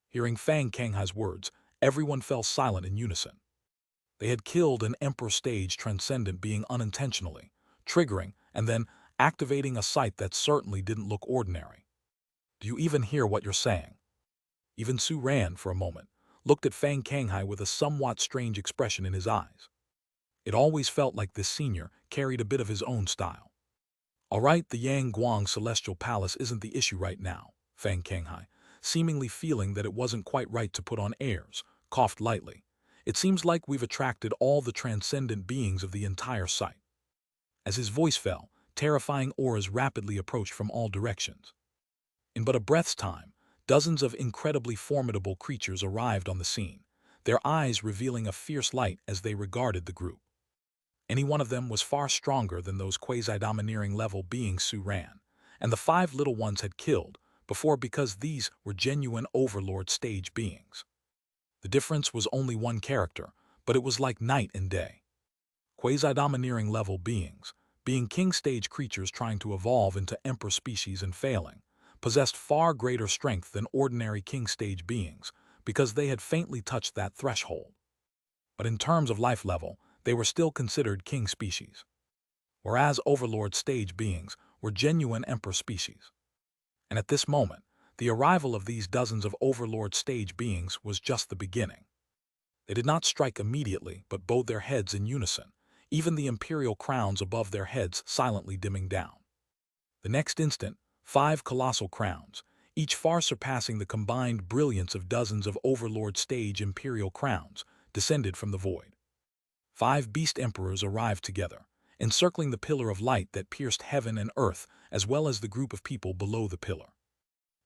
Hearing Fang Kanghai's words, everyone fell silent in unison. They had killed an Emperor stage transcendent being unintentionally, triggering and then activating a sight that certainly didn't look ordinary. Do you even hear what you're saying? Even Su Ran, for a moment, looked at Fang Kanghai with a somewhat strange expression in his eyes. It always felt like this senior carried a bit of his own style. All right, the Yang Guang Celestial Palace isn't the issue right now, Fang Kanghai, seemingly feeling that it wasn't quite right to put on airs, coughed lightly. It seems like we've attracted all the transcendent beings of the entire site. As his voice fell, terrifying auras rapidly approached from all directions. In but a breath's time, dozens of incredibly formidable creatures arrived on the scene, their eyes revealing a fierce light as they regarded the group. Any one of them was far stronger than those quasi-domineering level beings Su Ran, and the five little ones had killed before because these were genuine overlord stage beings. The difference was only one character, but it was like night and day. Quasi-domineering level beings, being king stage creatures trying to evolve into emperor species and failing, possessed far greater strength than ordinary king stage beings because they had faintly touched that threshold. But in terms of life level, they were still considered king species, whereas overlord stage beings were genuine emperor species. And at this moment, the arrival of these dozens of overlord stage beings was just the beginning. They did not strike immediately, but bowed their heads in unison, even the imperial crowns above their heads silently dimming down. The next instant, 5 colossal crowns, each far surpassing the combined brilliance of dozens of overlord stage imperial crowns, descended from the void. 5 beast emperors arrived together, encircling the pillar of light that pierced heaven and earth as well as the group of people below the pillar.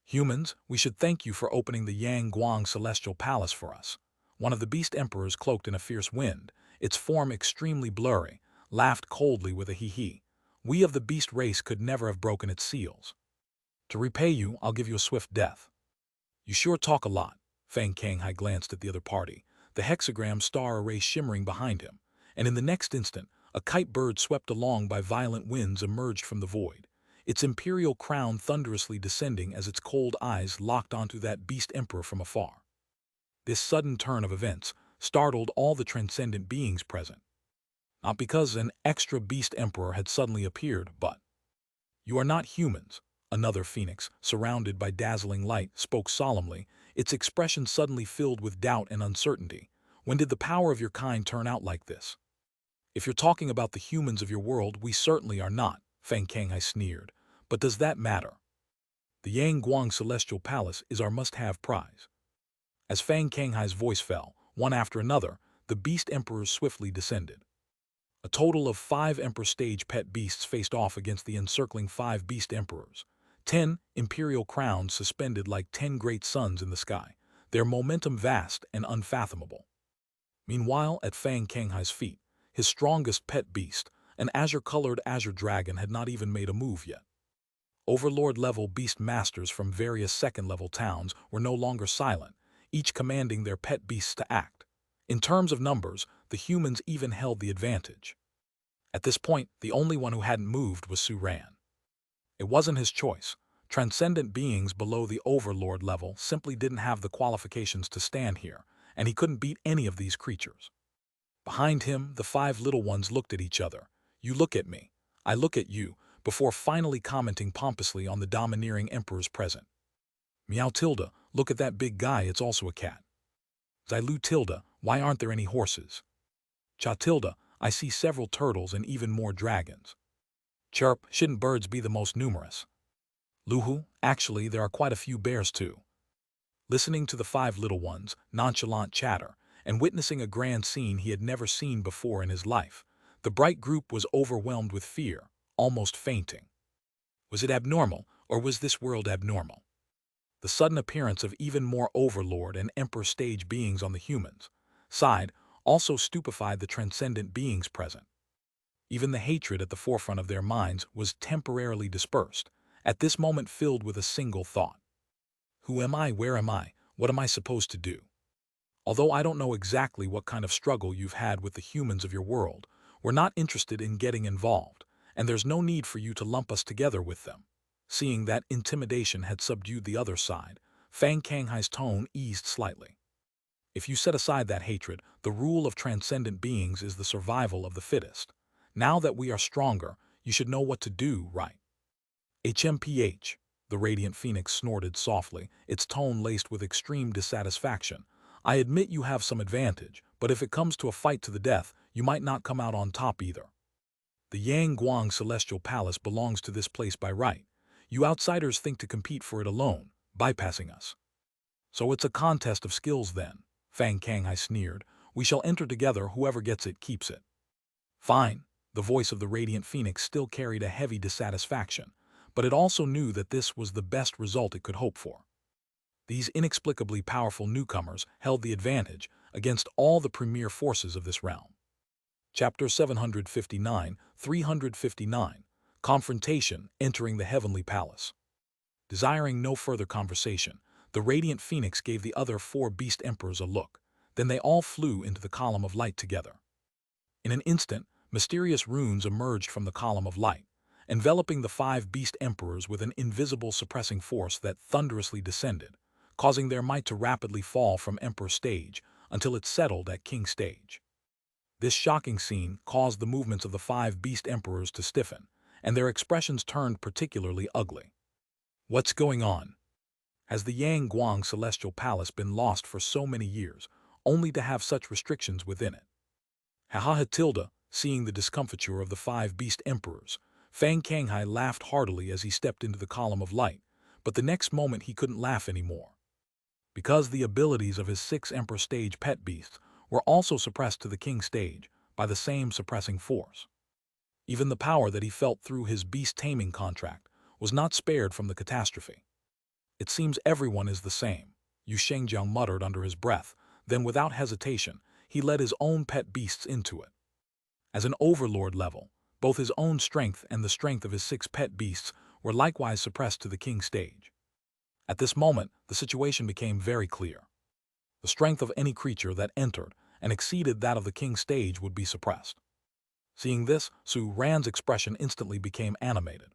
Humans, we should thank you for opening the Yang Guang Celestial Palace for us. One of the beast emperors, cloaked in a fierce wind, its form extremely blurry, laughed coldly with a hee-hee. We of the beast race could never have broken its seals. To repay you, I'll give you a swift death. You sure talk a lot. Fang Kanghai glanced at the other party, the hexagram star array shimmering behind him, and in the next instant, a kite bird swept along by violent winds emerged from the void, its imperial crown thunderously descending as its cold eyes locked onto that beast emperor from afar. This sudden turn of events startled all the transcendent beings present. Not because an extra beast emperor had suddenly appeared, but "You are not humans," another phoenix, surrounded by dazzling light, spoke solemnly, its expression suddenly filled with doubt and uncertainty. When did the power of your kind turn out like this? If you're talking about the humans of your world, we certainly are not, Fang Kanghai sneered. But does that matter? The Yang Guang Celestial Palace is our must-have prize. As Fang Kanghai's voice fell, one after another, the beast emperors swiftly descended. A total of 5 emperor stage pet beasts faced off against the encircling 5 beast emperors. 10 imperial crowns suspended like 10 great suns in the sky, their momentum vast and unfathomable. Meanwhile, at Fang Kanghai's feet, his strongest pet beast, an azure-colored azure dragon, had not even made a move yet. Overlord-level beast masters from various second-level towns were no longer silent, each commanding their pet beasts to act. In terms of numbers, the humans even held the advantage. At this point, the only one who hadn't moved was Su Ran. It wasn't his choice. Transcendent beings below the overlord level simply didn't have the qualifications to stand here, and he couldn't beat any of these creatures. Behind him, the 5 little ones looked at each other. You look at me, I look at you, before finally commenting pompously on the domineering emperors present. Meow tilde, look at that big guy, it's also a cat. Xilu tilde, why aren't there any horses? Cha tilde, I see several turtles and even more dragons. Chirp, shouldn't birds be the most numerous? Luhu, actually there are quite a few bears too. Listening to the 5 little ones' nonchalant chatter, and witnessing a grand scene he had never seen before in his life, the bright group was overwhelmed with fear, almost fainting. Was it abnormal, or was this world abnormal? The sudden appearance of even more overlord and emperor stage beings on the humans' side also stupefied the transcendent beings present. Even the hatred at the forefront of their minds was temporarily dispersed, at this moment filled with a single thought. Who am I? Where am I? What am I supposed to do? Although I don't know exactly what kind of struggle you've had with the humans of your world, we're not interested in getting involved, and there's no need for you to lump us together with them. Seeing that intimidation had subdued the other side, Fang Kanghai's tone eased slightly. If you set aside that hatred, the rule of transcendent beings is the survival of the fittest. Now that we are stronger, you should know what to do, right? HMPH, the Radiant Phoenix snorted softly, its tone laced with extreme dissatisfaction. I admit you have some advantage, but if it comes to a fight to the death, you might not come out on top either. The Yang Guang Celestial Palace belongs to this place by right. You outsiders think to compete for it alone, bypassing us. So it's a contest of skills then, Fang Kanghai sneered. We shall enter together, whoever gets it keeps it. Fine. The voice of the Radiant Phoenix still carried a heavy dissatisfaction, but it also knew that this was the best result it could hope for. These inexplicably powerful newcomers held the advantage against all the premier forces of this realm. Chapter 759, 359, Confrontation Entering the Heavenly Palace. Desiring no further conversation, the Radiant Phoenix gave the other 4 Beast Emperors a look. Then they all flew into the column of light together. In an instant, mysterious runes emerged from the column of light, enveloping the 5 Beast Emperors with an invisible suppressing force that thunderously descended, causing their might to rapidly fall from Emperor stage until it settled at King stage. This shocking scene caused the movements of the 5 Beast Emperors to stiffen, and their expressions turned particularly ugly. What's going on? Has the Yang Guang Celestial Palace been lost for so many years, only to have such restrictions within it? Tilda, seeing the discomfiture of the 5 Beast Emperors, Fang Kanghai laughed heartily as he stepped into the column of light, but the next moment he couldn't laugh anymore. Because the abilities of his 6 Emperor stage pet beasts were also suppressed to the King stage by the same suppressing force. Even the power that he felt through his beast-taming contract was not spared from the catastrophe. It seems everyone is the same, Yu Shengjiang muttered under his breath, then without hesitation, he led his own pet beasts into it. As an overlord level, both his own strength and the strength of his 6 pet beasts were likewise suppressed to the King stage. At this moment, the situation became very clear. The strength of any creature that entered and exceeded that of the King stage would be suppressed. Seeing this, Su Ran's expression instantly became animated.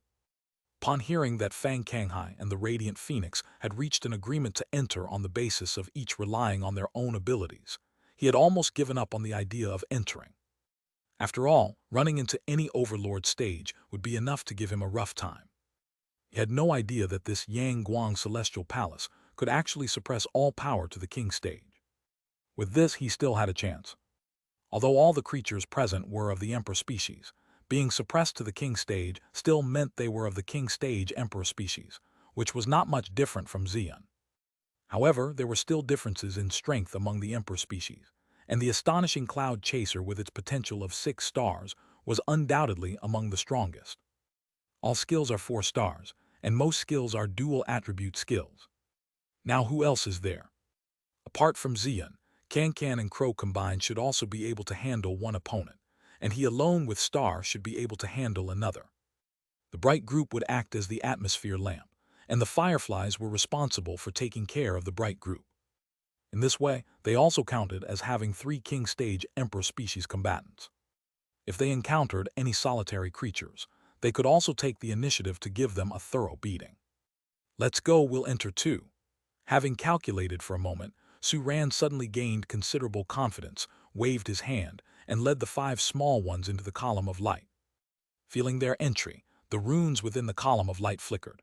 Upon hearing that Fang Kanghai and the Radiant Phoenix had reached an agreement to enter on the basis of each relying on their own abilities, he had almost given up on the idea of entering. After all, running into any overlord stage would be enough to give him a rough time. He had no idea that this Yang Guang Celestial Palace could actually suppress all power to the King stage. With this, he still had a chance. Although all the creatures present were of the Emperor species, being suppressed to the King stage still meant they were of the King stage Emperor species, which was not much different from Xian. However, there were still differences in strength among the Emperor species, and the astonishing Cloud Chaser with its potential of 6 stars was undoubtedly among the strongest. All skills are 4 stars, and most skills are dual attribute skills. Now who else is there? Apart from Xian, Can and Crow combined should also be able to handle one opponent, and he alone with Star should be able to handle another. The bright group would act as the atmosphere lamp, and the fireflies were responsible for taking care of the bright group. In this way, they also counted as having 3 King stage Emperor species combatants. If they encountered any solitary creatures, they could also take the initiative to give them a thorough beating. Let's go, we'll enter too. Having calculated for a moment, Su Ran suddenly gained considerable confidence, waved his hand, and led the 5 small ones into the column of light. Feeling their entry, the runes within the column of light flickered.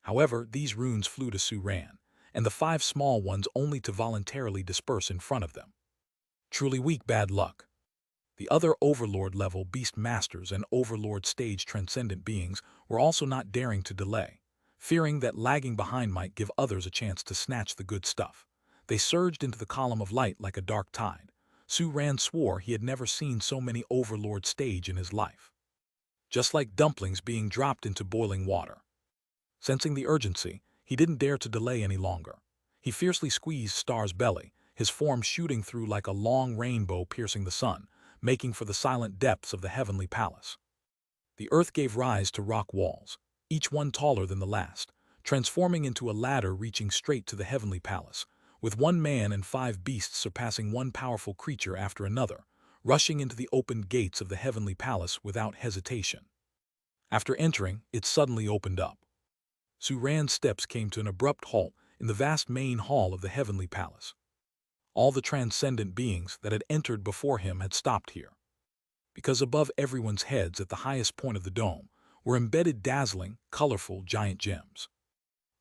However, these runes flew to Su Ran, and the 5 small ones only to voluntarily disperse in front of them. Truly weak bad luck. The other Overlord-level Beast Masters and Overlord stage Transcendent beings were also not daring to delay, fearing that lagging behind might give others a chance to snatch the good stuff. They surged into the column of light like a dark tide. Su Ran swore he had never seen so many Overlord stage in his life. Just like dumplings being dropped into boiling water. Sensing the urgency, he didn't dare to delay any longer. He fiercely squeezed Star's belly, his form shooting through like a long rainbow piercing the sun, making for the silent depths of the heavenly palace. The earth gave rise to rock walls, each one taller than the last, transforming into a ladder reaching straight to the heavenly palace, with 1 man and 5 beasts surpassing one powerful creature after another, rushing into the opened gates of the heavenly palace without hesitation. After entering, it suddenly opened up. Su Ran's steps came to an abrupt halt in the vast main hall of the heavenly palace. All the transcendent beings that had entered before him had stopped here, because above everyone's heads at the highest point of the dome were embedded dazzling, colorful giant gems.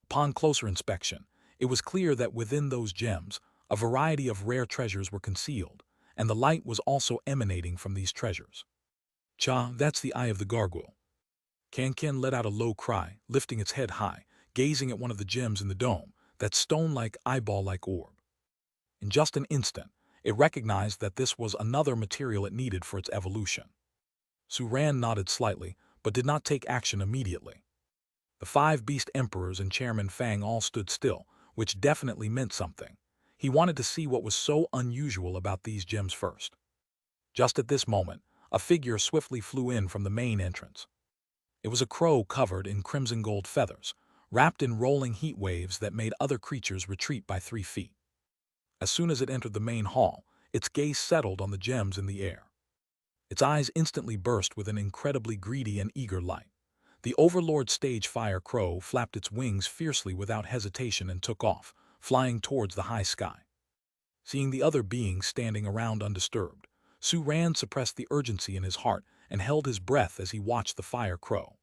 Upon closer inspection, it was clear that within those gems, a variety of rare treasures were concealed, and the light was also emanating from these treasures. Cha, that's the eye of the gargoyle. Kankin let out a low cry, lifting its head high, gazing at one of the gems in the dome, that stone-like, eyeball-like orb. In just an instant, it recognized that this was another material it needed for its evolution. Suran nodded slightly, but did not take action immediately. The 5 beast emperors and Chairman Fang all stood still, which definitely meant something. He wanted to see what was so unusual about these gems first. Just at this moment, a figure swiftly flew in from the main entrance. It was a crow covered in crimson gold feathers, wrapped in rolling heat waves that made other creatures retreat by 3 feet. As soon as it entered the main hall, its gaze settled on the gems in the air. Its eyes instantly burst with an incredibly greedy and eager light. The Overlord stage fire crow flapped its wings fiercely without hesitation and took off, flying towards the high sky. Seeing the other beings standing around undisturbed, Suran suppressed the urgency in his heart and held his breath as he watched the fire crow.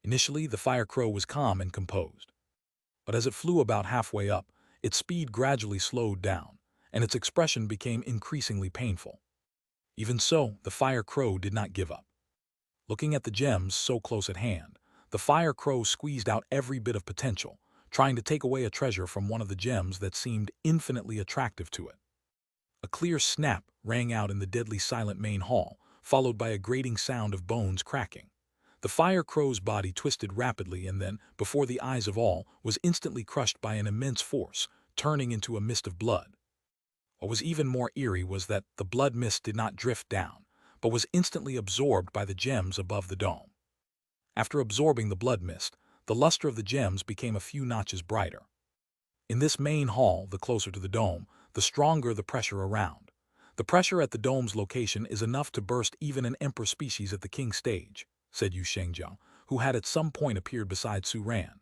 Initially, the fire crow was calm and composed. But as it flew about halfway up, its speed gradually slowed down, and its expression became increasingly painful. Even so, the fire crow did not give up. Looking at the gems so close at hand, the fire crow squeezed out every bit of potential, trying to take away a treasure from one of the gems that seemed infinitely attractive to it. A clear snap rang out in the deadly silent main hall, followed by a grating sound of bones cracking. The fire crow's body twisted rapidly and then, before the eyes of all, was instantly crushed by an immense force, turning into a mist of blood. What was even more eerie was that the blood mist did not drift down, but was instantly absorbed by the gems above the dome. After absorbing the blood mist, the luster of the gems became a few notches brighter. In this main hall, the closer to the dome, the stronger the pressure around. The pressure at the dome's location is enough to burst even an emperor species at the king stage, said Yu Shengjiang, who had at some point appeared beside Suran.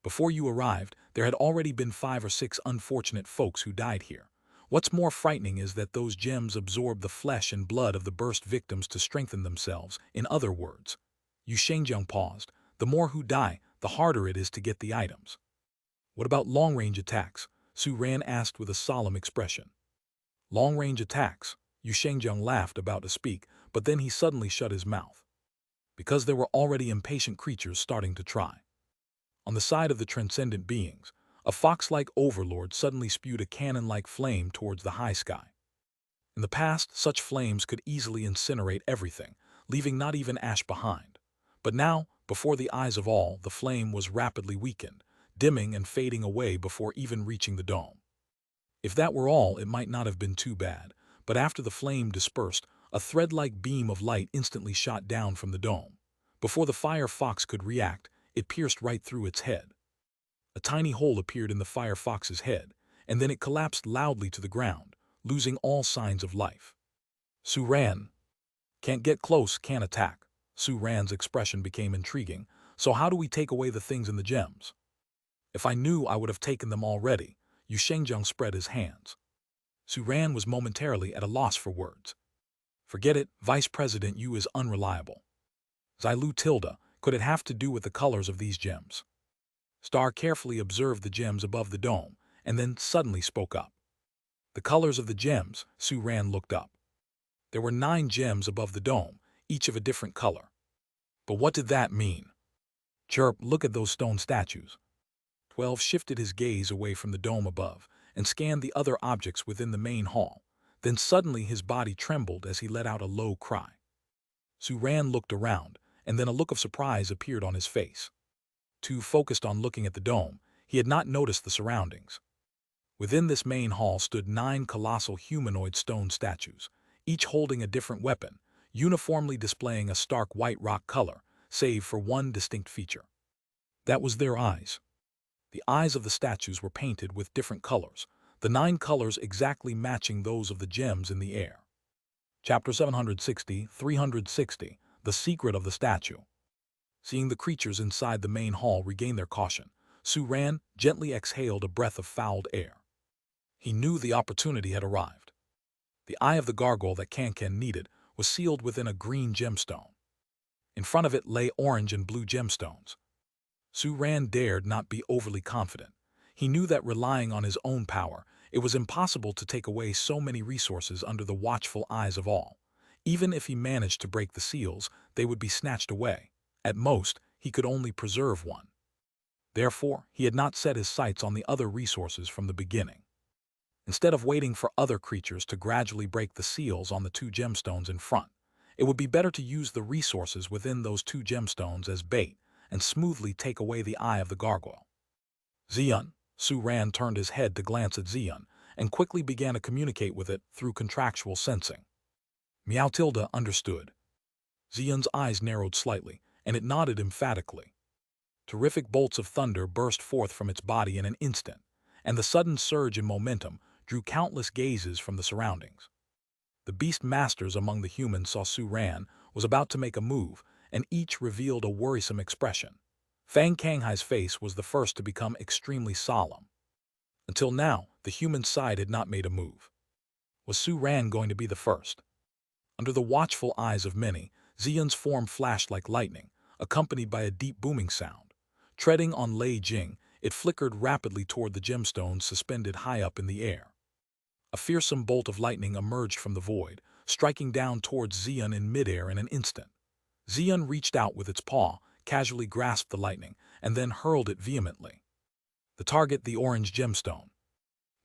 Before you arrived, there had already been 5 or 6 unfortunate folks who died here. What's more frightening is that those gems absorb the flesh and blood of the burst victims to strengthen themselves. In other words, Yu Shengjiang paused. The more who die, the harder it is to get the items. What about long-range attacks? Suran asked with a solemn expression. Long-range attacks? Yu Shengjiang laughed, about to speak, but then he suddenly shut his mouth. Because there were already impatient creatures starting to try. On the side of the transcendent beings, a fox-like overlord suddenly spewed a cannon-like flame towards the high sky. In the past, such flames could easily incinerate everything, leaving not even ash behind. But now, before the eyes of all, the flame was rapidly weakened, dimming and fading away before even reaching the dome. If that were all, it might not have been too bad, but after the flame dispersed, a thread-like beam of light instantly shot down from the dome. Before the fire fox could react, it pierced right through its head. A tiny hole appeared in the fire fox's head, and then it collapsed loudly to the ground, losing all signs of life. Suran. Can't get close, can't attack. Suran's expression became intriguing. So how do we take away the things in the gems? If I knew, I would have taken them already. Yu Shengjiang spread his hands. Suran was momentarily at a loss for words. Forget it, Vice President Yu is unreliable. Xilu Tilda, could it have to do with the colors of these gems? Star carefully observed the gems above the dome, and then suddenly spoke up. The colors of the gems, Suran looked up. There were 9 gems above the dome, each of a different color. But what did that mean? Chirp, look at those stone statues. 12 shifted his gaze away from the dome above and scanned the other objects within the main hall. Then suddenly his body trembled as he let out a low cry. Suran looked around, and then a look of surprise appeared on his face. Too focused on looking at the dome, he had not noticed the surroundings. Within this main hall stood 9 colossal humanoid stone statues, each holding a different weapon, uniformly displaying a stark white rock color, save for one distinct feature. That was their eyes. The eyes of the statues were painted with different colors, the 9 colors exactly matching those of the gems in the air. Chapter 760-360, The Secret of the Statue. Seeing the creatures inside the main hall regain their caution, Su Ran gently exhaled a breath of fouled air. He knew the opportunity had arrived. The eye of the gargoyle that Kankan needed was sealed within a green gemstone. In front of it lay orange and blue gemstones. Su Ran dared not be overly confident. He knew that relying on his own power, it was impossible to take away so many resources under the watchful eyes of all. Even if he managed to break the seals, they would be snatched away. At most, he could only preserve one. Therefore, he had not set his sights on the other resources from the beginning. Instead of waiting for other creatures to gradually break the seals on the two gemstones in front, it would be better to use the resources within those two gemstones as bait and smoothly take away the eye of the gargoyle. Xian, Su Ran turned his head to glance at Xian and quickly began to communicate with it through contractual sensing. Meow Tilda understood. Xian's eyes narrowed slightly, and it nodded emphatically. Terrific bolts of thunder burst forth from its body in an instant, and the sudden surge in momentum drew countless gazes from the surroundings. The beast masters among the humans saw Su Ran was about to make a move, and each revealed a worrisome expression. Fang Kanghai's face was the first to become extremely solemn. Until now, the human side had not made a move. Was Su Ran going to be the first? Under the watchful eyes of many, Xian's form flashed like lightning, accompanied by a deep booming sound. Treading on Lei Jing, it flickered rapidly toward the gemstones suspended high up in the air. A fearsome bolt of lightning emerged from the void, striking down towards Xian in midair in an instant. Xian reached out with its paw, casually grasped the lightning, and then hurled it vehemently. The target, the orange gemstone.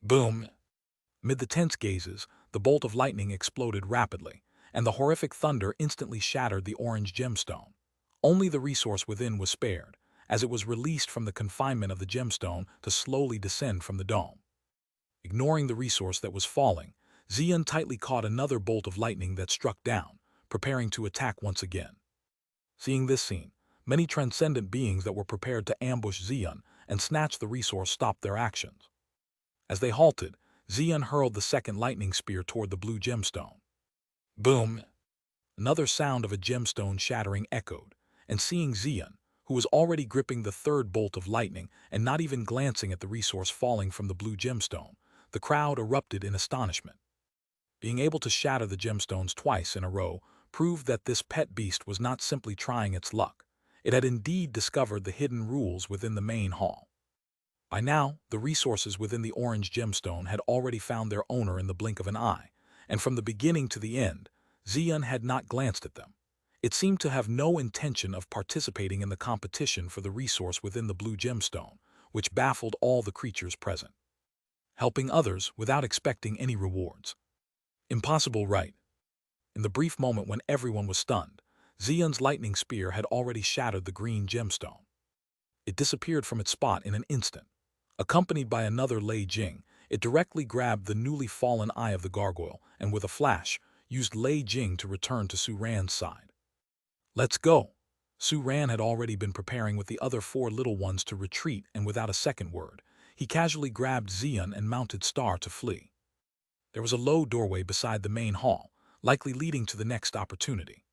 Boom! Amid the tense gazes, the bolt of lightning exploded rapidly, and the horrific thunder instantly shattered the orange gemstone. Only the resource within was spared, as it was released from the confinement of the gemstone to slowly descend from the dome. Ignoring the resource that was falling, Xian tightly caught another bolt of lightning that struck down, preparing to attack once again. Seeing this scene, many transcendent beings that were prepared to ambush Xian and snatch the resource stopped their actions. As they halted, Xian hurled the second lightning spear toward the blue gemstone. Boom! Another sound of a gemstone shattering echoed, and seeing Xian, who was already gripping the third bolt of lightning and not even glancing at the resource falling from the blue gemstone, the crowd erupted in astonishment. Being able to shatter the gemstones twice in a row proved that this pet beast was not simply trying its luck. It had indeed discovered the hidden rules within the main hall. By now, the resources within the orange gemstone had already found their owner in the blink of an eye, and from the beginning to the end, Xian had not glanced at them. It seemed to have no intention of participating in the competition for the resource within the blue gemstone, which baffled all the creatures present. Helping others without expecting any rewards. Impossible, right? In the brief moment when everyone was stunned, Xian's lightning spear had already shattered the green gemstone. It disappeared from its spot in an instant. Accompanied by another Lei Jing, it directly grabbed the newly fallen eye of the gargoyle and with a flash, used Lei Jing to return to Su Ran's side. Let's go! Su Ran had already been preparing with the other four little ones to retreat, and without a second word, he casually grabbed Xian and mounted Star to flee. There was a low doorway beside the main hall, likely leading to the next opportunity.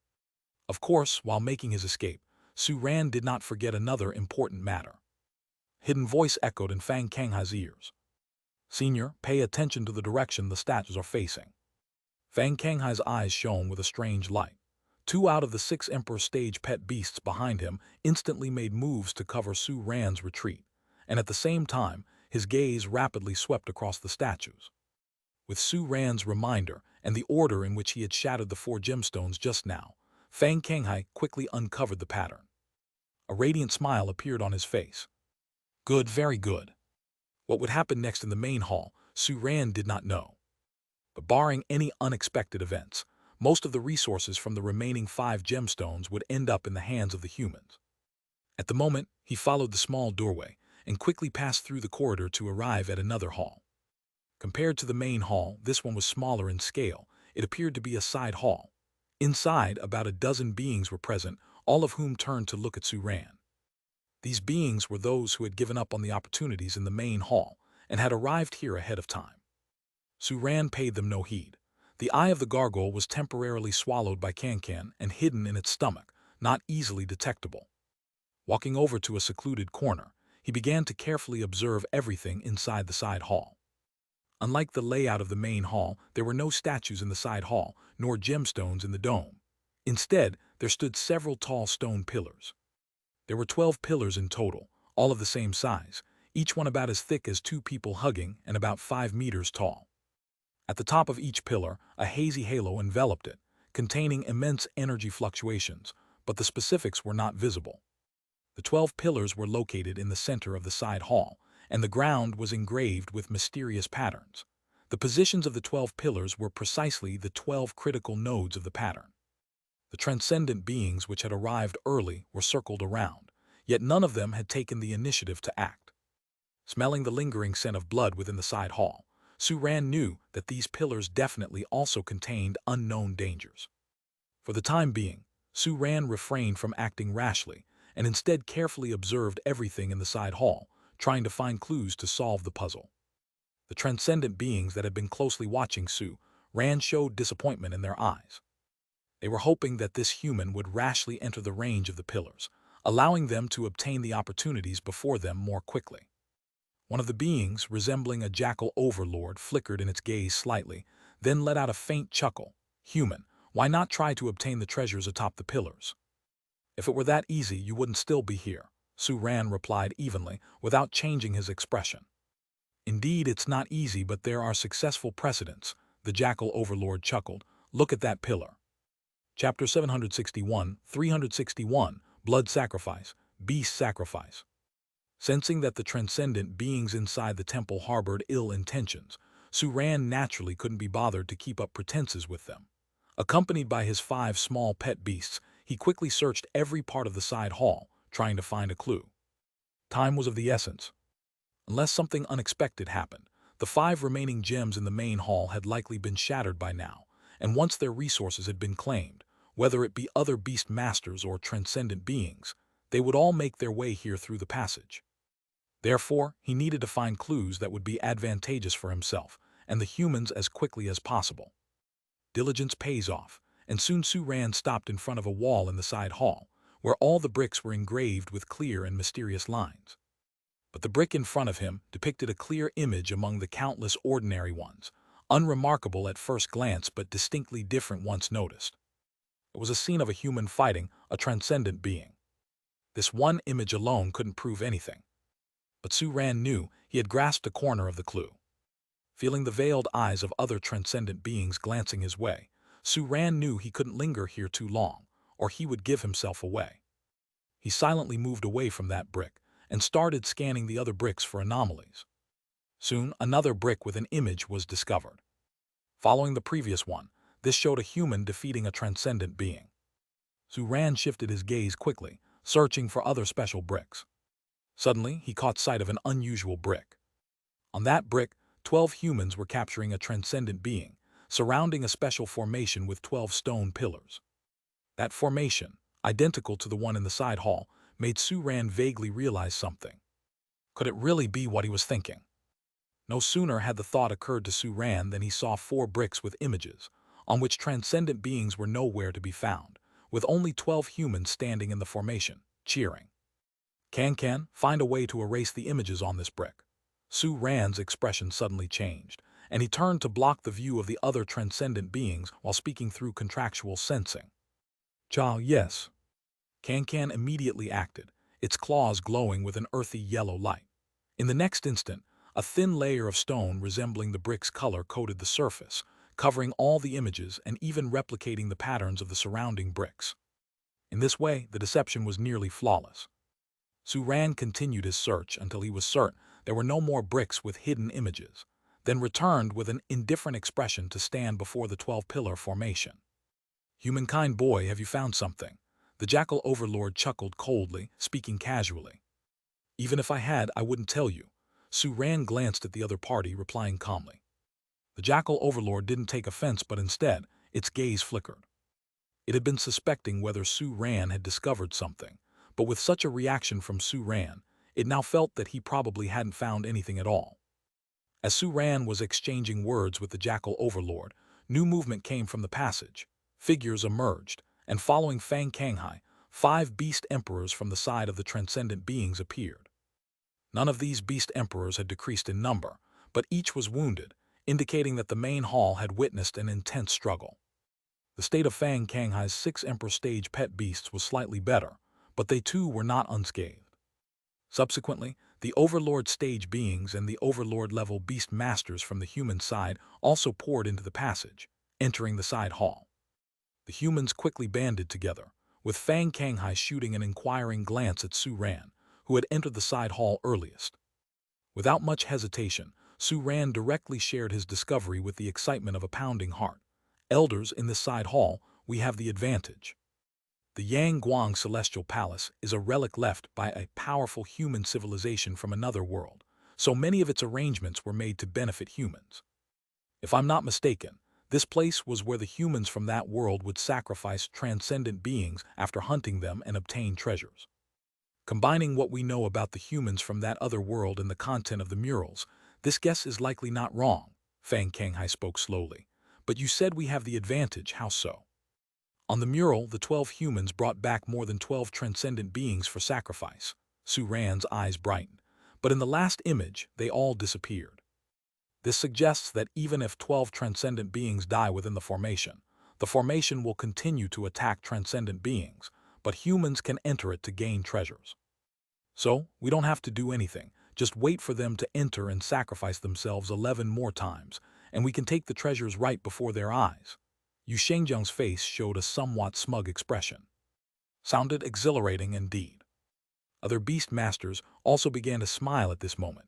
Of course, while making his escape, Su Ran did not forget another important matter. Hidden voice echoed in Fang Kanghai's ears. Senior, pay attention to the direction the statues are facing. Fang Kanghai's eyes shone with a strange light. 2 out of the 6 Emperor stage pet beasts behind him instantly made moves to cover Su Ran's retreat, and at the same time, his gaze rapidly swept across the statues. With Su Ran's reminder and the order in which he had shattered the 4 gemstones just now, Fang Kanghai quickly uncovered the pattern. A radiant smile appeared on his face. Good, very good. What would happen next in the main hall, Su Ran did not know. But barring any unexpected events, most of the resources from the remaining 5 gemstones would end up in the hands of the humans. At the moment, he followed the small doorway and quickly passed through the corridor to arrive at another hall. Compared to the main hall, this one was smaller in scale. It appeared to be a side hall. Inside, about a dozen beings were present, all of whom turned to look at Su Ran. These beings were those who had given up on the opportunities in the main hall and had arrived here ahead of time. Su Ran paid them no heed. The eye of the gargoyle was temporarily swallowed by Kankan and hidden in its stomach, not easily detectable. Walking over to a secluded corner, he began to carefully observe everything inside the side hall. Unlike the layout of the main hall, there were no statues in the side hall, nor gemstones in the dome. Instead, there stood several tall stone pillars. There were 12 pillars in total, all of the same size, each one about as thick as two people hugging and about 5 meters tall. At the top of each pillar, a hazy halo enveloped it, containing immense energy fluctuations, but the specifics were not visible. The 12 pillars were located in the center of the side hall, and the ground was engraved with mysterious patterns. The positions of the 12 pillars were precisely the 12 critical nodes of the pattern. The transcendent beings which had arrived early were circled around, yet none of them had taken the initiative to act. Smelling the lingering scent of blood within the side hall, Su-Ran knew that these pillars definitely also contained unknown dangers. For the time being, Su-Ran refrained from acting rashly and instead carefully observed everything in the side hall, trying to find clues to solve the puzzle. The transcendent beings that had been closely watching Su-Ran showed disappointment in their eyes. They were hoping that this human would rashly enter the range of the pillars, allowing them to obtain the opportunities before them more quickly. One of the beings, resembling a jackal overlord, flickered in its gaze slightly, then let out a faint chuckle. Human, why not try to obtain the treasures atop the pillars? If it were that easy, you wouldn't still be here, Su-Ran replied evenly, without changing his expression. Indeed, it's not easy, but there are successful precedents, the jackal overlord chuckled. Look at that pillar. Chapter 761, 361, Blood Sacrifice, Beast Sacrifice. Sensing that the transcendent beings inside the temple harbored ill intentions, Su-Ran naturally couldn't be bothered to keep up pretenses with them. Accompanied by his 5 small pet beasts, he quickly searched every part of the side hall, trying to find a clue. Time was of the essence. Unless something unexpected happened, the 5 remaining gems in the main hall had likely been shattered by now, and once their resources had been claimed, whether it be other beast masters or transcendent beings, they would all make their way here through the passage. Therefore, he needed to find clues that would be advantageous for himself and the humans as quickly as possible. Diligence pays off, and soon Su-Ran stopped in front of a wall in the side hall, where all the bricks were engraved with clear and mysterious lines. But the brick in front of him depicted a clear image among the countless ordinary ones, unremarkable at first glance but distinctly different once noticed. It was a scene of a human fighting a transcendent being. This one image alone couldn't prove anything. But Su-Ran knew he had grasped a corner of the clue. Feeling the veiled eyes of other transcendent beings glancing his way, Su-Ran knew he couldn't linger here too long, or he would give himself away. He silently moved away from that brick and started scanning the other bricks for anomalies. Soon, another brick with an image was discovered. Following the previous one, this showed a human defeating a transcendent being. Su-Ran shifted his gaze quickly, searching for other special bricks. Suddenly, he caught sight of an unusual brick. On that brick, 12 humans were capturing a transcendent being, surrounding a special formation with 12 stone pillars. That formation, identical to the one in the side hall, made Su-Ran vaguely realize something. Could it really be what he was thinking? No sooner had the thought occurred to Su-Ran than he saw 4 bricks with images, on which transcendent beings were nowhere to be found, with only 12 humans standing in the formation, cheering. Can find a way to erase the images on this brick. Su-Ran's expression suddenly changed, and he turned to block the view of the other transcendent beings while speaking through contractual sensing. Yes. Can immediately acted, its claws glowing with an earthy yellow light. In the next instant, a thin layer of stone resembling the brick's color coated the surface, covering all the images and even replicating the patterns of the surrounding bricks. In this way, the deception was nearly flawless. Su-Ran continued his search until he was certain there were no more bricks with hidden images, then returned with an indifferent expression to stand before the 12-pillar formation. "Humankind boy, have you found something?" The jackal overlord chuckled coldly, speaking casually. "Even if I had, I wouldn't tell you." Su-Ran glanced at the other party, replying calmly. The jackal overlord didn't take offense, but instead, its gaze flickered. It had been suspecting whether Su-Ran had discovered something, but with such a reaction from Su-Ran, it now felt that he probably hadn't found anything at all. As Su-Ran was exchanging words with the jackal overlord, new movement came from the passage. Figures emerged, and following Fang Kanghai, 5 beast emperors from the side of the transcendent beings appeared. None of these beast emperors had decreased in number, but each was wounded, indicating that the main hall had witnessed an intense struggle. The state of Fang Kanghai's 6 emperor stage pet beasts was slightly better, but they too were not unscathed. Subsequently, the Overlord stage beings and the Overlord-level beast masters from the human side also poured into the passage, entering the side hall. The humans quickly banded together, with Fang Kanghai shooting an inquiring glance at Su Ran, who had entered the side hall earliest. Without much hesitation, Su Ran directly shared his discovery with the excitement of a pounding heart. Elders in this side hall, we have the advantage. The Yang Guang Celestial Palace is a relic left by a powerful human civilization from another world, so many of its arrangements were made to benefit humans. If I'm not mistaken, this place was where the humans from that world would sacrifice transcendent beings after hunting them and obtain treasures. Combining what we know about the humans from that other world and the content of the murals, this guess is likely not wrong, Fang Kanghai spoke slowly. But you said we have the advantage, how so? On the mural, the 12 humans brought back more than 12 transcendent beings for sacrifice. Su Ran's eyes brightened, but in the last image, they all disappeared. This suggests that even if 12 transcendent beings die within the formation will continue to attack transcendent beings, but humans can enter it to gain treasures. So, we don't have to do anything, just wait for them to enter and sacrifice themselves 11 more times, and we can take the treasures right before their eyes. Yu Shengjiang's face showed a somewhat smug expression. Sounded exhilarating indeed. Other beast masters also began to smile at this moment.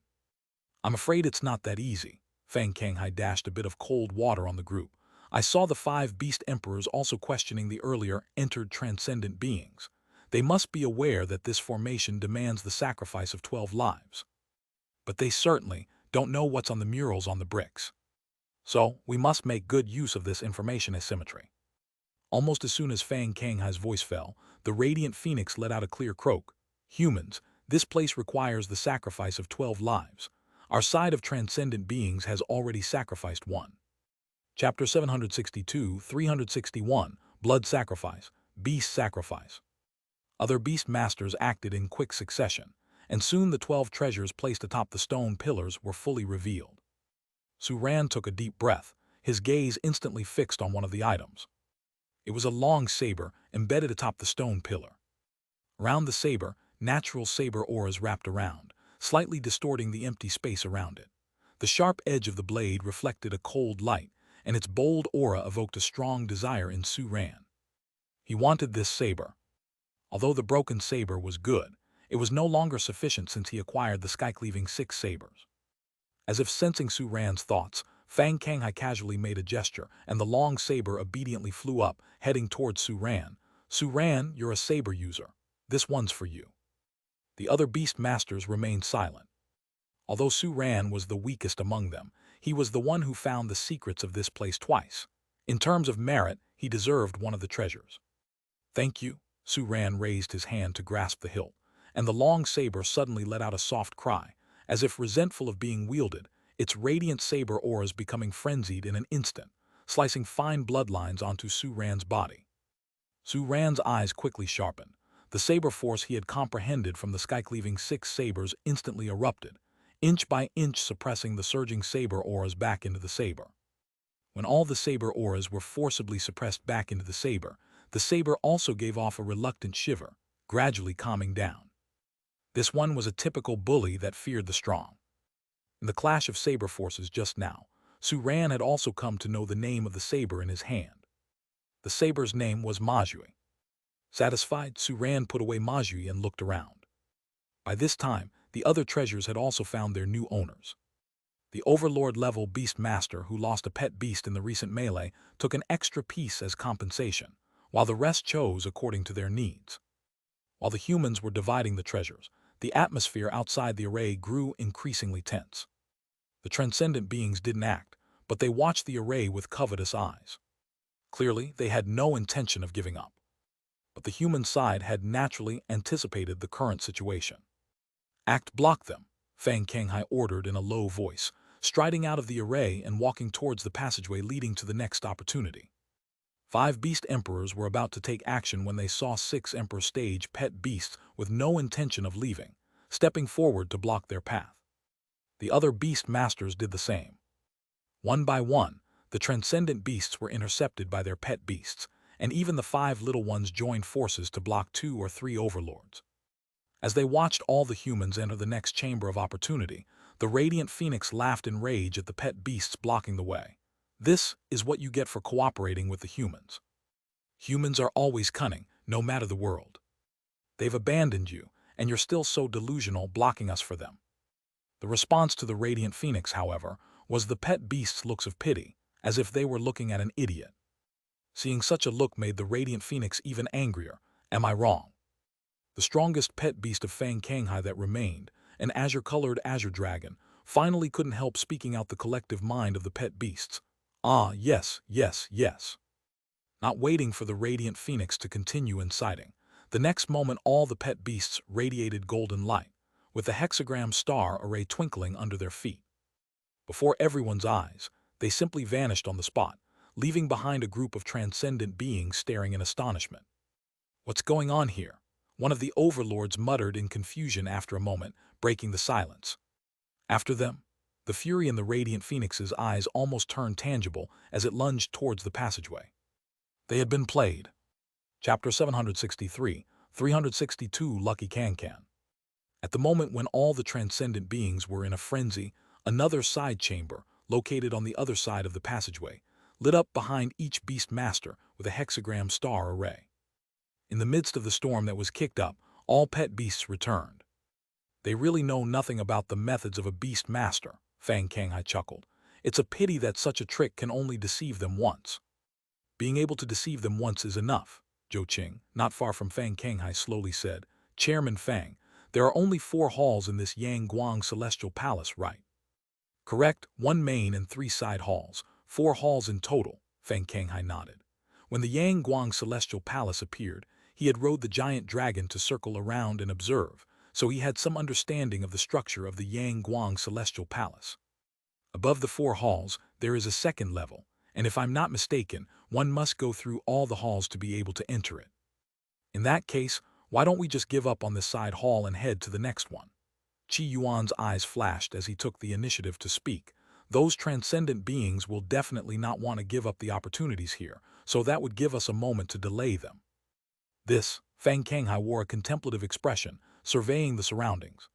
I'm afraid it's not that easy. Fang Kanghai dashed a bit of cold water on the group. I saw the 5 beast emperors also questioning the earlier entered transcendent beings. They must be aware that this formation demands the sacrifice of 12 lives. But they certainly don't know what's on the murals on the bricks. So, we must make good use of this information asymmetry. Almost as soon as Fang Kanghai's voice fell, the radiant phoenix let out a clear croak. Humans, this place requires the sacrifice of 12 lives. Our side of transcendent beings has already sacrificed 1. Chapter 762, 361, Blood Sacrifice, Beast Sacrifice. Other beast masters acted in quick succession, and soon the 12 treasures placed atop the stone pillars were fully revealed. Su Ran took a deep breath, his gaze instantly fixed on one of the items. It was a long saber embedded atop the stone pillar. Around the saber, natural saber auras wrapped around, slightly distorting the empty space around it. The sharp edge of the blade reflected a cold light, and its bold aura evoked a strong desire in Su Ran. He wanted this saber. Although the broken saber was good, it was no longer sufficient since he acquired the sky-cleaving 6 sabers. As if sensing Su Ran's thoughts, Fang Kanghai casually made a gesture, and the long saber obediently flew up, heading towards Su Ran. Su Ran, you're a saber user. This one's for you. The other beast masters remained silent. Although Su Ran was the weakest among them, he was the one who found the secrets of this place twice. In terms of merit, he deserved one of the treasures. Thank you. Su Ran raised his hand to grasp the hilt, and the long saber suddenly let out a soft cry. As if resentful of being wielded, its radiant saber auras becoming frenzied in an instant, slicing fine bloodlines onto Su Ran's body. Su Ran's eyes quickly sharpened. The saber force he had comprehended from the sky-cleaving 6 sabers instantly erupted, inch by inch suppressing the surging saber auras back into the saber. When all the saber auras were forcibly suppressed back into the saber also gave off a reluctant shiver, gradually calming down. This one was a typical bully that feared the strong. In the clash of saber forces just now, Su Ran had also come to know the name of the saber in his hand. The saber's name was Majui. Satisfied, Su Ran put away Majui and looked around. By this time, the other treasures had also found their new owners. The Overlord-level beast master who lost a pet beast in the recent melee took an extra piece as compensation, while the rest chose according to their needs. While the humans were dividing the treasures, the atmosphere outside the array grew increasingly tense. The transcendent beings didn't act, but they watched the array with covetous eyes. Clearly, they had no intention of giving up. But the human side had naturally anticipated the current situation. Block them, Fang Kanghai ordered in a low voice, striding out of the array and walking towards the passageway leading to the next opportunity. 5 beast emperors were about to take action when they saw 6 emperor stage pet beasts with no intention of leaving. stepping forward to block their path. The other beast masters did the same. One by one, the transcendent beasts were intercepted by their pet beasts, and even the 5 little ones joined forces to block 2 or 3 overlords. As they watched all the humans enter the next chamber of opportunity, the radiant phoenix laughed in rage at the pet beasts blocking the way. This is what you get for cooperating with the humans. Humans are always cunning, no matter the world. They've abandoned you, and you're still so delusional, blocking us for them. The response to the radiant phoenix, however, was the pet beasts' looks of pity, as if they were looking at an idiot. Seeing such a look made the radiant phoenix even angrier. Am I wrong? The strongest pet beast of Fang Kanghai that remained, an azure-colored azure dragon, finally couldn't help speaking out the collective mind of the pet beasts. Ah, yes, yes, yes. Not waiting for the radiant phoenix to continue inciting, the next moment all the pet beasts radiated golden light, with the hexagram star array twinkling under their feet. Before everyone's eyes, they simply vanished on the spot, leaving behind a group of transcendent beings staring in astonishment. What's going on here? One of the overlords muttered in confusion after a moment, breaking the silence. After them, the fury in the radiant phoenix's eyes almost turned tangible as it lunged towards the passageway. They had been played. Chapter 763, 362 Lucky Can-Can. At the moment when all the transcendent beings were in a frenzy, another side chamber, located on the other side of the passageway, lit up behind each beast master with a hexagram star array. In the midst of the storm that was kicked up, all pet beasts returned. They really know nothing about the methods of a beast master, Fang Kanghai chuckled. It's a pity that such a trick can only deceive them once. Being able to deceive them once is enough, Zhou Qing, not far from Fang Kanghai, slowly said. Chairman Fang, there are only 4 halls in this Yang Guang Celestial Palace, right? Correct, 1 main and 3 side halls, 4 halls in total, Fang Kanghai nodded. When the Yang Guang Celestial Palace appeared, he had rode the giant dragon to circle around and observe, so he had some understanding of the structure of the Yang Guang Celestial Palace. Above the 4 halls, there is a second level, and if I'm not mistaken, one must go through all the halls to be able to enter it. In that case, why don't we just give up on this side hall and head to the next one? Qi Yuan's eyes flashed as he took the initiative to speak. Those transcendent beings will definitely not want to give up the opportunities here, so that would give us a moment to delay them. Fang Kanghai wore a contemplative expression, surveying the surroundings.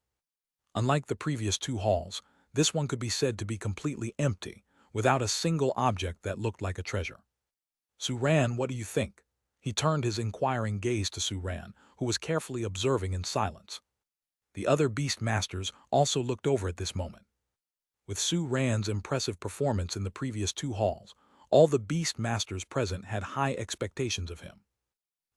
Unlike the previous 2 halls, this one could be said to be completely empty, without a single object that looked like a treasure. Su Ran, what do you think? He turned his inquiring gaze to Su Ran, who was carefully observing in silence. The other beast masters also looked over at this moment. With Su Ran's impressive performance in the previous 2 halls, all the beast masters present had high expectations of him.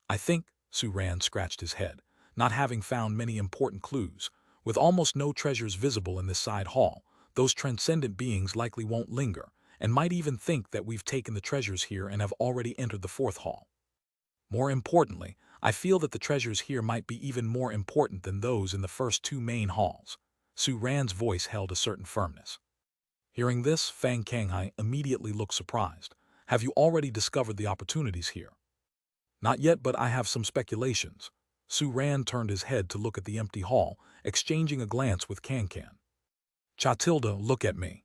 I think, Su Ran scratched his head, not having found many important clues. With almost no treasures visible in this side hall, those transcendent beings likely won't linger, and might even think that we've taken the treasures here and have already entered the 4th hall. More importantly, I feel that the treasures here might be even more important than those in the first 2 main halls. Su Ran's voice held a certain firmness. Hearing this, Fang Kanghai immediately looked surprised. Have you already discovered the opportunities here? Not yet, but I have some speculations. Su Ran turned his head to look at the empty hall, exchanging a glance with Can-Can. Chatilda, look at me.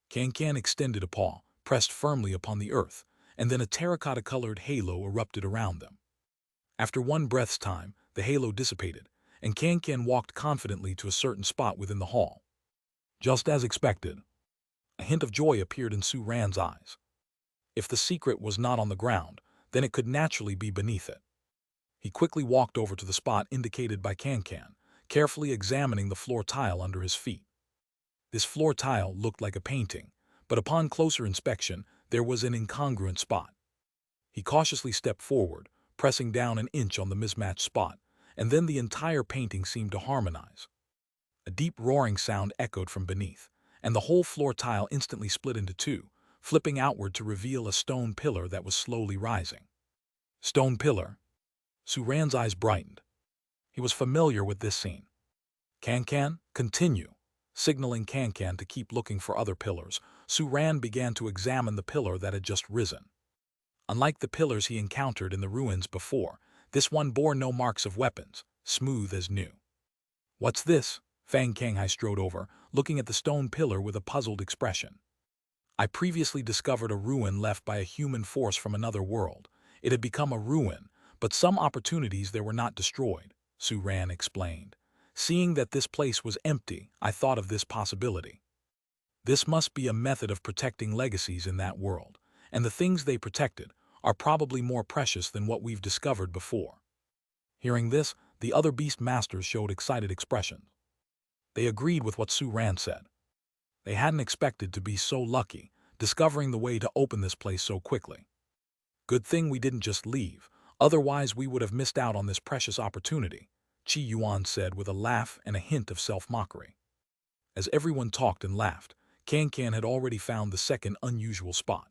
Can-Can extended a paw, pressed firmly upon the earth, and then a terracotta-colored halo erupted around them. After 1 breath's time, the halo dissipated, and Can-Can walked confidently to a certain spot within the hall. Just as expected. A hint of joy appeared in Su Ran's eyes. If the secret was not on the ground, then it could naturally be beneath it. He quickly walked over to the spot indicated by Can-Can, carefully examining the floor tile under his feet. This floor tile looked like a painting, but upon closer inspection, there was an incongruent spot. He cautiously stepped forward, pressing down an inch on the mismatched spot, and then the entire painting seemed to harmonize. A deep roaring sound echoed from beneath, and the whole floor tile instantly split into 2, flipping outward to reveal a stone pillar that was slowly rising. Stone pillar? Su Ran's eyes brightened. He was familiar with this scene. Can-Can, continue. Signaling Can-Can to keep looking for other pillars, Su Ran began to examine the pillar that had just risen. Unlike the pillars he encountered in the ruins before, this one bore no marks of weapons, smooth as new. What's this? Fang Kanghai strode over, looking at the stone pillar with a puzzled expression. I previously discovered a ruin left by a human force from another world. It had become a ruin, but some opportunities there were not destroyed, Su Ran explained. Seeing that this place was empty, I thought of this possibility. This must be a method of protecting legacies in that world, and the things they protected are probably more precious than what we've discovered before. Hearing this, the other beast masters showed excited expressions. They agreed with what Su Ran said. They hadn't expected to be so lucky, discovering the way to open this place so quickly. Good thing we didn't just leave, otherwise we would have missed out on this precious opportunity, Qi Yuan said with a laugh and a hint of self-mockery. As everyone talked and laughed, Can had already found the second unusual spot.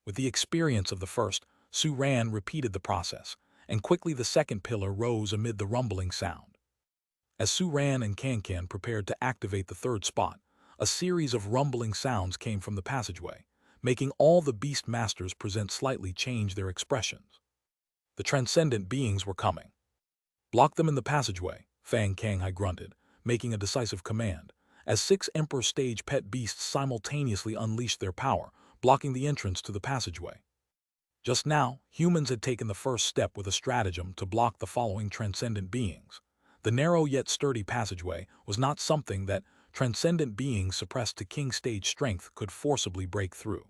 With the experience of the first, Su Ran repeated the process, and quickly the second pillar rose amid the rumbling sound. As Su Ran and Can prepared to activate the third spot, a series of rumbling sounds came from the passageway, making all the beast masters present slightly change their expressions. The transcendent beings were coming. Block them in the passageway, Fang Kanghai grunted, making a decisive command, as 6 Emperor Stage pet beasts simultaneously unleashed their power, blocking the entrance to the passageway. Just now, humans had taken the first step with a stratagem to block the following transcendent beings. The narrow yet sturdy passageway was not something that transcendent beings suppressed to king stage strength could forcibly break through.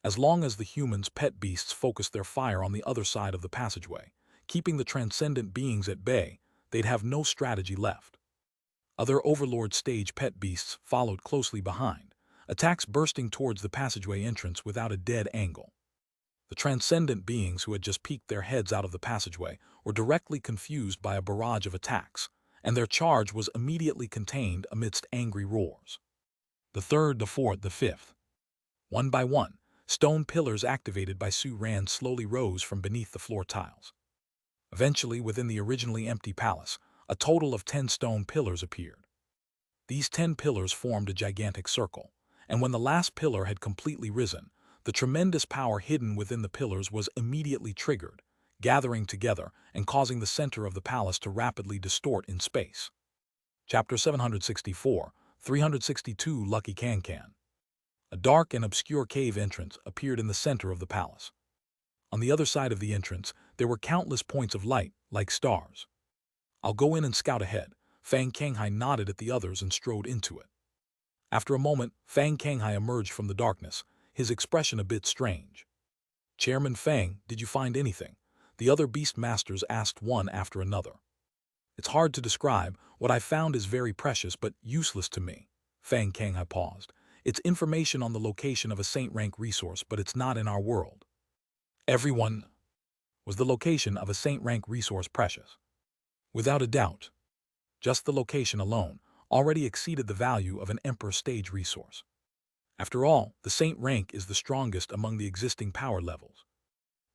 As long as the humans' pet beasts focused their fire on the other side of the passageway, keeping the transcendent beings at bay, they'd have no strategy left. Other Overlord stage pet beasts followed closely behind, attacks bursting towards the passageway entrance without a dead angle. The transcendent beings who had just peeked their heads out of the passageway were directly confused by a barrage of attacks, and their charge was immediately contained amidst angry roars. The third, the fourth, the fifth. One by one, stone pillars activated by Su Ran slowly rose from beneath the floor tiles. Eventually, within the originally empty palace, a total of 10 stone pillars appeared. These 10 pillars formed a gigantic circle, and when the last pillar had completely risen, the tremendous power hidden within the pillars was immediately triggered, gathering together and causing the center of the palace to rapidly distort in space. Chapter 764, 362 Lucky Can. A dark and obscure cave entrance appeared in the center of the palace. On the other side of the entrance, there were countless points of light, like stars. I'll go in and scout ahead. Fang Kanghai nodded at the others and strode into it. After a moment, Fang Kanghai emerged from the darkness, his expression a bit strange. Chairman Fang, did you find anything? The other beast masters asked one after another. It's hard to describe. What I found is very precious but useless to me. Fang Kanghai paused. It's information on the location of a saint-rank resource, but it's not in our world. Everyone. Was the location of a saint-rank resource precious? Without a doubt. Just the location alone already exceeded the value of an Emperor Stage resource. After all, the Saint rank is the strongest among the existing power levels.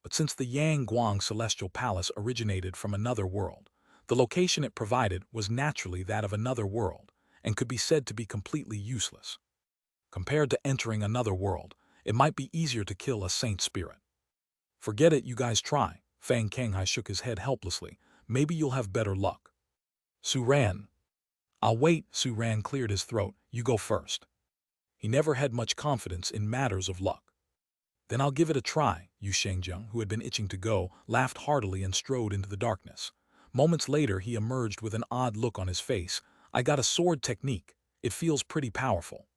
But since the Yang Guang Celestial Palace originated from another world, the location it provided was naturally that of another world and could be said to be completely useless. Compared to entering another world, it might be easier to kill a saint spirit. Forget it, you guys try. Fang Kanghai shook his head helplessly. Maybe you'll have better luck. Su Ran. I'll wait. Su Ran cleared his throat. You go first. He never had much confidence in matters of luck. Then I'll give it a try. Yu Shengjung, who had been itching to go, laughed heartily and strode into the darkness. Moments later, he emerged with an odd look on his face. I got a sword technique. It feels pretty powerful.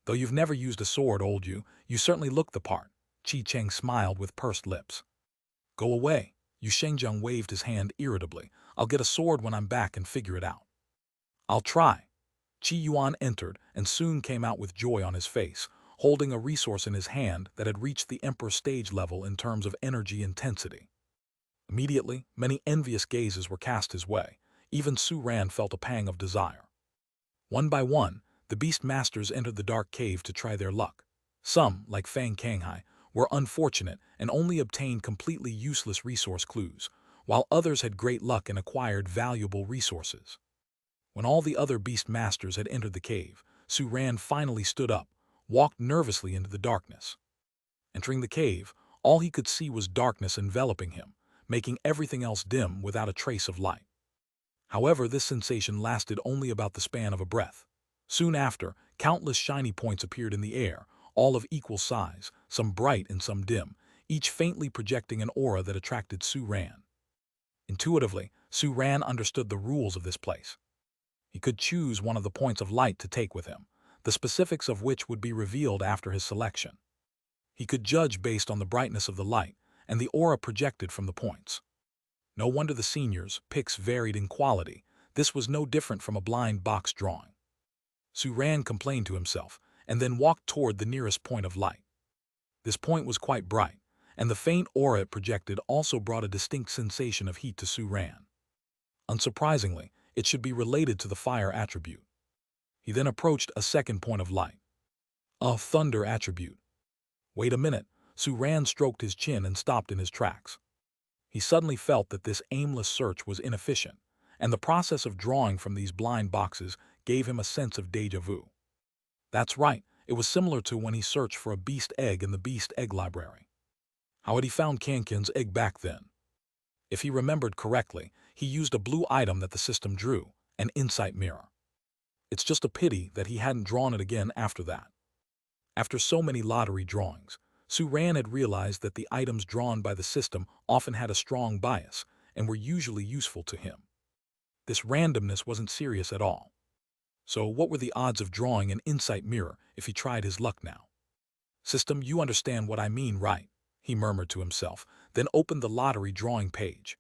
Though you've never used a sword, old you certainly look the part. Qi Cheng smiled with pursed lips. Go away. Yu Shengjung waved his hand irritably. I'll get a sword when I'm back and figure it out. I'll try. Qi Yuan entered and soon came out with joy on his face, holding a resource in his hand that had reached the Emperor Stage level in terms of energy intensity. Immediately, many envious gazes were cast his way. Even Su Ran felt a pang of desire. One by one, the beast masters entered the dark cave to try their luck. Some, like Fang Kanghai, were unfortunate and only obtained completely useless resource clues, while others had great luck and acquired valuable resources. When all the other beast masters had entered the cave, Su Ran finally stood up, walked nervously into the darkness. Entering the cave, all he could see was darkness enveloping him, making everything else dim without a trace of light. However, this sensation lasted only about the span of a breath. Soon after, countless shiny points appeared in the air, all of equal size, some bright and some dim, each faintly projecting an aura that attracted Su-Ran. Intuitively, Su-Ran understood the rules of this place. He could choose one of the points of light to take with him, the specifics of which would be revealed after his selection. He could judge based on the brightness of the light and the aura projected from the points. No wonder the seniors' picks varied in quality. This was no different from a blind box drawing. Su-Ran complained to himself, and then walked toward the nearest point of light. This point was quite bright, and the faint aura it projected also brought a distinct sensation of heat to Su-Ran. Unsurprisingly, it should be related to the fire attribute. He then approached a second point of light. A thunder attribute. Wait a minute, Su-Ran stroked his chin and stopped in his tracks. He suddenly felt that this aimless search was inefficient, and the process of drawing from these blind boxes gave him a sense of déjà vu. That's right, it was similar to when he searched for a beast egg in the beast egg library. How had he found Kankan's egg back then? If he remembered correctly, he used a blue item that the system drew, an insight mirror. It's just a pity that he hadn't drawn it again after that. After so many lottery drawings, Su-Ran had realized that the items drawn by the system often had a strong bias and were usually useful to him. This randomness wasn't serious at all. So what were the odds of drawing an insight mirror if he tried his luck now? System, you understand what I mean, right? He murmured to himself, then opened the lottery drawing page.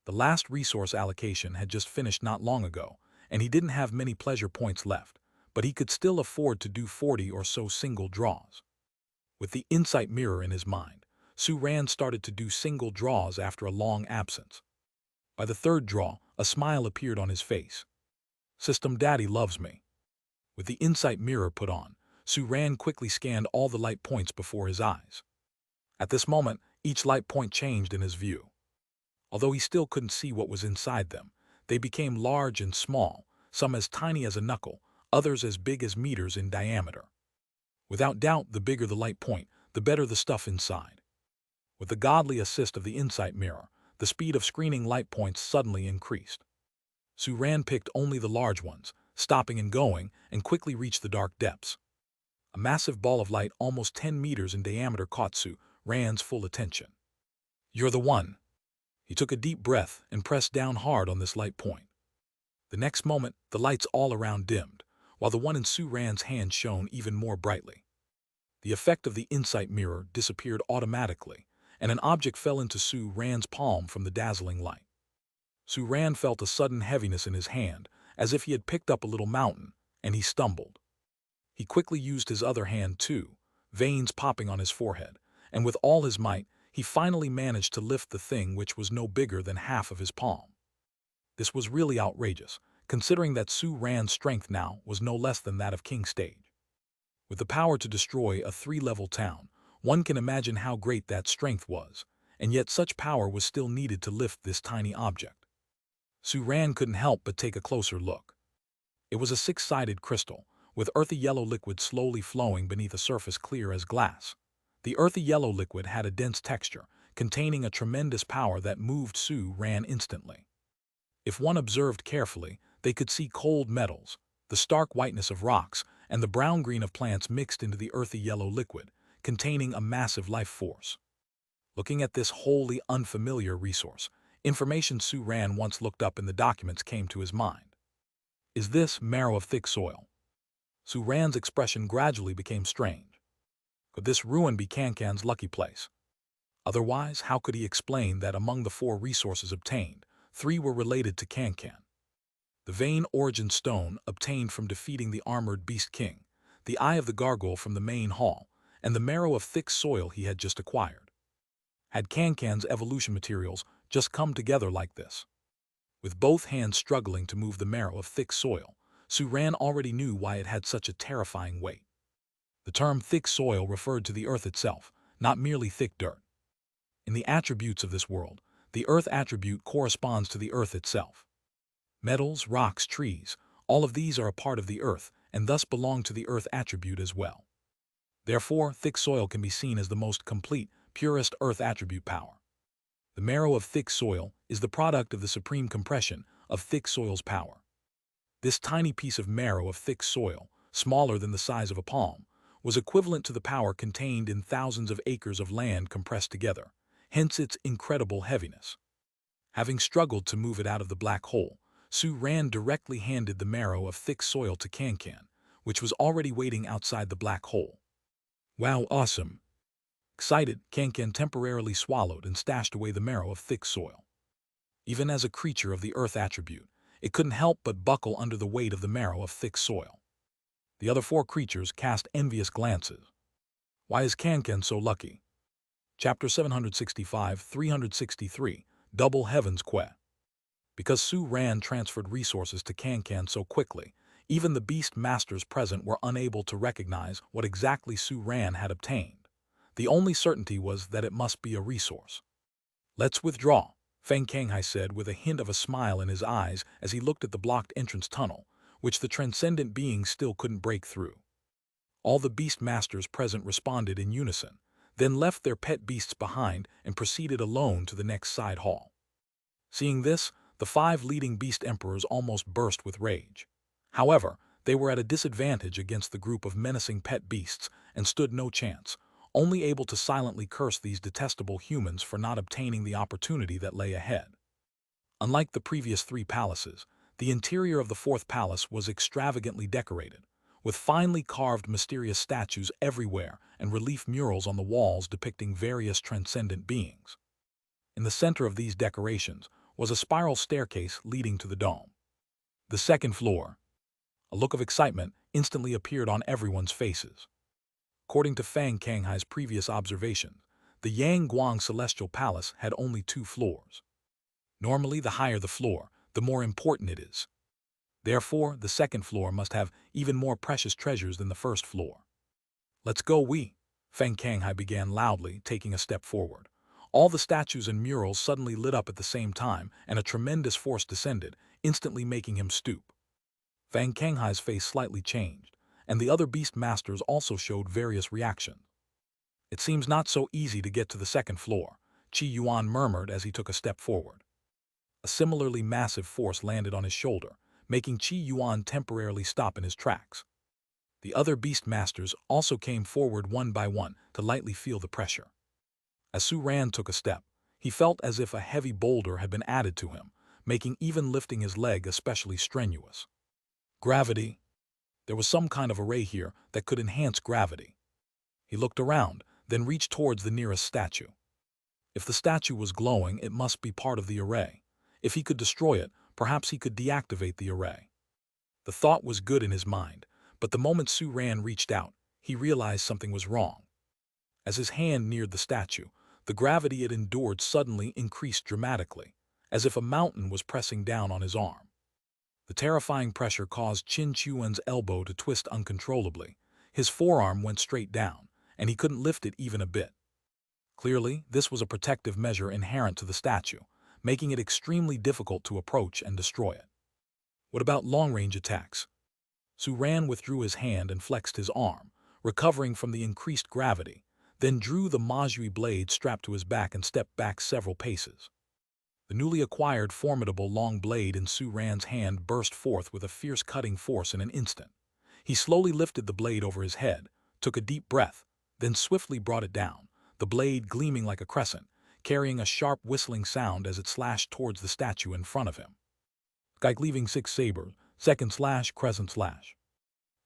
The last resource allocation had just finished not long ago, and he didn't have many pleasure points left, but he could still afford to do 40 or so single draws. With the insight mirror in his mind, Su-Ran started to do single draws after a long absence. By the third draw, a smile appeared on his face. System, Daddy loves me. With the insight mirror put on, Su-Ran quickly scanned all the light points before his eyes. At this moment, each light point changed in his view. Although he still couldn't see what was inside them, they became large and small, some as tiny as a knuckle, others as big as meters in diameter. Without doubt, the bigger the light point, the better the stuff inside. With the godly assist of the insight mirror, the speed of screening light points suddenly increased. Su-Ran picked only the large ones, stopping and going, and quickly reached the dark depths. A massive ball of light almost 10 meters in diameter caught Su-Ran's full attention. You're the one. He took a deep breath and pressed down hard on this light point. The next moment, the lights all around dimmed, while the one in Su-Ran's hand shone even more brightly. The effect of the insight mirror disappeared automatically, and an object fell into Su-Ran's palm from the dazzling light. Su-Ran felt a sudden heaviness in his hand, as if he had picked up a little mountain, and he stumbled. He quickly used his other hand too, veins popping on his forehead, and with all his might, he finally managed to lift the thing which was no bigger than half of his palm. This was really outrageous, considering that Su-Ran's strength now was no less than that of King Stage. With the power to destroy a 3-level town, one can imagine how great that strength was, and yet such power was still needed to lift this tiny object. Su-Ran couldn't help but take a closer look. It was a 6-sided crystal, with earthy yellow liquid slowly flowing beneath a surface clear as glass. The earthy yellow liquid had a dense texture, containing a tremendous power that moved Su-Ran instantly. If one observed carefully, they could see cold metals, the stark whiteness of rocks, and the brown-green of plants mixed into the earthy yellow liquid, containing a massive life force. Looking at this wholly unfamiliar resource, information Su-Ran once looked up in the documents came to his mind. Is this marrow of thick soil? Su-Ran's expression gradually became strange. Could this ruin be Kankan's lucky place? Otherwise, how could he explain that among the 4 resources obtained, 3 were related to Kankan? The vein origin stone obtained from defeating the armored beast king, the eye of the gargoyle from the main hall, and the marrow of thick soil he had just acquired. Had Kankan's evolution materials just come together like this? With both hands struggling to move the marrow of thick soil, Su-Ran already knew why it had such a terrifying weight. The term thick soil referred to the earth itself, not merely thick dirt. In the attributes of this world, the earth attribute corresponds to the earth itself. Metals, rocks, trees, all of these are a part of the earth and thus belong to the earth attribute as well. Therefore, thick soil can be seen as the most complete, purest earth attribute power. The marrow of thick soil is the product of the supreme compression of thick soil's power. This tiny piece of marrow of thick soil, smaller than the size of a palm, was equivalent to the power contained in thousands of acres of land compressed together, hence its incredible heaviness. Having struggled to move it out of the black hole, Su-Ran directly handed the marrow of thick soil to Can-Can, which was already waiting outside the black hole. Wow, awesome! Excited, Can-Can temporarily swallowed and stashed away the marrow of thick soil. Even as a creature of the earth attribute, it couldn't help but buckle under the weight of the marrow of thick soil. The other 4 creatures cast envious glances. Why is Can-Can so lucky? Chapter 765, 363, Double Heaven's Que. Because Su-Ran transferred resources to Can-Can so quickly, even the beast masters present were unable to recognize what exactly Su-Ran had obtained. The only certainty was that it must be a resource. Let's withdraw, Feng Kanghai said with a hint of a smile in his eyes as he looked at the blocked entrance tunnel, which the transcendent being still couldn't break through. All the beast masters present responded in unison, then left their pet beasts behind and proceeded alone to the next side hall. Seeing this, the 5 leading beast emperors almost burst with rage. However, they were at a disadvantage against the group of menacing pet beasts and stood no chance, only able to silently curse these detestable humans for not obtaining the opportunity that lay ahead. Unlike the previous 3 palaces, the interior of the 4th palace was extravagantly decorated, with finely carved mysterious statues everywhere and relief murals on the walls depicting various transcendent beings. In the center of these decorations was a spiral staircase leading to the dome. The 2nd floor. A look of excitement instantly appeared on everyone's faces. According to Feng Kanghai's previous observations, the Yang Guang Celestial Palace had only 2 floors. Normally, the higher the floor, the more important it is. Therefore, the 2nd floor must have even more precious treasures than the 1st floor. Let's go, Feng Kanghai began loudly, taking a step forward. All the statues and murals suddenly lit up at the same time, and a tremendous force descended, instantly making him stoop. Feng Kanghai's face slightly changed, and the other beast masters also showed various reactions. It seems not so easy to get to the 2nd floor, Qi Yuan murmured as he took a step forward. A similarly massive force landed on his shoulder, making Qi Yuan temporarily stop in his tracks. The other beast masters also came forward one by one to lightly feel the pressure. As Su-Ran took a step, he felt as if a heavy boulder had been added to him, making even lifting his leg especially strenuous. Gravity. There was some kind of array here that could enhance gravity. He looked around, then reached towards the nearest statue. If the statue was glowing, it must be part of the array. If he could destroy it, perhaps he could deactivate the array. The thought was good in his mind, but the moment Su-Ran reached out, he realized something was wrong. As his hand neared the statue, the gravity it endured suddenly increased dramatically, as if a mountain was pressing down on his arm. The terrifying pressure caused Qin Chuan's elbow to twist uncontrollably. His forearm went straight down, and he couldn't lift it even a bit. Clearly, this was a protective measure inherent to the statue, making it extremely difficult to approach and destroy it. What about long-range attacks? Su-Ran withdrew his hand and flexed his arm, recovering from the increased gravity, then drew the Majui blade strapped to his back and stepped back several paces. The newly acquired formidable long blade in Su-Ran's hand burst forth with a fierce cutting force in an instant. He slowly lifted the blade over his head, took a deep breath, then swiftly brought it down, the blade gleaming like a crescent, carrying a sharp whistling sound as it slashed towards the statue in front of him. Cleaving 6 sabers, second slash, crescent slash.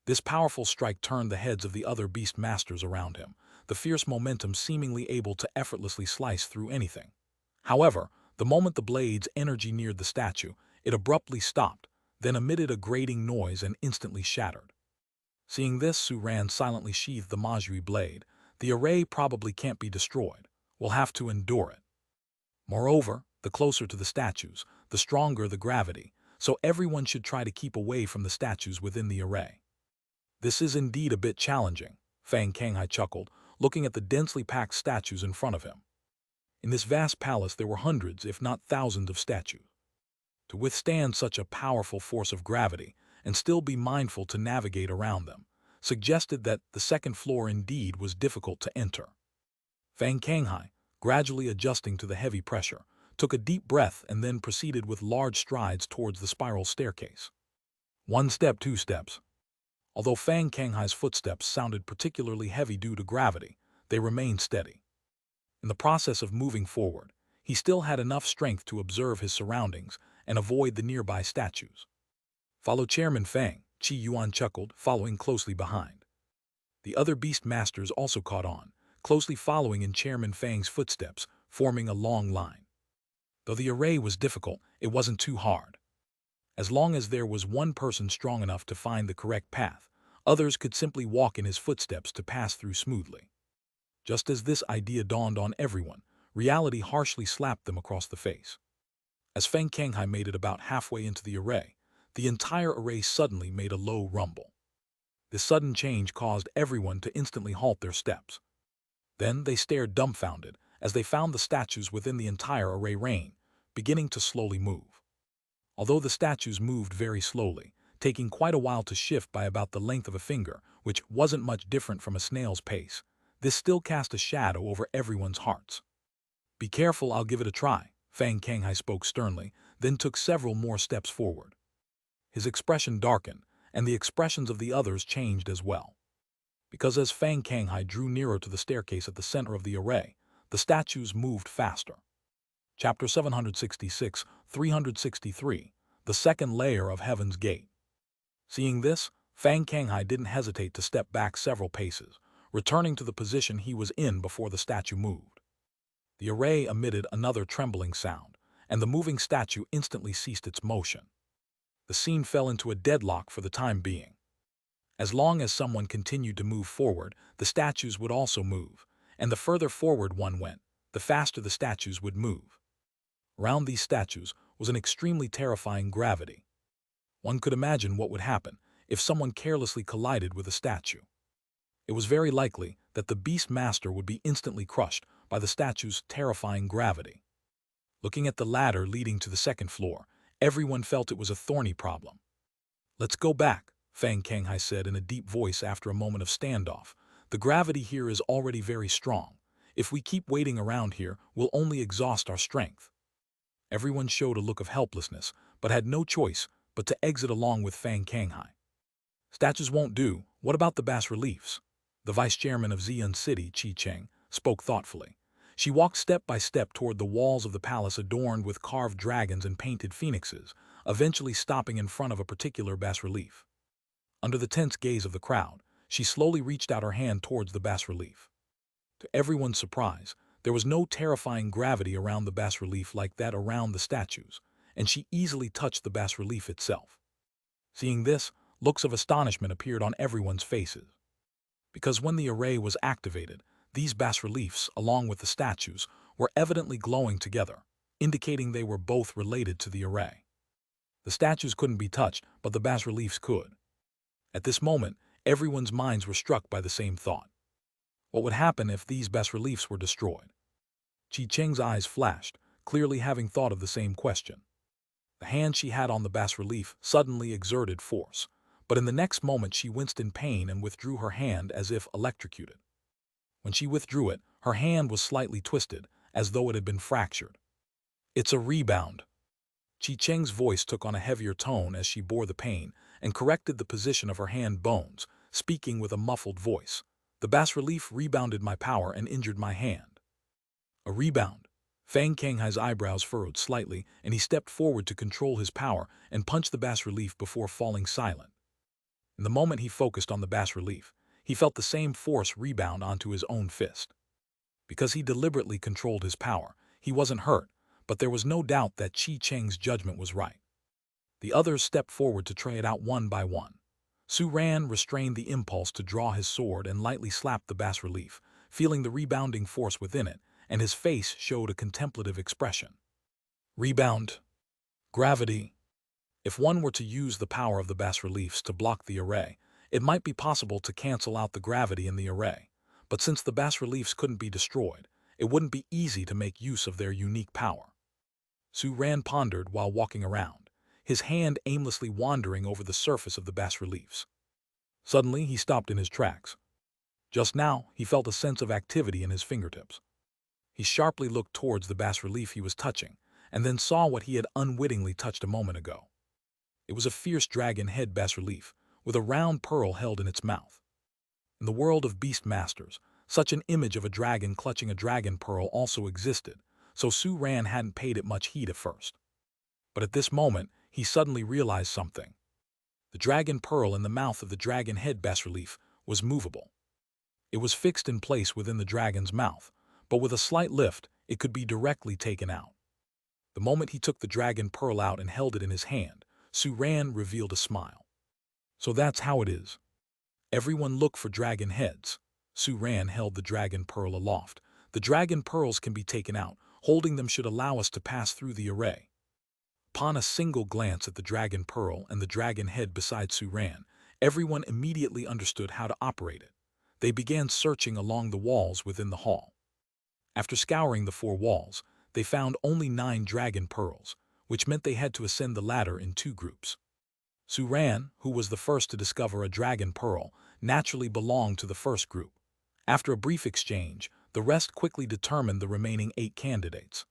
This powerful strike turned the heads of the other beast masters around him, the fierce momentum seemingly able to effortlessly slice through anything. However, the moment the blade's energy neared the statue, it abruptly stopped, then emitted a grating noise and instantly shattered. Seeing this, Su-Ran silently sheathed the Majui blade. The array probably can't be destroyed. We'll have to endure it. Moreover, the closer to the statues, the stronger the gravity, so everyone should try to keep away from the statues within the array. This is indeed a bit challenging, Feng Kanghai chuckled, looking at the densely packed statues in front of him. In this vast palace there were hundreds, if not thousands, of statues. To withstand such a powerful force of gravity and still be mindful to navigate around them, suggested that the 2nd floor indeed was difficult to enter. Feng Kanghai, gradually adjusting to the heavy pressure, took a deep breath and then proceeded with large strides towards the spiral staircase. 1 step, 2 steps. Although Fang Kanghai's footsteps sounded particularly heavy due to gravity, they remained steady. In the process of moving forward, he still had enough strength to observe his surroundings and avoid the nearby statues. "Follow Chairman Fang," Qi Yuan chuckled, following closely behind. The other beast masters also caught on, closely following in Chairman Fang's footsteps, forming a long line. Though the array was difficult, it wasn't too hard. As long as there was one person strong enough to find the correct path, others could simply walk in his footsteps to pass through smoothly. Just as this idea dawned on everyone, reality harshly slapped them across the face. As Feng Kanghai made it about halfway into the entire array suddenly made a low rumble. This sudden change caused everyone to instantly halt their steps. Then they stared dumbfounded as they found the statues within the entire array reign, beginning to slowly move. Although the statues moved very slowly, taking quite a while to shift by about the length of a finger, which wasn't much different from a snail's pace, this still cast a shadow over everyone's hearts. "Be careful, I'll give it a try," Fang Kanghai spoke sternly, then took several more steps forward. His expression darkened, and the expressions of the others changed as well. Because as Fang Kanghai drew nearer to the staircase at the center of the array, the statues moved faster. Chapter 766, 363, The Second Layer of Heaven's Gate. Seeing this, Fang Kanghai didn't hesitate to step back several paces, returning to the position he was in before the statue moved. The array emitted another trembling sound, and the moving statue instantly ceased its motion. The scene fell into a deadlock for the time being. As long as someone continued to move forward, the statues would also move, and the further forward one went, the faster the statues would move. Around these statues was an extremely terrifying gravity. One could imagine what would happen if someone carelessly collided with a statue. It was very likely that the beast master would be instantly crushed by the statue's terrifying gravity. Looking at the ladder leading to the second floor, everyone felt it was a thorny problem. "Let's go back," Fang Kanghai said in a deep voice after a moment of standoff. "The gravity here is already very strong. If we keep waiting around here, we'll only exhaust our strength." Everyone showed a look of helplessness, but had no choice but to exit along with Fang Kanghai. "Statues won't do. What about the bas-reliefs?" The vice-chairman of Xi'an City, Qi Cheng, spoke thoughtfully. She walked step by step toward the walls of the palace adorned with carved dragons and painted phoenixes, eventually stopping in front of a particular bas-relief. Under the tense gaze of the crowd, she slowly reached out her hand towards the bas-relief. To everyone's surprise, there was no terrifying gravity around the bas-relief like that around the statues, and she easily touched the bas-relief itself. Seeing this, looks of astonishment appeared on everyone's faces. Because when the array was activated, these bas-reliefs, along with the statues, were evidently glowing together, indicating they were both related to the array. The statues couldn't be touched, but the bas-reliefs could. At this moment, everyone's minds were struck by the same thought. What would happen if these bas-reliefs were destroyed? Qi Cheng's eyes flashed, clearly having thought of the same question. The hand she had on the bas-relief suddenly exerted force, but in the next moment she winced in pain and withdrew her hand as if electrocuted. When she withdrew it, her hand was slightly twisted, as though it had been fractured. "It's a rebound." Qi Cheng's voice took on a heavier tone as she bore the pain and corrected the position of her hand bones, speaking with a muffled voice. "The bas-relief rebounded my power and injured my hand." "A rebound?" Fang Kanghai's eyebrows furrowed slightly, and he stepped forward to control his power and punched the bas-relief before falling silent. In the moment he focused on the bas-relief, he felt the same force rebound onto his own fist. Because he deliberately controlled his power, he wasn't hurt, but there was no doubt that Qi Cheng's judgment was right. The others stepped forward to try it out one by one. Su Ran restrained the impulse to draw his sword and lightly slapped the bas-relief, feeling the rebounding force within it, and his face showed a contemplative expression. "Rebound. Gravity." If one were to use the power of the bas-reliefs to block the array, it might be possible to cancel out the gravity in the array, but since the bas-reliefs couldn't be destroyed, it wouldn't be easy to make use of their unique power. Su Ran pondered while walking around, his hand aimlessly wandering over the surface of the bas-reliefs. Suddenly, he stopped in his tracks. Just now, he felt a sense of activity in his fingertips. He sharply looked towards the bas-relief he was touching, and then saw what he had unwittingly touched a moment ago. It was a fierce dragon head bas-relief, with a round pearl held in its mouth. In the world of beast masters, such an image of a dragon clutching a dragon pearl also existed, so Su-Ran hadn't paid it much heed at first. But at this moment, he suddenly realized something. The dragon pearl in the mouth of the dragon head bas-relief was movable. It was fixed in place within the dragon's mouth, but with a slight lift, it could be directly taken out. The moment he took the dragon pearl out and held it in his hand, Su-Ran revealed a smile. So that's how it is. Everyone look for dragon heads. Su-Ran held the dragon pearl aloft. The dragon pearls can be taken out. Holding them should allow us to pass through the array. Upon a single glance at the dragon pearl and the dragon head beside Su-Ran, everyone immediately understood how to operate it. They began searching along the walls within the hall. After scouring the 4 walls, they found only 9 dragon pearls, which meant they had to ascend the ladder in 2 groups. Su-Ran, who was the first to discover a dragon pearl, naturally belonged to the first group. After a brief exchange, the rest quickly determined the remaining 8 candidates.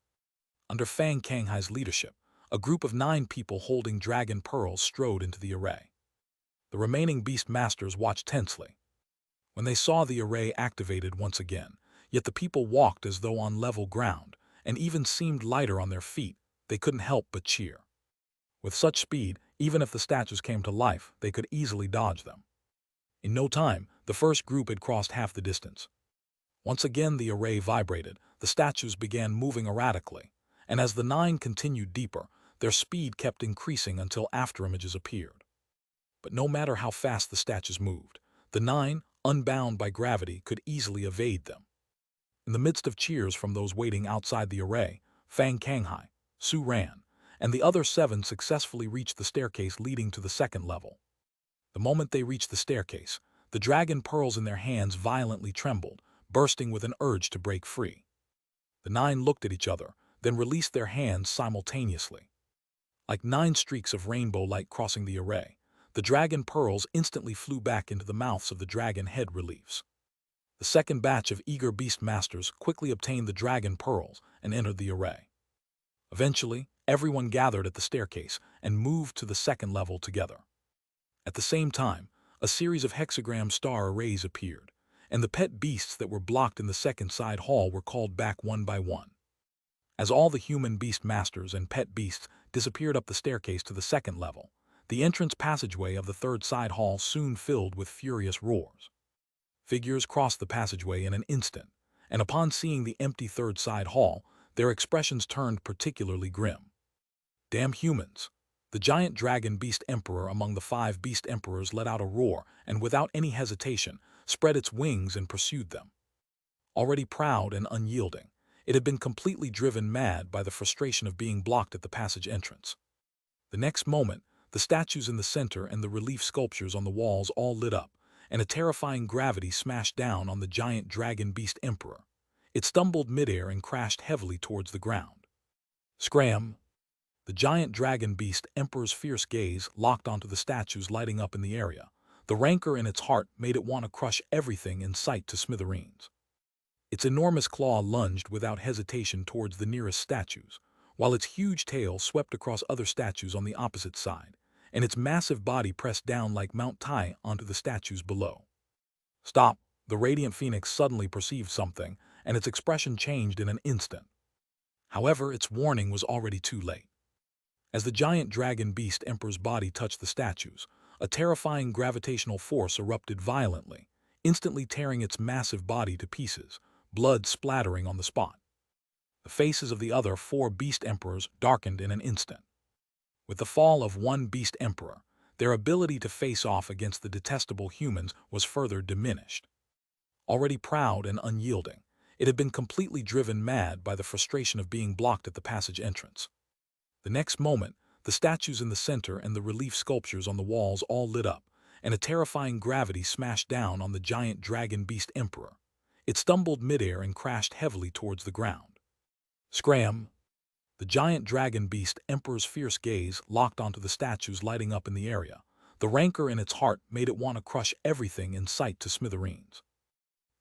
Under Fang Kanghai's leadership, a group of 9 people holding dragon pearls strode into the array. The remaining beast masters watched tensely. When they saw the array activated once again, yet the people walked as though on level ground, and even seemed lighter on their feet, they couldn't help but cheer. With such speed, even if the statues came to life, they could easily dodge them. In no time, the first group had crossed half the distance. Once again the array vibrated, the statues began moving erratically, and as the 9 continued deeper, their speed kept increasing until afterimages appeared. But no matter how fast the statues moved, the 9, unbound by gravity, could easily evade them. In the midst of cheers from those waiting outside the array, Fang Kanghai, Su-Ran, and the other 7 successfully reached the staircase leading to the 2nd level. The moment they reached the staircase, the dragon pearls in their hands violently trembled, bursting with an urge to break free. The 9 looked at each other, then released their hands simultaneously. Like 9 streaks of rainbow light crossing the array, the dragon pearls instantly flew back into the mouths of the dragon head reliefs. The second batch of eager beast masters quickly obtained the dragon pearls and entered the array. Eventually, everyone gathered at the staircase and moved to the 2nd level together. At the same time, a series of hexagram star arrays appeared, and the pet beasts that were blocked in the 2nd side hall were called back one by one. As all the human beast masters and pet beasts disappeared up the staircase to the 2nd level, the entrance passageway of the 3rd side hall soon filled with furious roars. Figures crossed the passageway in an instant, and upon seeing the empty 3rd side hall, their expressions turned particularly grim. Damn humans! The giant dragon beast emperor among the 5 beast emperors let out a roar and without any hesitation spread its wings and pursued them. Already proud and unyielding, it had been completely driven mad by the frustration of being blocked at the passage entrance. The next moment, the statues in the center and the relief sculptures on the walls all lit up, and a terrifying gravity smashed down on the giant dragon beast emperor. It stumbled midair and crashed heavily towards the ground. Scram! The giant dragon beast emperor's fierce gaze locked onto the statues lighting up in the area. The rancor in its heart made it want to crush everything in sight to smithereens. Its enormous claw lunged without hesitation towards the nearest statues, while its huge tail swept across other statues on the opposite side, and its massive body pressed down like Mount Tai onto the statues below. Stop! The radiant phoenix suddenly perceived something, and its expression changed in an instant. However, its warning was already too late. As the giant dragon beast emperor's body touched the statues, a terrifying gravitational force erupted violently, instantly tearing its massive body to pieces, blood splattering on the spot. The faces of the other 4 beast emperors darkened in an instant. With the fall of one beast emperor, their ability to face off against the detestable humans was further diminished. Already proud and unyielding, it had been completely driven mad by the frustration of being blocked at the passage entrance. The next moment, the statues in the center and the relief sculptures on the walls all lit up, and a terrifying gravity smashed down on the giant dragon beast emperor. It stumbled midair and crashed heavily towards the ground. Scram! The giant dragon beast emperor's fierce gaze locked onto the statues lighting up in the area. The rancor in its heart made it want to crush everything in sight to smithereens.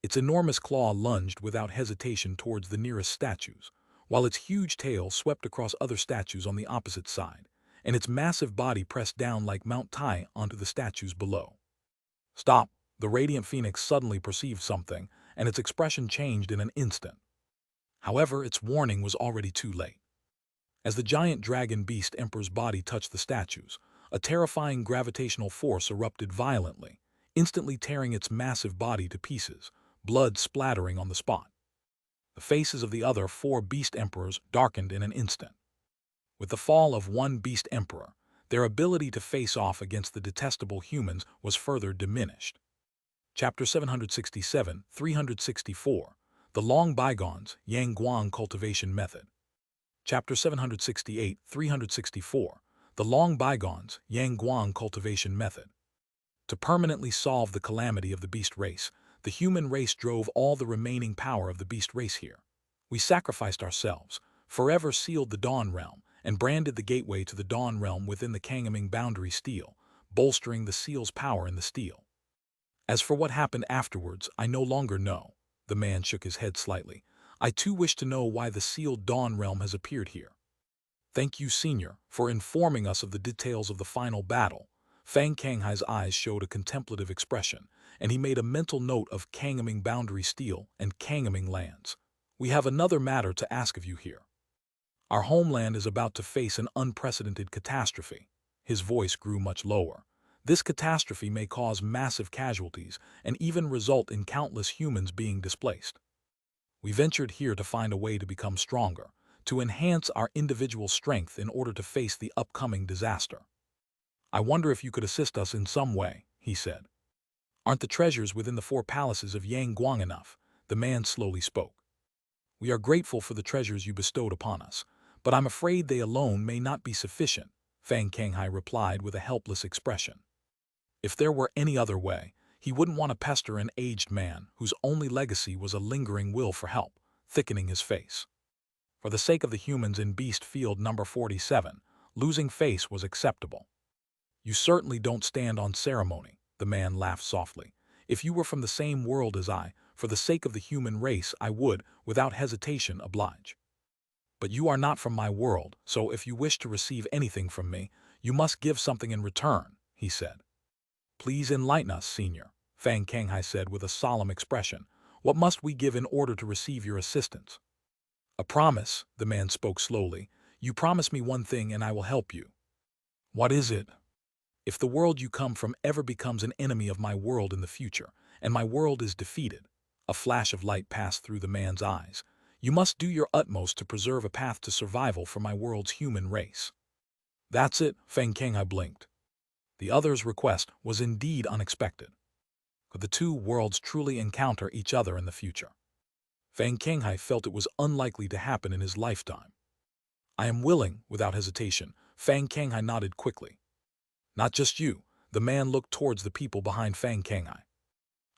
Its enormous claw lunged without hesitation towards the nearest statues, while its huge tail swept across other statues on the opposite side, and its massive body pressed down like Mount Tai onto the statues below. Stop! The radiant phoenix suddenly perceived something, and its expression changed in an instant. However, its warning was already too late. As the giant dragon beast emperor's body touched the statues, a terrifying gravitational force erupted violently, instantly tearing its massive body to pieces, blood splattering on the spot. The faces of the other 4 beast emperors darkened in an instant. With the fall of one beast emperor, their ability to face off against the detestable humans was further diminished. Chapter 767, 364, The Long Bygones, Yang Guang Cultivation Method. Chapter 768, 364, The Long Bygones, Yang Guang Cultivation Method. To permanently solve the calamity of the beast race, the human race drove all the remaining power of the beast race here. We sacrificed ourselves, forever sealed the Dawn Realm, and branded the gateway to the Dawn Realm within the Kangaming boundary steel, bolstering the seal's power in the steel. As for what happened afterwards, I no longer know. The man shook his head slightly. I too wish to know why the sealed Dawn Realm has appeared here. Thank you, Senior, for informing us of the details of the final battle. Fang Kanghai's eyes showed a contemplative expression, and he made a mental note of Kangaming boundary steel and Kangaming lands. We have another matter to ask of you here. Our homeland is about to face an unprecedented catastrophe. His voice grew much lower. This catastrophe may cause massive casualties and even result in countless humans being displaced. We ventured here to find a way to become stronger, to enhance our individual strength in order to face the upcoming disaster. I wonder if you could assist us in some way, he said. Aren't the treasures within the 4 palaces of Yang Guang enough? The man slowly spoke. We are grateful for the treasures you bestowed upon us, but I'm afraid they alone may not be sufficient, Fang Kanghai replied with a helpless expression. If there were any other way, he wouldn't want to pester an aged man whose only legacy was a lingering will for help, thickening his face. For the sake of the humans in Beast Field number 47, losing face was acceptable. You certainly don't stand on ceremony, the man laughed softly. If you were from the same world as I, for the sake of the human race, I would, without hesitation, oblige. But you are not from my world, so if you wish to receive anything from me, you must give something in return, he said. Please enlighten us, Senior, Fang Kanghai said with a solemn expression. What must we give in order to receive your assistance? A promise, the man spoke slowly. You promise me one thing and I will help you. What is it? If the world you come from ever becomes an enemy of my world in the future, and my world is defeated, a flash of light passed through the man's eyes, you must do your utmost to preserve a path to survival for my world's human race. That's it, Fang Kanghai blinked. The other's request was indeed unexpected. Could the 2 worlds truly encounter each other in the future? Fang Kanghai felt it was unlikely to happen in his lifetime. I am willing, without hesitation, Fang Kanghai nodded quickly. Not just you, the man looked towards the people behind Fang Kanghai.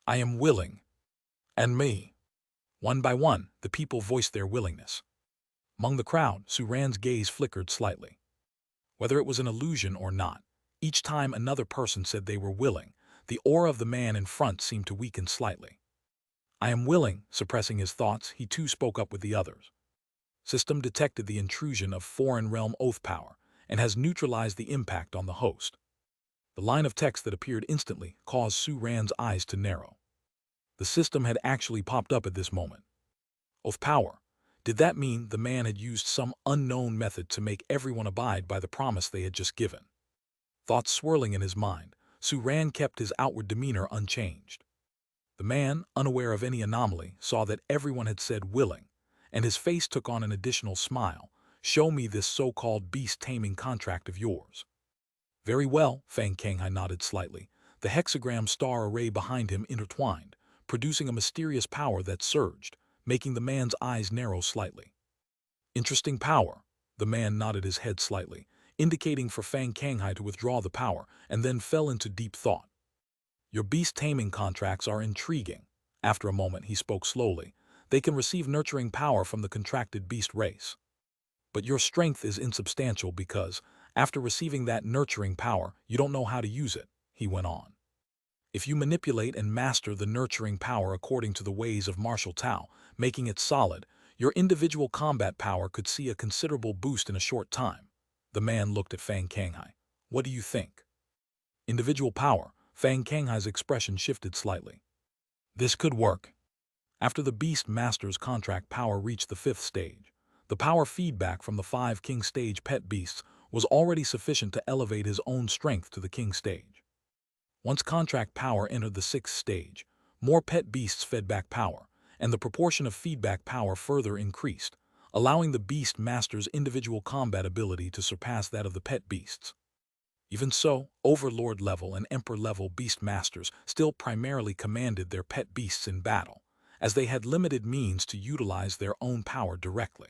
I am willing. And me. One by one, the people voiced their willingness. Among the crowd, Su Ran's gaze flickered slightly. Whether it was an illusion or not, each time another person said they were willing, the aura of the man in front seemed to weaken slightly. I am willing, suppressing his thoughts, he too spoke up with the others. System detected the intrusion of foreign realm oath power and has neutralized the impact on the host. The line of text that appeared instantly caused Su Ran's eyes to narrow. The system had actually popped up at this moment. Oath power. Did that mean the man had used some unknown method to make everyone abide by the promise they had just given? Thoughts swirling in his mind, Su Ran kept his outward demeanor unchanged. The man, unaware of any anomaly, saw that everyone had said willing, and his face took on an additional smile. Show me this so-called beast-taming contract of yours. Very well, Fang Kanghai nodded slightly. The hexagram star array behind him intertwined, producing a mysterious power that surged, making the man's eyes narrow slightly. Interesting power. The man nodded his head slightly, indicating for Fang Kanghai to withdraw the power, and then fell into deep thought. Your beast-taming contracts are intriguing. After a moment, he spoke slowly. They can receive nurturing power from the contracted beast race. But your strength is insubstantial because, after receiving that nurturing power, you don't know how to use it, he went on. If you manipulate and master the nurturing power according to the ways of martial Tao, making it solid, your individual combat power could see a considerable boost in a short time. The man looked at Fang Kanghai. What do you think? Individual power. Fang Kanghai's expression shifted slightly. This could work. After the Beast Master's contract power reached the 5th stage, the power feedback from the 5 King Stage pet beasts was already sufficient to elevate his own strength to the King Stage. Once contract power entered the 6th stage, more pet beasts fed back power, and the proportion of feedback power further increased, allowing the Beast Master's individual combat ability to surpass that of the pet beasts. Even so, Overlord-level and Emperor-level Beast Masters still primarily commanded their pet beasts in battle, as they had limited means to utilize their own power directly.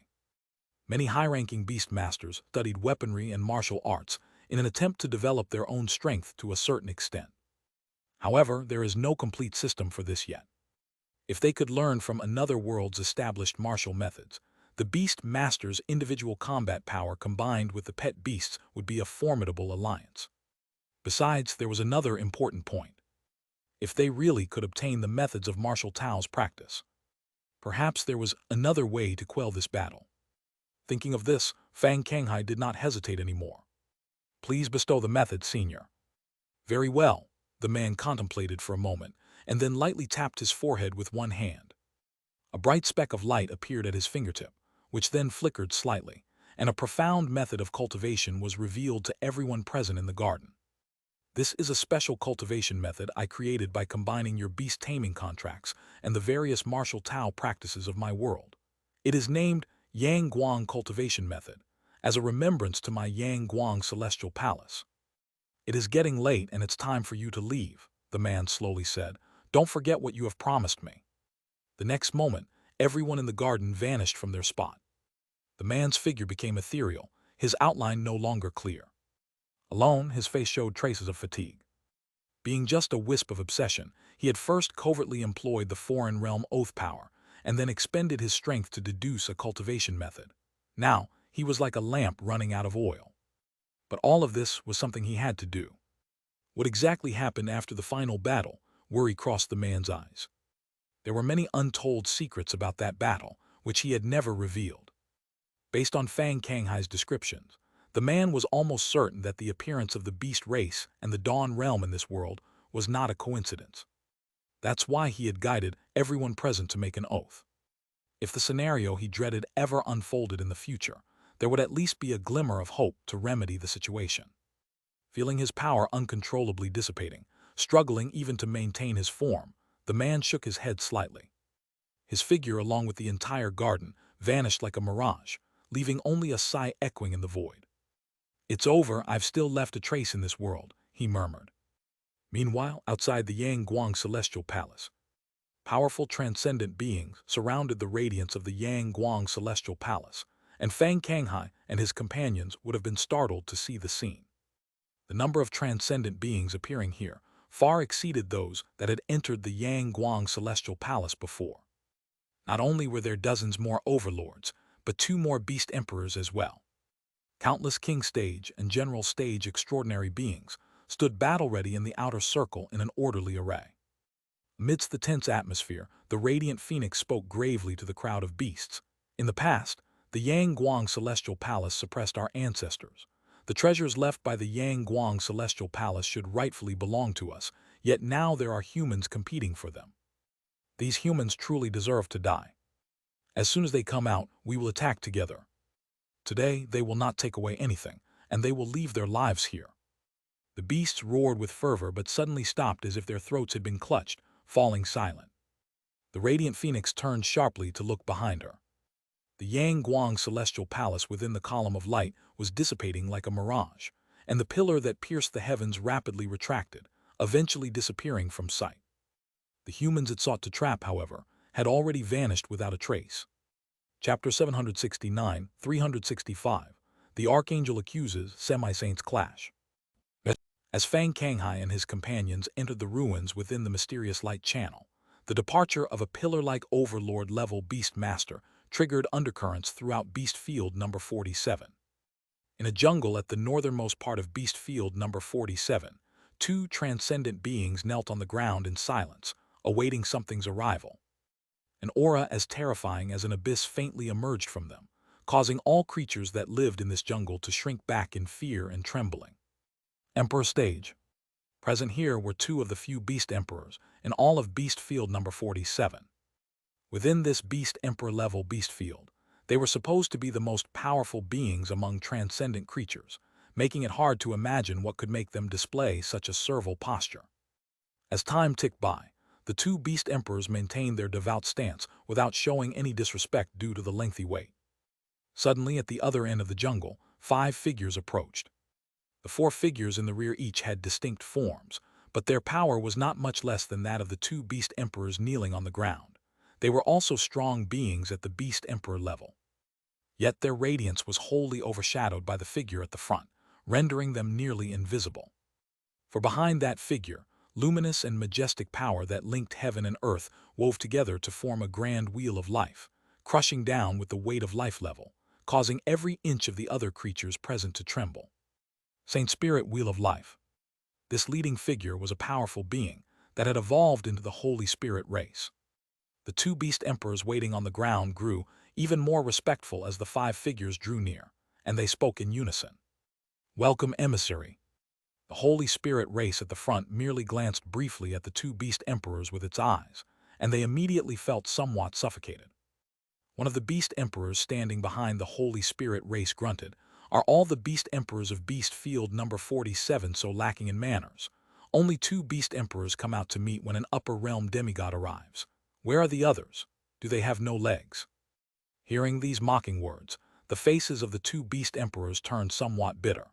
Many high-ranking Beast Masters studied weaponry and martial arts in an attempt to develop their own strength to a certain extent. However, there is no complete system for this yet. If they could learn from another world's established martial methods, the Beast Master's individual combat power combined with the pet beasts would be a formidable alliance. Besides, there was another important point. If they really could obtain the methods of Martial Tao's practice, perhaps there was another way to quell this battle. Thinking of this, Fang Kanghai did not hesitate anymore. Please bestow the method, Senior. Very well, the man contemplated for a moment, and then lightly tapped his forehead with one hand. A bright speck of light appeared at his fingertip, which then flickered slightly, and a profound method of cultivation was revealed to everyone present in the garden. This is a special cultivation method I created by combining your beast-taming contracts and the various martial Tao practices of my world. It is named Yang Guang Cultivation Method, as a remembrance to my Yang Guang Celestial Palace. It is getting late and it's time for you to leave, the man slowly said. Don't forget what you have promised me. The next moment, everyone in the garden vanished from their spot. The man's figure became ethereal, his outline no longer clear. Alone, his face showed traces of fatigue. Being just a wisp of obsession, he had first covertly employed the foreign realm oath power, and then expended his strength to deduce a cultivation method. Now, he was like a lamp running out of oil. But all of this was something he had to do. What exactly happened after the final battle? Worry crossed the man's eyes. There were many untold secrets about that battle, which he had never revealed. Based on Fang Kanghai's descriptions, the man was almost certain that the appearance of the beast race and the dawn realm in this world was not a coincidence. That's why he had guided everyone present to make an oath. If the scenario he dreaded ever unfolded in the future, there would at least be a glimmer of hope to remedy the situation. Feeling his power uncontrollably dissipating, struggling even to maintain his form, the man shook his head slightly. His figure, along with the entire garden, vanished like a mirage, leaving only a sigh echoing in the void. It's over, I've still left a trace in this world, he murmured. Meanwhile, outside the Yang Guang Celestial Palace, powerful transcendent beings surrounded the radiance of the Yang Guang Celestial Palace, and Fang Kanghai and his companions would have been startled to see the scene. The number of transcendent beings appearing here far exceeded those that had entered the Yang Guang Celestial Palace before. Not only were there dozens more overlords, but 2 more beast emperors as well. Countless king stage and general stage extraordinary beings stood battle-ready in the outer circle in an orderly array. Amidst the tense atmosphere, the radiant phoenix spoke gravely to the crowd of beasts. In the past, the Yang Guang Celestial Palace suppressed our ancestors. The treasures left by the Yang Guang Celestial Palace should rightfully belong to us, yet now there are humans competing for them. These humans truly deserve to die. As soon as they come out, we will attack together. Today, they will not take away anything, and they will leave their lives here. The beasts roared with fervor but suddenly stopped as if their throats had been clutched, falling silent. The radiant phoenix turned sharply to look behind her. The Yang Guang Celestial Palace within the column of light was dissipating like a mirage, and the pillar that pierced the heavens rapidly retracted, eventually disappearing from sight. The humans it sought to trap, however, had already vanished without a trace. Chapter 769, 365. The Archangel Accuses, Semi-Saints Clash. As Fang Kanghai and his companions entered the ruins within the mysterious light channel, the departure of a pillar-like overlord-level beast master triggered undercurrents throughout Beast Field number 47. In a jungle at the northernmost part of Beast Field number 47, 2 transcendent beings knelt on the ground in silence, awaiting something's arrival. An aura as terrifying as an abyss faintly emerged from them, causing all creatures that lived in this jungle to shrink back in fear and trembling. Emperor Stage. Present here were two of the few Beast Emperors in all of Beast Field number 47. Within this Beast Emperor level Beast Field, they were supposed to be the most powerful beings among transcendent creatures, making it hard to imagine what could make them display such a servile posture. As time ticked by, the two Beast Emperors maintained their devout stance without showing any disrespect due to the lengthy wait. Suddenly, at the other end of the jungle, 5 figures approached. The 4 figures in the rear each had distinct forms, but their power was not much less than that of the 2 Beast Emperors kneeling on the ground. They were also strong beings at the Beast Emperor level. Yet their radiance was wholly overshadowed by the figure at the front, rendering them nearly invisible. For behind that figure, luminous and majestic power that linked heaven and earth wove together to form a grand wheel of life, crushing down with the weight of life level, causing every inch of the other creatures present to tremble. Saint Spirit Wheel of Life. This leading figure was a powerful being that had evolved into the Holy Spirit race. The 2 Beast Emperors waiting on the ground grew even more respectful as the 5 figures drew near, and they spoke in unison. Welcome, Emissary. The Holy Spirit race at the front merely glanced briefly at the 2 Beast Emperors with its eyes, and they immediately felt somewhat suffocated. One of the Beast Emperors standing behind the Holy Spirit race grunted, "Are all the Beast Emperors of Beast Field number 47 so lacking in manners? Only 2 Beast Emperors come out to meet when an upper realm demigod arrives. Where are the others? Do they have no legs?" Hearing these mocking words, the faces of the 2 Beast Emperors turned somewhat bitter.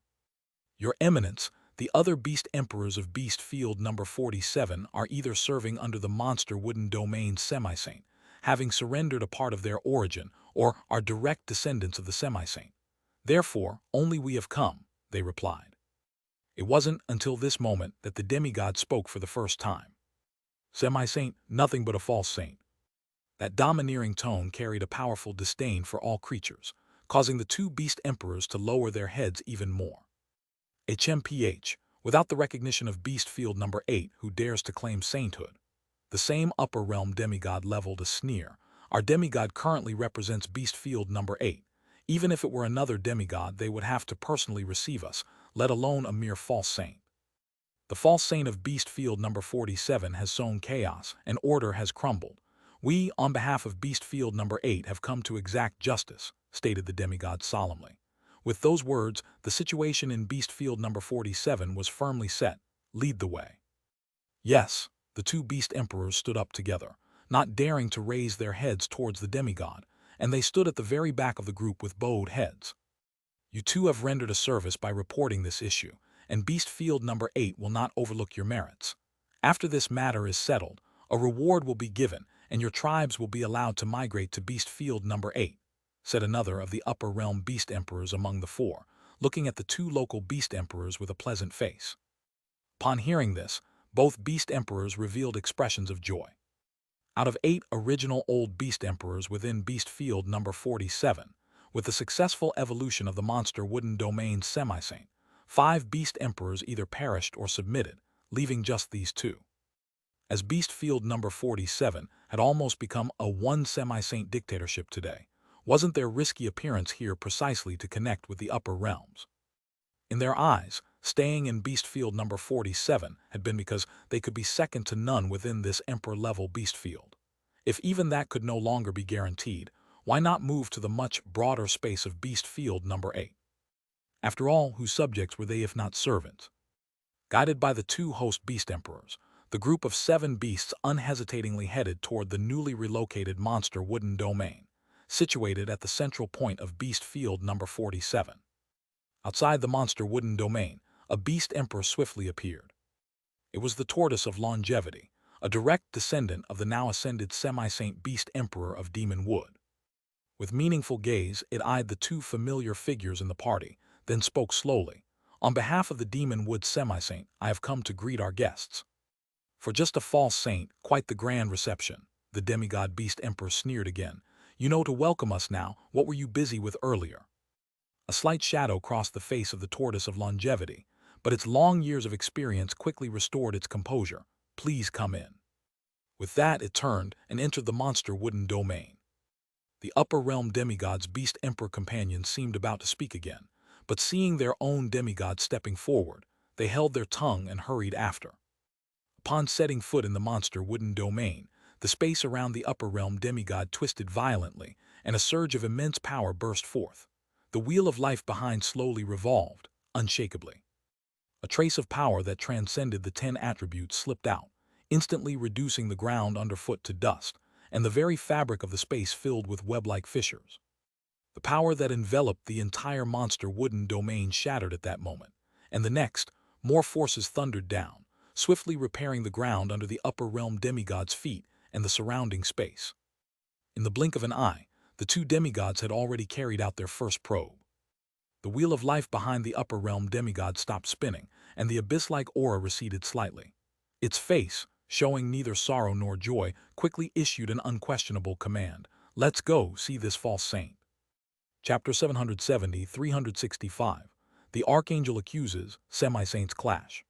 "Your Eminence, the other Beast Emperors of Beast Field number 47 are either serving under the monster wooden domain semi-saint, having surrendered a part of their origin, or are direct descendants of the semi-saint. Therefore, only we have come," they replied. It wasn't until this moment that the demigod spoke for the first time. "Semi-saint, nothing but a false saint." That domineering tone carried a powerful disdain for all creatures, causing the 2 Beast Emperors to lower their heads even more. HMPH, without the recognition of Beast Field number 8 who dares to claim sainthood. The same upper realm demigod leveled a sneer. "Our demigod currently represents Beast Field number 8. Even if it were another demigod, they would have to personally receive us, let alone a mere false saint. The false saint of Beast Field number 47 has sown chaos, and order has crumbled. We, on behalf of Beast Field number 8, have come to exact justice," stated the demigod solemnly. With those words, the situation in Beast Field number 47 was firmly set. "Lead the way." Yes, the 2 Beast Emperors stood up together, not daring to raise their heads towards the demigod, and they stood at the very back of the group with bowed heads. "You 2 have rendered a service by reporting this issue, and Beast Field number 8 will not overlook your merits. After this matter is settled, a reward will be given, and your tribes will be allowed to migrate to Beast Field number 8, said another of the upper realm Beast Emperors among the 4, looking at the 2 local Beast Emperors with a pleasant face. Upon hearing this, both Beast Emperors revealed expressions of joy. Out of 8 original old Beast Emperors within Beast Field number 47, with the successful evolution of the monster wooden domain semi-saint, 5 Beast Emperors either perished or submitted, leaving just these 2. As Beast Field number 47 had almost become a one semi-saint dictatorship today, wasn't their risky appearance here precisely to connect with the upper realms? In their eyes, staying in Beast Field number 47 had been because they could be second to none within this Emperor-level Beast Field. If even that could no longer be guaranteed, why not move to the much broader space of Beast Field number 8? After all, whose subjects were they if not servants? Guided by the 2 host Beast Emperors, the group of 7 beasts unhesitatingly headed toward the newly relocated monster wooden domain, situated at the central point of Beast Field number 47. Outside the monster wooden domain, a Beast Emperor swiftly appeared. It was the Tortoise of Longevity, a direct descendant of the now-ascended semi-saint Beast Emperor of Demon Wood. With meaningful gaze, it eyed the 2 familiar figures in the party, then spoke slowly. "On behalf of the Demon Wood semi-saint, I have come to greet our guests." "For just a false saint, quite the grand reception," the demigod Beast Emperor sneered again. "You know to welcome us now, what were you busy with earlier?" A slight shadow crossed the face of the Tortoise of Longevity, but its long years of experience quickly restored its composure. "Please come in." With that, it turned and entered the monster wooden domain. The upper realm demigod's beast emperor companions seemed about to speak again, but seeing their own demigod stepping forward, they held their tongue and hurried after. Upon setting foot in the monster wooden domain, the space around the upper realm demigod twisted violently, and a surge of immense power burst forth. The wheel of life behind slowly revolved, unshakably. A trace of power that transcended the 10 attributes slipped out, instantly reducing the ground underfoot to dust, and the very fabric of the space filled with web-like fissures. The power that enveloped the entire monster wooden domain shattered at that moment, and the next, more forces thundered down, swiftly repairing the ground under the upper realm demigod's feet and the surrounding space. In the blink of an eye, the two demigods had already carried out their first probe. The wheel of life behind the upper realm demigod stopped spinning, and the abyss-like aura receded slightly. Its face, showing neither sorrow nor joy, quickly issued an unquestionable command. "Let's go see this false saint." Chapter 770, 365. The Archangel Accuses, Semi-Saints Clash.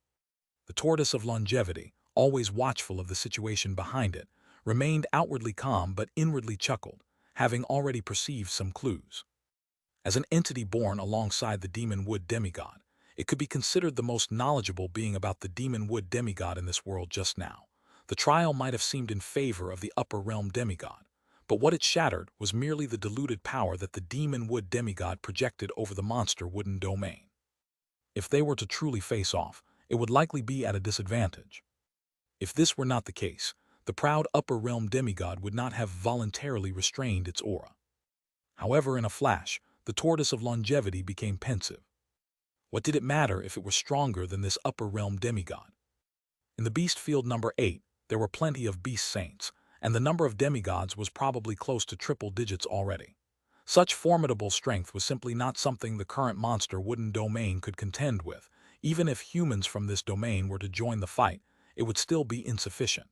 The tortoise of longevity, always watchful of the situation behind it, remained outwardly calm but inwardly chuckled, having already perceived some clues. As an entity born alongside the demon wood demigod, it could be considered the most knowledgeable being about the demon wood demigod in this world just now. The trial might have seemed in favor of the upper realm demigod, but what it shattered was merely the diluted power that the demon wood demigod projected over the monster wooden domain. If they were to truly face off, it would likely be at a disadvantage. If this were not the case, the proud upper realm demigod would not have voluntarily restrained its aura. However, in a flash, the tortoise of longevity became pensive. What did it matter if it were stronger than this upper realm demigod? In the beast field number 8, there were plenty of beast saints, and the number of demigods was probably close to triple digits already. Such formidable strength was simply not something the current monster wooden domain could contend with. Even if humans from this domain were to join the fight, it would still be insufficient.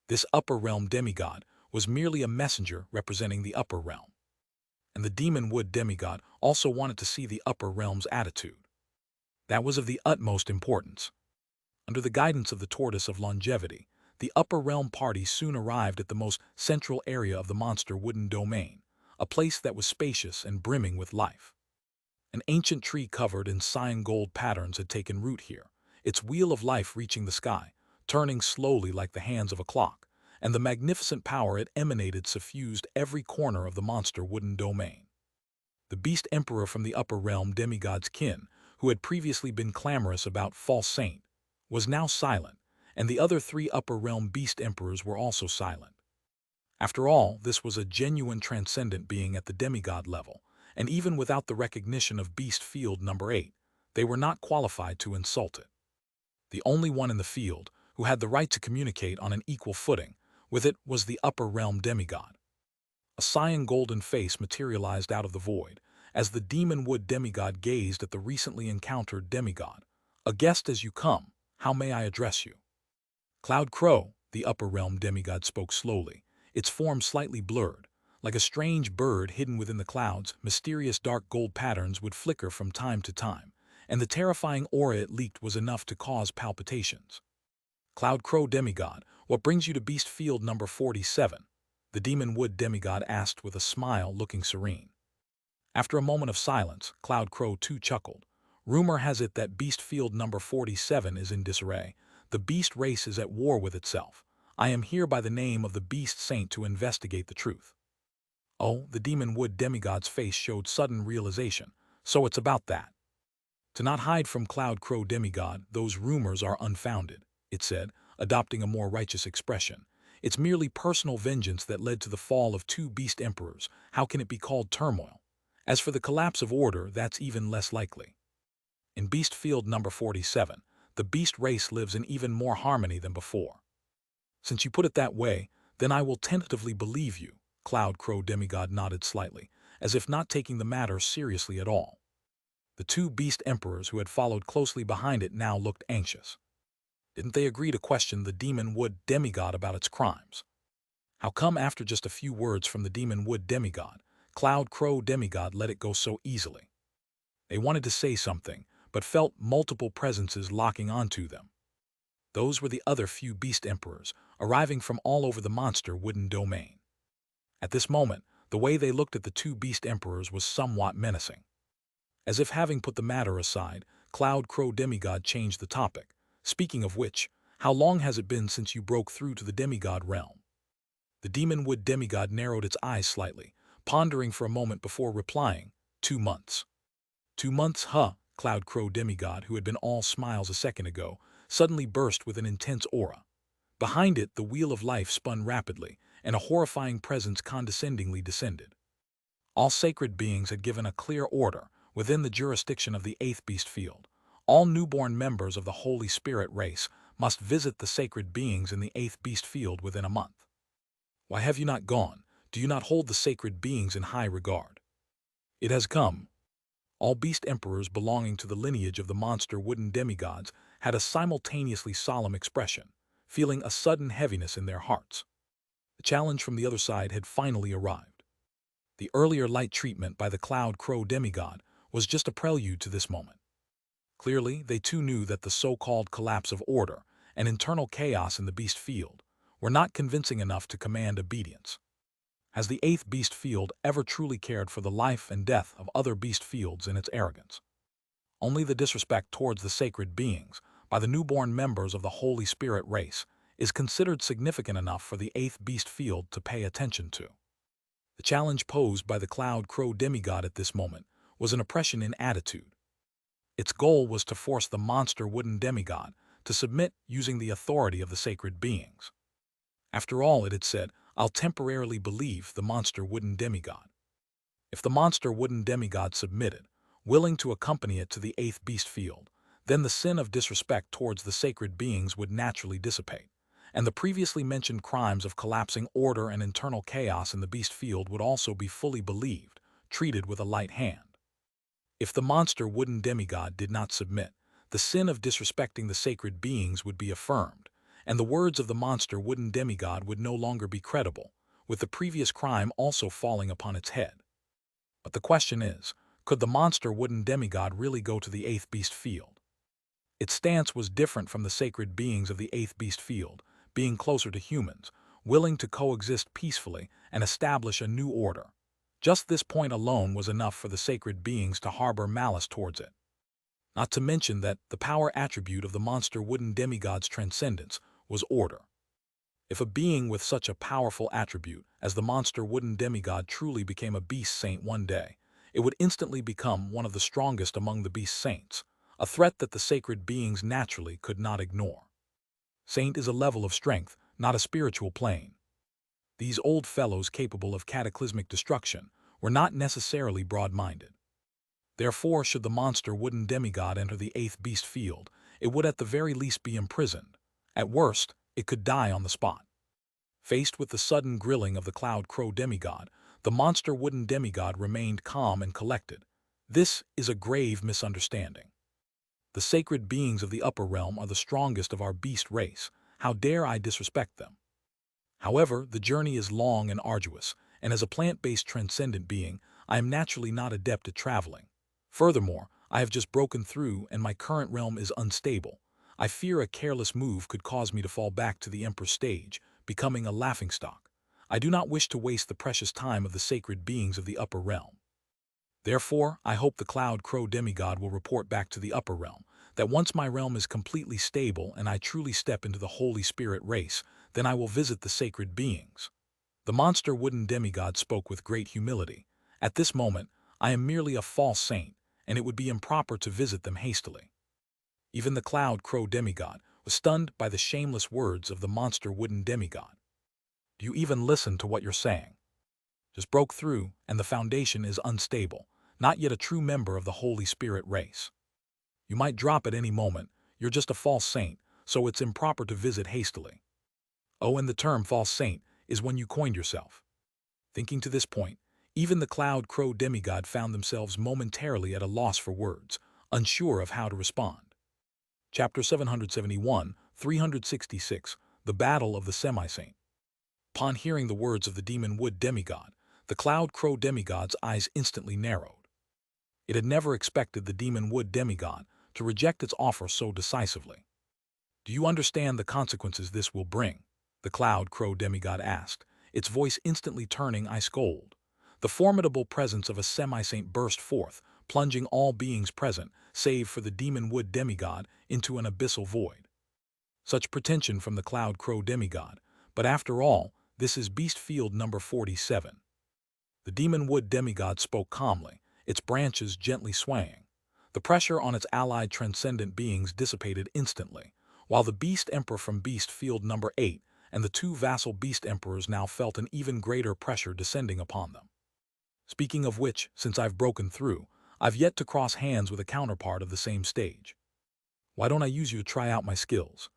This upper realm demigod was merely a messenger representing the upper realm. And the demon wood demigod also wanted to see the upper realm's attitude. That was of the utmost importance. Under the guidance of the tortoise of longevity, the upper realm party soon arrived at the most central area of the monster wooden domain, a place that was spacious and brimming with life. An ancient tree covered in cyan gold patterns had taken root here, its wheel of life reaching the sky, turning slowly like the hands of a clock, and the magnificent power it emanated suffused every corner of the monster wooden domain. The beast emperor from the upper realm demigod's kin, who had previously been clamorous about false saint, was now silent, and the other 3 upper realm beast emperors were also silent. After all, this was a genuine transcendent being at the demigod level, and even without the recognition of beast field number 8, they were not qualified to insult it. The only one in the field who had the right to communicate on an equal footing with it was the upper realm demigod. A cyan golden face materialized out of the void as the demon wood demigod gazed at the recently encountered demigod. "A guest as you come, how may I address you?" "Cloud Crow," the upper realm demigod spoke slowly, its form slightly blurred. Like a strange bird hidden within the clouds, mysterious dark gold patterns would flicker from time to time, and the terrifying aura it leaked was enough to cause palpitations. "Cloud Crow demigod, what brings you to beast field number 47? The demon wood demigod asked with a smile, looking serene. After a moment of silence, Cloud Crow too chuckled. "Rumor has it that beast field number 47 is in disarray. The beast race is at war with itself. I am here by the name of the beast saint to investigate the truth." Oh, the demon wood demigod's face showed sudden realization. So it's about that. "To not hide from Cloud Crow demigod, those rumors are unfounded," it said, adopting a more righteous expression. "It's merely personal vengeance that led to the fall of 2 beast emperors. How can it be called turmoil? As for the collapse of order, that's even less likely. In beast field number 47, the beast race lives in even more harmony than before." "Since you put it that way, then I will tentatively believe you." Cloud Crow demigod nodded slightly, as if not taking the matter seriously at all. The 2 beast emperors who had followed closely behind it now looked anxious. Didn't they agree to question the demon wood demigod about its crimes? How come after just a few words from the demon wood demigod, Cloud Crow demigod let it go so easily? They wanted to say something, but felt multiple presences locking onto them. Those were the other few beast emperors, arriving from all over the monster wooden domain. At this moment, the way they looked at the two beast emperors was somewhat menacing. As if having put the matter aside, Cloud Crow Demigod changed the topic. Speaking of which, how long has it been since you broke through to the demigod realm? The demon wood demigod narrowed its eyes slightly, pondering for a moment before replying, 2 months. 2 months, huh? Cloud Crow Demigod, who had been all smiles a second ago, suddenly burst with an intense aura. Behind it, the wheel of life spun rapidly, and a horrifying presence condescendingly descended. All sacred beings had given a clear order within the jurisdiction of the 8th beast field. All newborn members of the Holy Spirit race must visit the sacred beings in the 8th beast field within a month. Why have you not gone? Do you not hold the sacred beings in high regard? It has come. All beast emperors belonging to the lineage of the monster wooden demigods had a simultaneously solemn expression, feeling a sudden heaviness in their hearts. The challenge from the other side had finally arrived. The earlier light treatment by the Cloud Crow demigod was just a prelude to this moment. Clearly, they too knew that the so-called collapse of order and internal chaos in the beast field were not convincing enough to command obedience. Has the 8th beast field ever truly cared for the life and death of other beast fields in its arrogance? Only the disrespect towards the sacred beings by the newborn members of the Holy Spirit race is considered significant enough for the 8th beast field to pay attention to. The challenge posed by the Cloud Crow demigod at this moment was an oppression in attitude. Its goal was to force the monster wooden demigod to submit using the authority of the sacred beings. After all, it had said, I'll temporarily believe the monster wooden demigod. If the monster wooden demigod submitted, willing to accompany it to the 8th beast field, then the sin of disrespect towards the sacred beings would naturally dissipate, and the previously mentioned crimes of collapsing order and internal chaos in the beast field would also be fully believed, treated with a light hand. If the monster wooden demigod did not submit, the sin of disrespecting the sacred beings would be affirmed, and the words of the monster wooden demigod would no longer be credible, with the previous crime also falling upon its head. But the question is, could the monster wooden demigod really go to the 8th beast field? Its stance was different from the sacred beings of the 8th beast field, being closer to humans, willing to coexist peacefully and establish a new order. Just this point alone was enough for the sacred beings to harbor malice towards it. Not to mention that the power attribute of the monster wooden demigod's transcendence was order. If a being with such a powerful attribute as the monster wooden demigod truly became a beast saint one day, it would instantly become one of the strongest among the beast saints, a threat that the sacred beings naturally could not ignore. Saint is a level of strength, not a spiritual plane. These old fellows capable of cataclysmic destruction were not necessarily broad-minded. Therefore, should the monster wooden demigod enter the 8th beast field, it would at the very least be imprisoned. At worst, it could die on the spot. Faced with the sudden grilling of the Cloud Crow demigod, the monster wooden demigod remained calm and collected. This is a grave misunderstanding. The sacred beings of the upper realm are the strongest of our beast race. How dare I disrespect them? However, the journey is long and arduous, and as a plant-based transcendent being, I am naturally not adept at traveling. Furthermore, I have just broken through and my current realm is unstable. I fear a careless move could cause me to fall back to the Emperor's stage, becoming a laughingstock. I do not wish to waste the precious time of the sacred beings of the upper realm. Therefore, I hope the Cloud Crow demigod will report back to the upper realm, that once my realm is completely stable and I truly step into the Holy Spirit race, then I will visit the sacred beings. The monster wooden demigod spoke with great humility. At this moment, I am merely a false saint, and it would be improper to visit them hastily. Even the Cloud Crow demigod was stunned by the shameless words of the monster wooden demigod. Do you even listen to what you're saying? Just broke through, and the foundation is unstable, not yet a true member of the Holy Spirit race. You might drop at any moment, you're just a false saint, so it's improper to visit hastily. Oh, and the term false saint is when you coined yourself. Thinking to this point, even the Cloud Crow demigod found themselves momentarily at a loss for words, unsure of how to respond. Chapter 771, 366, The Battle of the Semi-Saint. Upon hearing the words of the demon wood demigod, the Cloud Crow demigod's eyes instantly narrowed. It had never expected the demon wood demigod to reject its offer so decisively. Do you understand the consequences this will bring? The cloud crow demigod asked, its voice instantly turning ice cold. The formidable presence of a semi-saint burst forth, plunging all beings present, save for the demon wood demigod, into an abyssal void. Such pretension from the cloud crow demigod, but after all, this is beast field number 47. The demon wood demigod spoke calmly, its branches gently swaying. The pressure on its allied transcendent beings dissipated instantly, while the beast emperor from beast field number 8 and the two vassal beast emperors now felt an even greater pressure descending upon them. Speaking of which, since I've broken through, I've yet to cross hands with a counterpart of the same stage. Why don't I use you to try out my skills?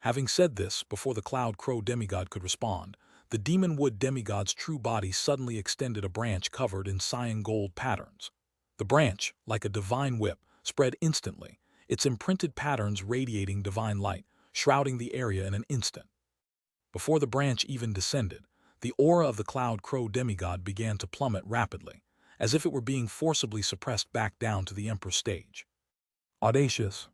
Having said this, before the cloud crow demigod could respond, the demon wood demigod's true body suddenly extended a branch covered in cyan gold patterns. The branch, like a divine whip, spread instantly, its imprinted patterns radiating divine light, shrouding the area in an instant. Before the branch even descended, the aura of the cloud crow demigod began to plummet rapidly, as if it were being forcibly suppressed back down to the emperor's stage. Audacious.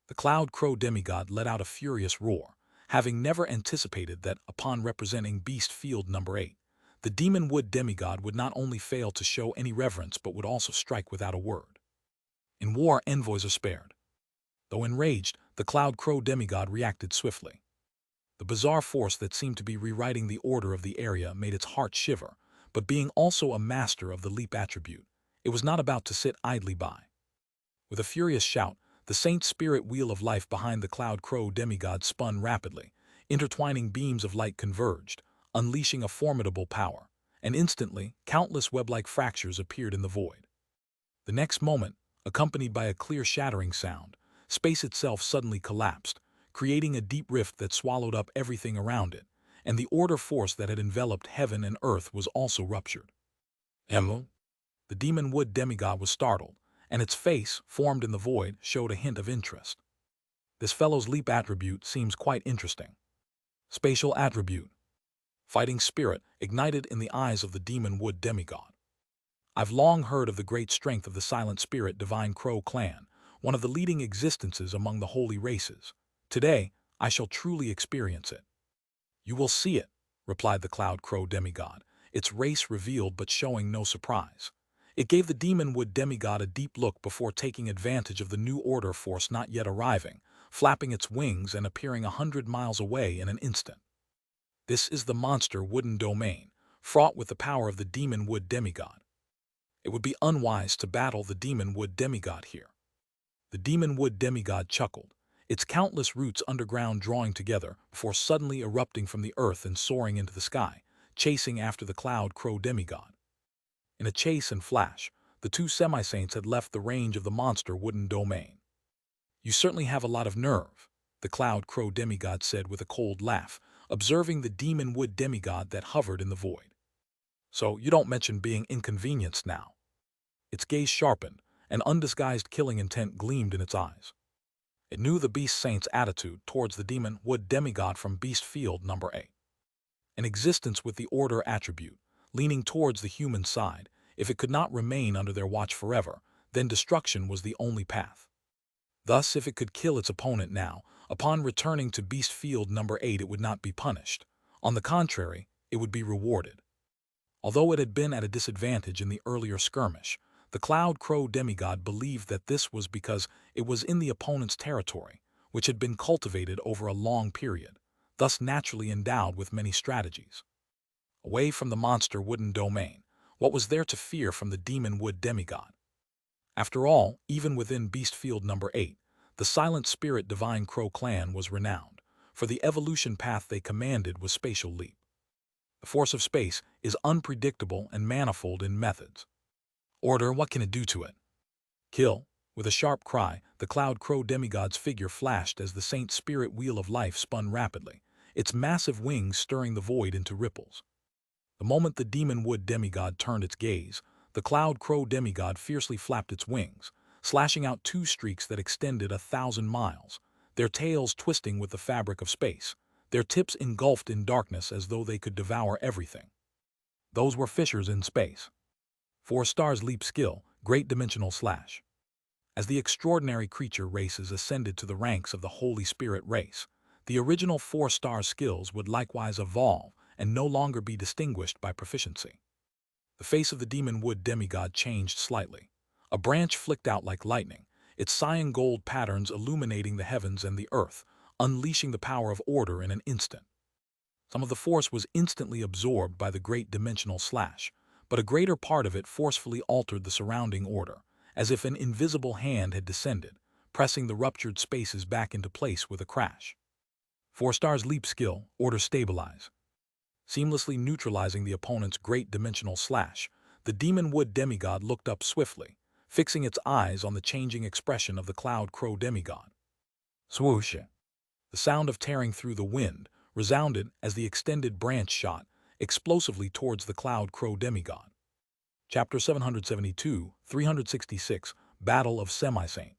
The cloud crow demigod let out a furious roar, having never anticipated that, upon representing beast field number 8, the demon wood demigod would not only fail to show any reverence but would also strike without a word. In war, envoys are spared. Though enraged, the cloud crow demigod reacted swiftly. The bizarre force that seemed to be rewriting the order of the area made its heart shiver, but being also a master of the leap attribute, it was not about to sit idly by. With a furious shout, the saint spirit wheel of life behind the cloud crow demigod spun rapidly. Intertwining beams of light converged, unleashing a formidable power, and instantly, countless web-like fractures appeared in the void. The next moment, accompanied by a clear shattering sound, space itself suddenly collapsed, creating a deep rift that swallowed up everything around it, and the order force that had enveloped heaven and earth was also ruptured. Emma? The demon wood demigod was startled, and its face, formed in the void, showed a hint of interest. This fellow's leap attribute seems quite interesting. Spatial attribute. Fighting spirit ignited in the eyes of the demon wood demigod. I've long heard of the great strength of the silent spirit divine crow clan, one of the leading existences among the holy races. Today, I shall truly experience it. You will see it, replied the cloud crow demigod, its race revealed but showing no surprise. It gave the demon wood demigod a deep look before taking advantage of the new order force not yet arriving, flapping its wings and appearing 100 miles away in an instant. This is the monster wooden domain, fraught with the power of the demon wood demigod. It would be unwise to battle the demon wood demigod here. The demon wood demigod chuckled, its countless roots underground drawing together before suddenly erupting from the earth and soaring into the sky, chasing after the cloud crow demigod. In a chase and flash, the two semi-saints had left the range of the monster wooden domain. You certainly have a lot of nerve, the cloud crow demigod said with a cold laugh, observing the demon wood demigod that hovered in the void. So you don't mention being inconvenienced now. Its gaze sharpened, and undisguised killing intent gleamed in its eyes. It knew the beast saint's attitude towards the demon wood demigod from beast field number 8. An existence with the order attribute, leaning towards the human side, if it could not remain under their watch forever, then destruction was the only path. Thus, if it could kill its opponent now, upon returning to beast field number 8 it would not be punished. On the contrary, it would be rewarded. Although it had been at a disadvantage in the earlier skirmish, the cloud crow demigod believed that this was because it was in the opponent's territory, which had been cultivated over a long period, thus naturally endowed with many strategies. Away from the monster wooden domain, what was there to fear from the demon wood demigod? After all, even within beast field number 8, the silent spirit divine crow clan was renowned, for the evolution path they commanded was spatial leap. The force of space is unpredictable and manifold in methods. Order, what can it do to it? Kill. With a sharp cry, the cloud crow demigod's figure flashed as the saint spirit wheel of life spun rapidly, its massive wings stirring the void into ripples. The moment the demon wood demigod turned its gaze, the cloud crow demigod fiercely flapped its wings, slashing out two streaks that extended 1,000 miles, their tails twisting with the fabric of space, their tips engulfed in darkness as though they could devour everything. Those were fissures in space. 4 stars leap skill, great dimensional slash. As the extraordinary creature races ascended to the ranks of the Holy Spirit race, the original 4-star skills would likewise evolve and no longer be distinguished by proficiency. The face of the demon wood demigod changed slightly. A branch flicked out like lightning, its cyan gold patterns illuminating the heavens and the earth, unleashing the power of order in an instant. Some of the force was instantly absorbed by the great dimensional slash, but a greater part of it forcefully altered the surrounding order, as if an invisible hand had descended, pressing the ruptured spaces back into place with a crash. 4-star's leap skill, order stabilize. Seamlessly neutralizing the opponent's great dimensional slash, the demon wood demigod looked up swiftly, fixing its eyes on the changing expression of the cloud crow demigod. Swoosh! The sound of tearing through the wind resounded as the extended branch shot explosively towards the cloud crow demigod. Chapter 772, 366, Battle of Semi-Saint.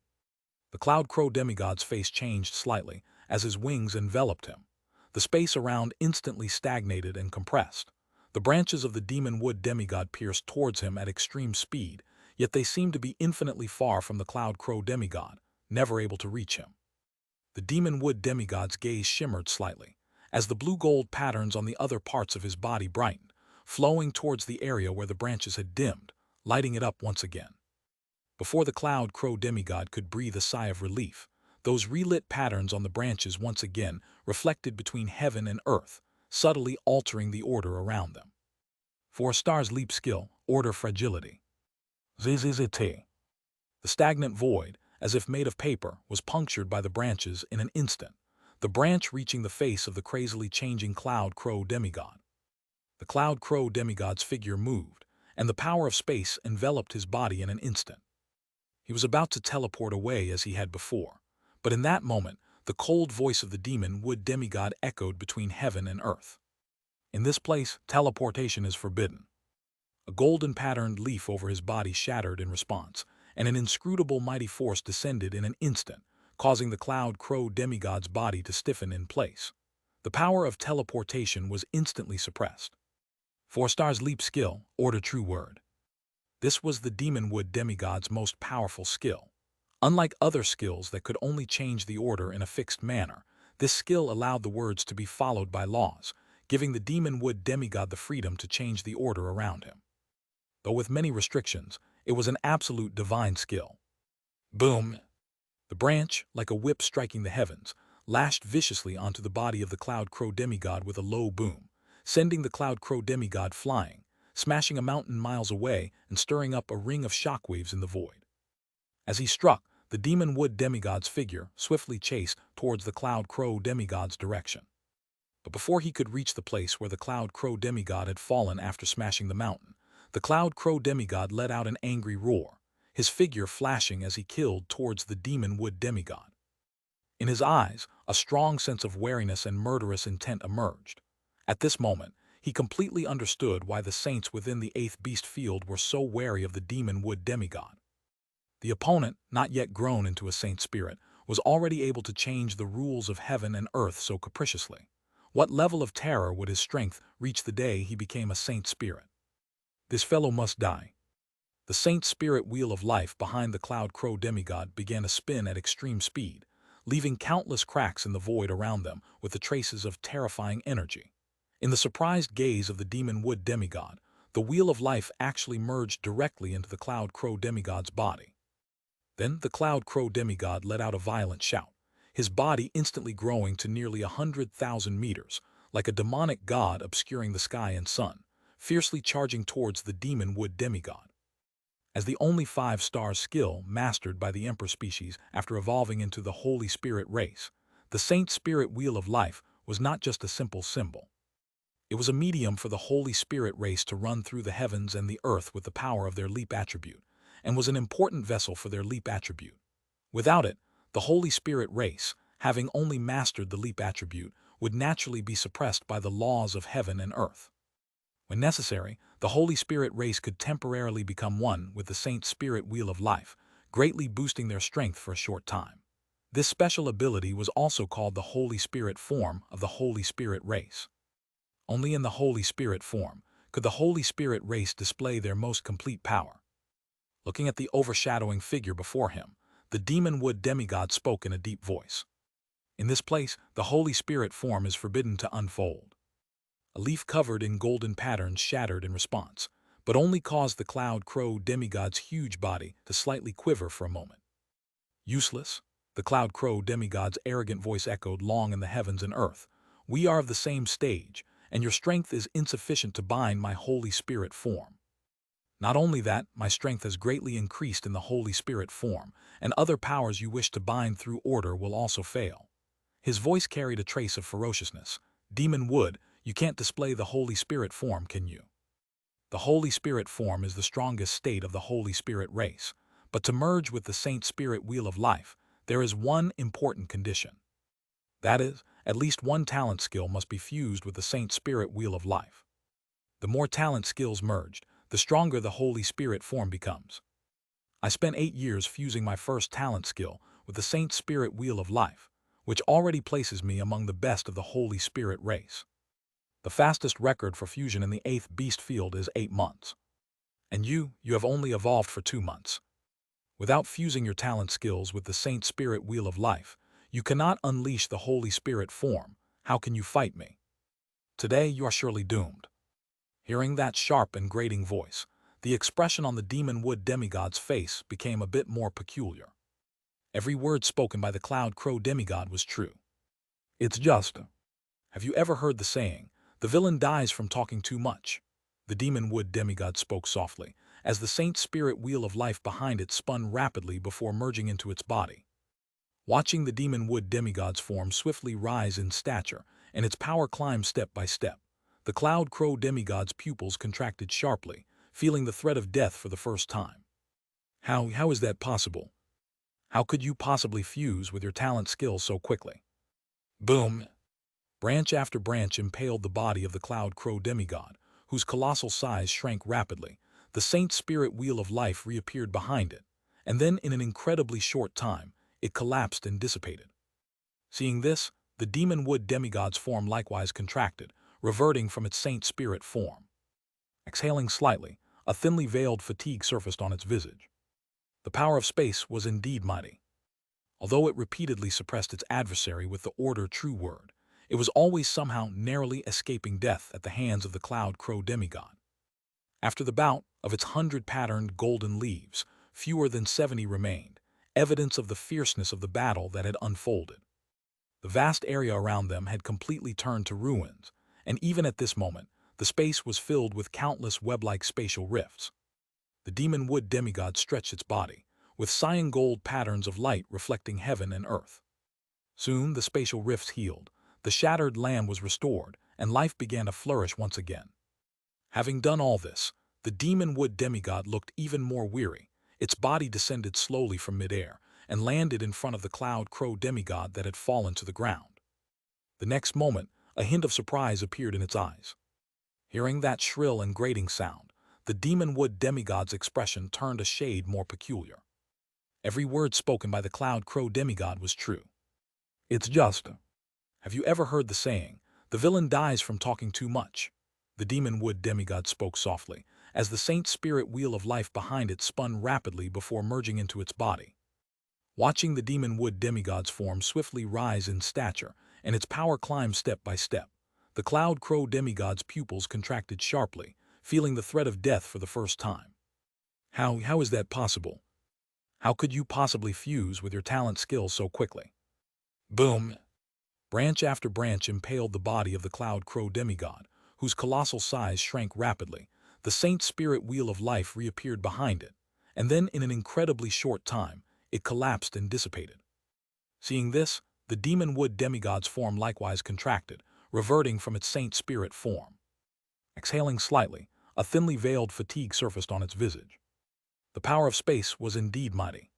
The cloud crow demigod's face changed slightly as his wings enveloped him. The space around instantly stagnated and compressed. The branches of the demon wood demigod pierced towards him at extreme speed, yet they seemed to be infinitely far from the cloud crow demigod, never able to reach him. The demon wood demigod's gaze shimmered slightly, as the blue-gold patterns on the other parts of his body brightened, flowing towards the area where the branches had dimmed, lighting it up once again. Before the cloud crow demigod could breathe a sigh of relief, those relit patterns on the branches once again reflected between heaven and earth, subtly altering the order around them. 4-star's leap skill, order fragility. ZZZT. The stagnant void, as if made of paper, was punctured by the branches in an instant, the branch reaching the face of the crazily changing cloud crow demigod. The cloud crow demigod's figure moved, and the power of space enveloped his body in an instant. He was about to teleport away as he had before, but in that moment, the cold voice of the demon wood demigod echoed between heaven and earth. In this place, teleportation is forbidden. A golden-patterned leaf over his body shattered in response, and an inscrutable mighty force descended in an instant, causing the cloud crow demigod's body to stiffen in place. The power of teleportation was instantly suppressed. 4-star's leap skill, order true word. This was the demon wood demigod's most powerful skill. Unlike other skills that could only change the order in a fixed manner, this skill allowed the words to be followed by laws, giving the demon wood demigod the freedom to change the order around him. Though with many restrictions, it was an absolute divine skill. Boom! The branch, like a whip striking the heavens, lashed viciously onto the body of the cloud crow demigod with a low boom, sending the cloud crow demigod flying, smashing a mountain miles away and stirring up a ring of shockwaves in the void. As he struck, the demon wood demigod's figure swiftly chased towards the cloud crow demigod's direction. But before he could reach the place where the cloud crow demigod had fallen after smashing the mountain, the cloud crow demigod let out an angry roar, his figure flashing as he killed towards the demon wood demigod. In his eyes, a strong sense of wariness and murderous intent emerged. At this moment, he completely understood why the saints within the 8th beast field were so wary of the demon wood demigod. The opponent, not yet grown into a saint spirit, was already able to change the rules of heaven and earth so capriciously. What level of terror would his strength reach the day he became a saint spirit? This fellow must die. The saint spirit wheel of life behind the cloud crow demigod began to spin at extreme speed, leaving countless cracks in the void around them with the traces of terrifying energy. In the surprised gaze of the demon wood demigod, the wheel of life actually merged directly into the cloud crow demigod's body. Then the cloud crow demigod let out a violent shout, his body instantly growing to nearly 100,000 meters, like a demonic god obscuring the sky and sun, fiercely charging towards the demon wood demigod. As the only 5-star skill mastered by the Emperor species after evolving into the Holy Spirit race, the Saint Spirit Wheel of Life was not just a simple symbol. It was a medium for the Holy Spirit race to run through the heavens and the earth with the power of their leap attribute, and was an important vessel for their leap attribute. Without it, the Holy Spirit race, having only mastered the leap attribute, would naturally be suppressed by the laws of heaven and earth. When necessary, the Holy Spirit race could temporarily become one with the Saint Spirit Wheel of Life, greatly boosting their strength for a short time. This special ability was also called the Holy Spirit form of the Holy Spirit race. Only in the Holy Spirit form could the Holy Spirit race display their most complete power. Looking at the overshadowing figure before him, the demon wood demigod spoke in a deep voice. In this place, the Holy Spirit form is forbidden to unfold. A leaf covered in golden patterns shattered in response, but only caused the cloud crow demigod's huge body to slightly quiver for a moment. Useless, the cloud crow demigod's arrogant voice echoed long in the heavens and earth. We are of the same stage, and your strength is insufficient to bind my Holy Spirit form. Not only that, my strength has greatly increased in the Holy Spirit form, and other powers you wish to bind through order will also fail. His voice carried a trace of ferociousness. Demon wood, you can't display the Holy Spirit form, can you? The Holy Spirit form is the strongest state of the Holy Spirit race, but to merge with the Saint Spirit wheel of life, there is one important condition. That is, at least one talent skill must be fused with the Saint Spirit wheel of life. The more talent skills merged, the stronger the Holy Spirit form becomes. I spent 8 years fusing my first talent skill with the Saint Spirit wheel of life, which already places me among the best of the Holy Spirit race. The fastest record for fusion in the 8th beast field is 8 months. And you have only evolved for 2 months. Without fusing your talent skills with the Saint Spirit wheel of life, you cannot unleash the Holy Spirit form. How can you fight me? Today you are surely doomed. Hearing that sharp and grating voice, the expression on the demon wood demigod's face became a bit more peculiar. Every word spoken by the cloud crow demigod was true. It's just. Have you ever heard the saying, the villain dies from talking too much? The demon wood demigod spoke softly, as the Saint Spirit wheel of life behind it spun rapidly before merging into its body. Watching the demon wood demigod's form swiftly rise in stature and its power climb step by step, the cloud crow demigod's pupils contracted sharply, feeling the threat of death for the first time. How is that possible? How could you possibly fuse with your talent skill so quickly? Boom! Branch after branch impaled the body of the cloud crow demigod, whose colossal size shrank rapidly. The Saint Spirit wheel of life reappeared behind it, and then in an incredibly short time, it collapsed and dissipated. Seeing this, the demon wood demigod's form likewise contracted, reverting from its Saint Spirit form. Exhaling slightly, a thinly veiled fatigue surfaced on its visage. The power of space was indeed mighty. Although it repeatedly suppressed its adversary with the order true word, it was always somehow narrowly escaping death at the hands of the cloud crow demigod. After the bout of its 100-patterned golden leaves, fewer than 70 remained, evidence of the fierceness of the battle that had unfolded. The vast area around them had completely turned to ruins, and even at this moment, the space was filled with countless web-like spatial rifts. The demon wood demigod stretched its body, with cyan gold patterns of light reflecting heaven and earth. Soon the spatial rifts healed, the shattered land was restored, and life began to flourish once again. Having done all this, the demon wood demigod looked even more weary. Its body descended slowly from midair and landed in front of the cloud crow demigod that had fallen to the ground. The next moment, a hint of surprise appeared in its eyes. Hearing that shrill and grating sound, the demon wood demigod's expression turned a shade more peculiar. Every word spoken by the cloud crow demigod was true. It's just. Have you ever heard the saying, the villain dies from talking too much? The demon wood demigod spoke softly, as the Saint Spirit wheel of life behind it spun rapidly before merging into its body. Watching the demon wood demigod's form swiftly rise in stature and its power climb step by step, the cloud crow demigod's pupils contracted sharply, feeling the threat of death for the first time. How is that possible? How could you possibly fuse with your talent skill so quickly? Boom! Branch after branch impaled the body of the cloud crow demigod, whose colossal size shrank rapidly. The Saint Spirit wheel of life reappeared behind it, and then in an incredibly short time, it collapsed and dissipated. Seeing this, the demon wood demigod's form likewise contracted, reverting from its Saint Spirit form. Exhaling slightly, a thinly veiled fatigue surfaced on its visage. The power of space was indeed mighty.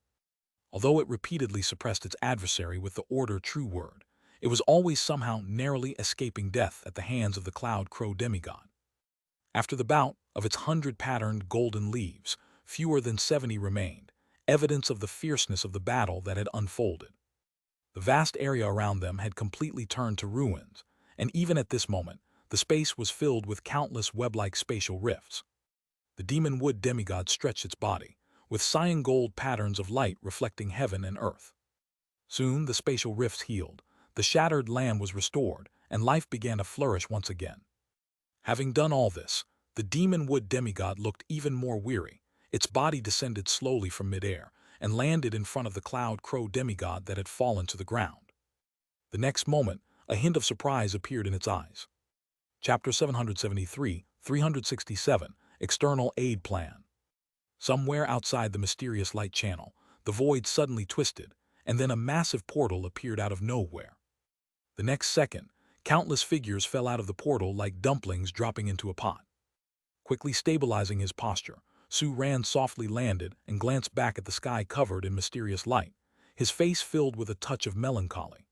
Although it repeatedly suppressed its adversary with the order true word, it was always somehow narrowly escaping death at the hands of the cloud crow demigod. After the bout of its 100-patterned golden leaves, fewer than 70 remained, evidence of the fierceness of the battle that had unfolded. The vast area around them had completely turned to ruins, and even at this moment, the space was filled with countless web-like spatial rifts. The demon wood demigod stretched its body, with cyan gold patterns of light reflecting heaven and earth. Soon the spatial rifts healed, the shattered land was restored, and life began to flourish once again. Having done all this, the demon wood demigod looked even more weary. Its body descended slowly from midair and landed in front of the cloud crow demigod that had fallen to the ground. The next moment, a hint of surprise appeared in its eyes. Chapter 773, 367, External Aid Plan. Somewhere outside the mysterious light channel, the void suddenly twisted, and then a massive portal appeared out of nowhere. The next second, countless figures fell out of the portal like dumplings dropping into a pot. Quickly stabilizing his posture, Su-Ran softly landed and glanced back at the sky covered in mysterious light, his face filled with a touch of melancholy.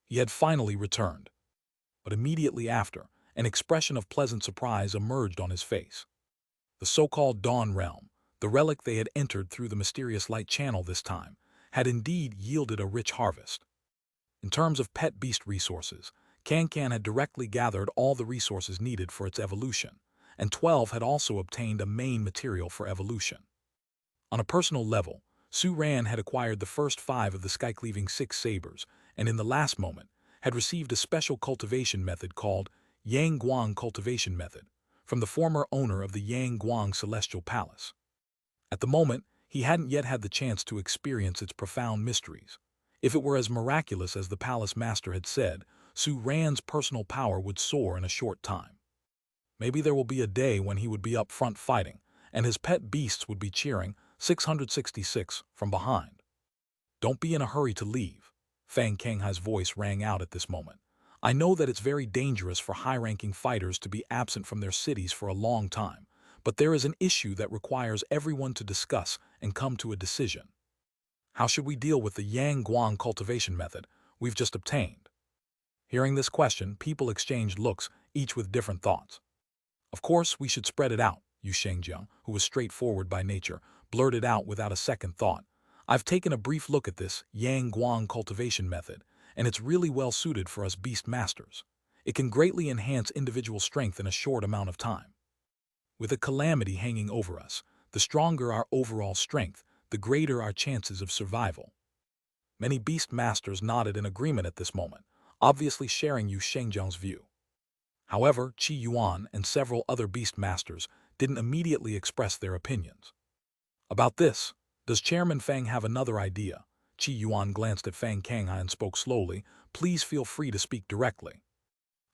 He had finally returned. But immediately after, an expression of pleasant surprise emerged on his face. The so-called Dawn Realm, the relic they had entered through the mysterious light channel this time, had indeed yielded a rich harvest. In terms of pet beast resources, Can-Can had directly gathered all the resources needed for its evolution, and 12 had also obtained a main material for evolution. On a personal level, Su-Ran had acquired the first 5 of the sky-cleaving 6 sabers, and in the last moment, had received a special cultivation method called Yang Guang Cultivation Method, from the former owner of the Yang Guang Celestial Palace. At the moment, he hadn't yet had the chance to experience its profound mysteries. If it were as miraculous as the palace master had said, Su-Ran's personal power would soar in a short time. Maybe there will be a day when he would be up front fighting, and his pet beasts would be cheering 666 from behind. Don't be in a hurry to leave. Fang Kanghai's voice rang out at this moment. I know that it's very dangerous for high-ranking fighters to be absent from their cities for a long time, but there is an issue that requires everyone to discuss and come to a decision. How should we deal with the Yang Guang cultivation method we've just obtained? Hearing this question, people exchanged looks, each with different thoughts. Of course, we should spread it out, Yu Shengjiang, who was straightforward by nature, blurted out without a second thought. I've taken a brief look at this Yang Guang cultivation method, and it's really well suited for us beast masters. It can greatly enhance individual strength in a short amount of time. With a calamity hanging over us, the stronger our overall strength, the greater our chances of survival. Many beast masters nodded in agreement at this moment, obviously sharing Yu Shengjiang's view. However, Qi Yuan and several other beast masters didn't immediately express their opinions. About this, does Chairman Fang have another idea? Qi Yuan glanced at Fang Kanghai and spoke slowly. Please feel free to speak directly.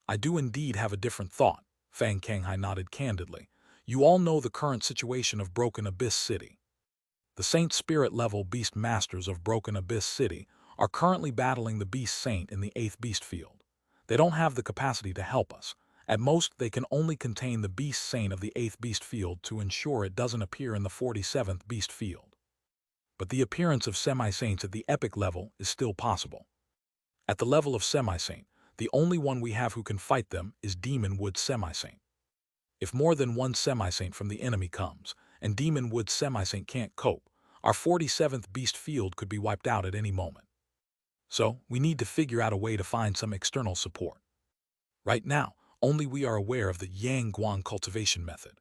I do indeed have a different thought, Fang Kanghai nodded candidly. You all know the current situation of Broken Abyss City. The Saint Spirit level beast masters of Broken Abyss City are currently battling the Beast Saint in the 8th Beast Field. They don't have the capacity to help us. At most, they can only contain the Beast Saint of the 8th Beast Field to ensure it doesn't appear in the 47th Beast Field. But the appearance of semi-saints at the epic level is still possible. At the level of semi-saint, the only one we have who can fight them is Demon Wood Semi-Saint. If more than one semi-saint from the enemy comes, and Demon Wood Semi-Saint can't cope, our 47th Beast Field could be wiped out at any moment. So, we need to figure out a way to find some external support. Right now, only we are aware of the Yang Guang cultivation method.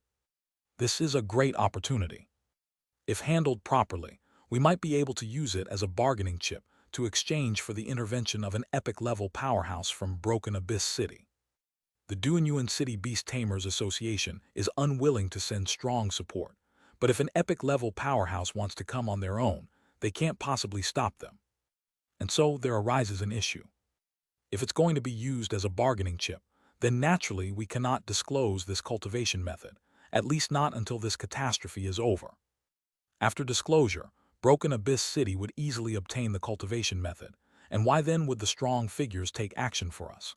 This is a great opportunity. If handled properly, we might be able to use it as a bargaining chip to exchange for the intervention of an epic-level powerhouse from Broken Abyss City. The Duanyuan City Beast Tamers Association is unwilling to send strong support, but if an epic-level powerhouse wants to come on their own, they can't possibly stop them. And so there arises an issue. If it's going to be used as a bargaining chip, then naturally we cannot disclose this cultivation method, at least not until this catastrophe is over. After disclosure, Broken Abyss City would easily obtain the cultivation method, and why then would the strong figures take action for us?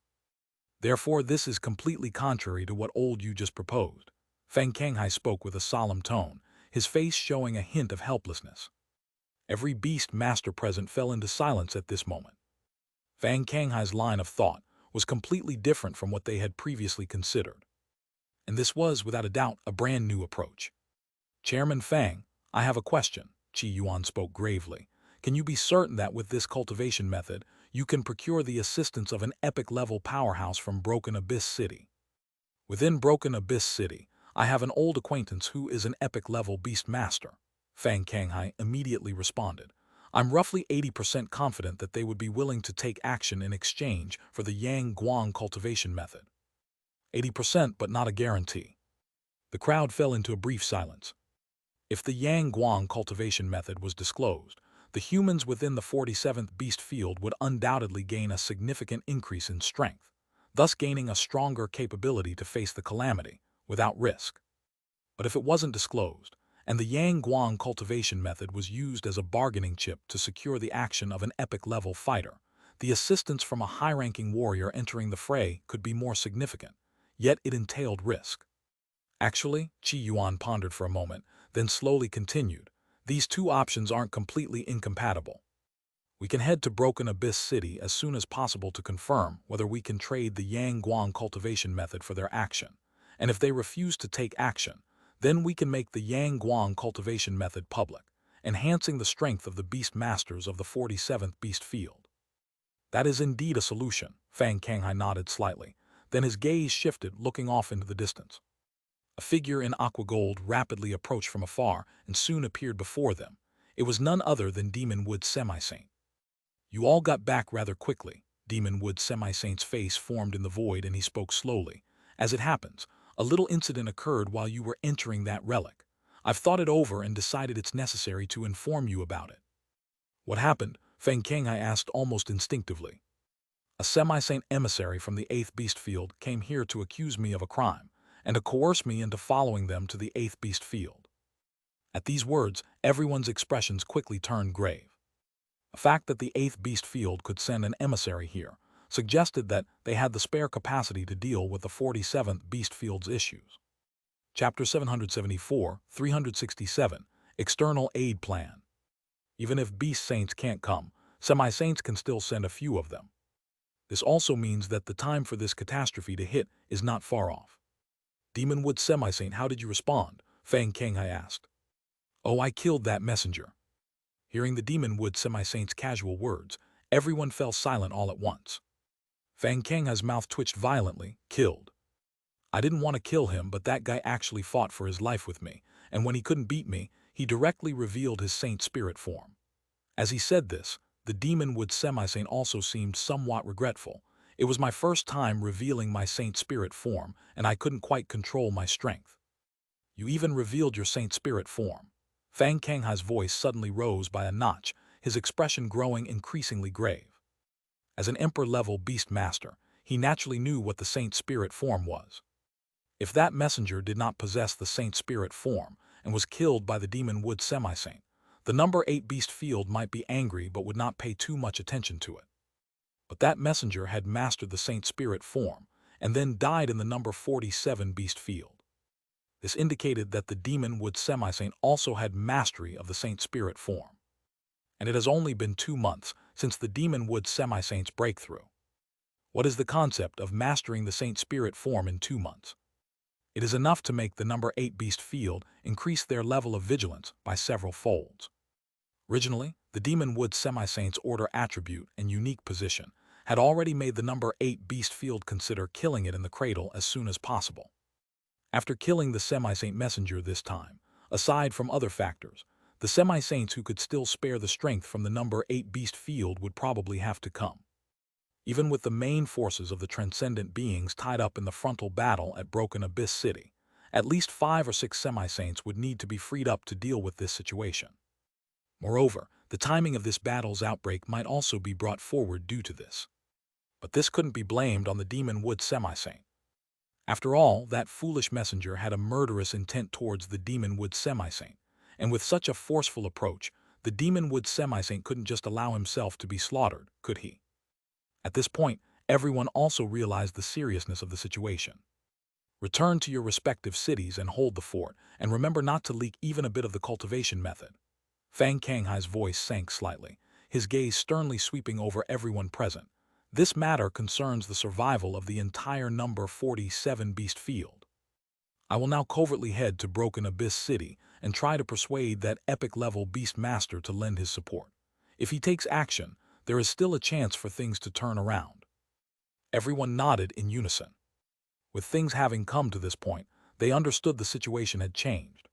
Therefore, this is completely contrary to what old Yu just proposed. Fang Kanghai spoke with a solemn tone, his face showing a hint of helplessness. Every beast master present fell into silence at this moment. Fang Kanghai's line of thought was completely different from what they had previously considered. And this was, without a doubt, a brand new approach. Chairman Fang, I have a question, Qi Yuan spoke gravely. Can you be certain that with this cultivation method, you can procure the assistance of an epic-level powerhouse from Broken Abyss City? Within Broken Abyss City, I have an old acquaintance who is an epic-level beast master. Fang Kanghai immediately responded. I'm roughly 80% confident that they would be willing to take action in exchange for the Yang Guang cultivation method. 80%, but not a guarantee. The crowd fell into a brief silence. If the Yang Guang cultivation method was disclosed, the humans within the 47th beast field would undoubtedly gain a significant increase in strength, thus gaining a stronger capability to face the calamity without risk. But if it wasn't disclosed, and the Yang Guang cultivation method was used as a bargaining chip to secure the action of an epic-level fighter, the assistance from a high-ranking warrior entering the fray could be more significant, yet it entailed risk. Actually, Qi Yuan pondered for a moment, then slowly continued, these two options aren't completely incompatible. We can head to Broken Abyss City as soon as possible to confirm whether we can trade the Yang Guang cultivation method for their action, and if they refuse to take action, then we can make the Yang Guang cultivation method public, enhancing the strength of the beast masters of the 47th beast field. That is indeed a solution, Fang Kanghai nodded slightly, then his gaze shifted, looking off into the distance. A figure in aqua gold rapidly approached from afar and soon appeared before them. It was none other than Demon Wood Semi-Saint. You all got back rather quickly. Demon Wood Semi-Saint's face formed in the void and he spoke slowly. As it happens, a little incident occurred while you were entering that relic. I've thought it over and decided it's necessary to inform you about it. What happened? Feng Kanghai asked almost instinctively. A Semi-Saint emissary from the 8th beast field came here to accuse me of a crime, and to coerce me into following them to the 8th beast field. At these words, everyone's expressions quickly turned grave. The fact that the 8th beast field could send an emissary here suggested that they had the spare capacity to deal with the 47th beast field's issues. Chapter 774, 367, External Aid Plan. Even if beast saints can't come, semi-saints can still send a few of them. This also means that the time for this catastrophe to hit is not far off. Demon Wood Semi-Saint, how did you respond? Fang Kanghai asked. Oh, I killed that messenger. Hearing the Demon Wood Semi-Saint's casual words, everyone fell silent all at once. Fang Kanghai's mouth twitched violently. Killed. I didn't want to kill him, but that guy actually fought for his life with me, and when he couldn't beat me, he directly revealed his saint spirit form. As he said this, the Demon Wood Semi-Saint also seemed somewhat regretful. It was my first time revealing my saint spirit form, and I couldn't quite control my strength. You even revealed your saint spirit form. Fang Kanghai's voice suddenly rose by a notch, his expression growing increasingly grave. As an emperor-level beast master, he naturally knew what the saint spirit form was. If that messenger did not possess the saint spirit form and was killed by the Demon Wood Semi-Saint, the number 8 beast field might be angry but would not pay too much attention to it. But that messenger had mastered the saint spirit form and then died in the number 47 beast field. This indicated that the Demon Wood Semi-Saint also had mastery of the saint spirit form. And it has only been 2 months since the Demon Wood Semi-Saint's breakthrough. What is the concept of mastering the saint spirit form in 2 months? It is enough to make the number 8 beast field increase their level of vigilance by several folds. Originally, the Demon Wood Semi-Saint's order attribute and unique position had already made the number 8 beast field consider killing it in the cradle as soon as possible. After killing the Semi-Saint messenger this time, aside from other factors, the Semi-Saints who could still spare the strength from the number 8 beast field would probably have to come. Even with the main forces of the transcendent beings tied up in the frontal battle at Broken Abyss City, at least 5 or 6 Semi-Saints would need to be freed up to deal with this situation. Moreover, the timing of this battle's outbreak might also be brought forward due to this. But this couldn't be blamed on the Demon Wood Semi-Saint. After all, that foolish messenger had a murderous intent towards the Demon Wood Semi-Saint, and with such a forceful approach, the Demon Wood Semi-Saint couldn't just allow himself to be slaughtered, could he? At this point, everyone also realized the seriousness of the situation. Return to your respective cities and hold the fort, and remember not to leak even a bit of the cultivation method. Fang Kanghai's voice sank slightly, his gaze sternly sweeping over everyone present. This matter concerns the survival of the entire number 47 beast field. I will now covertly head to Broken Abyss City and try to persuade that epic-level beast master to lend his support. If he takes action, there is still a chance for things to turn around. Everyone nodded in unison. With things having come to this point, they understood the situation had changed.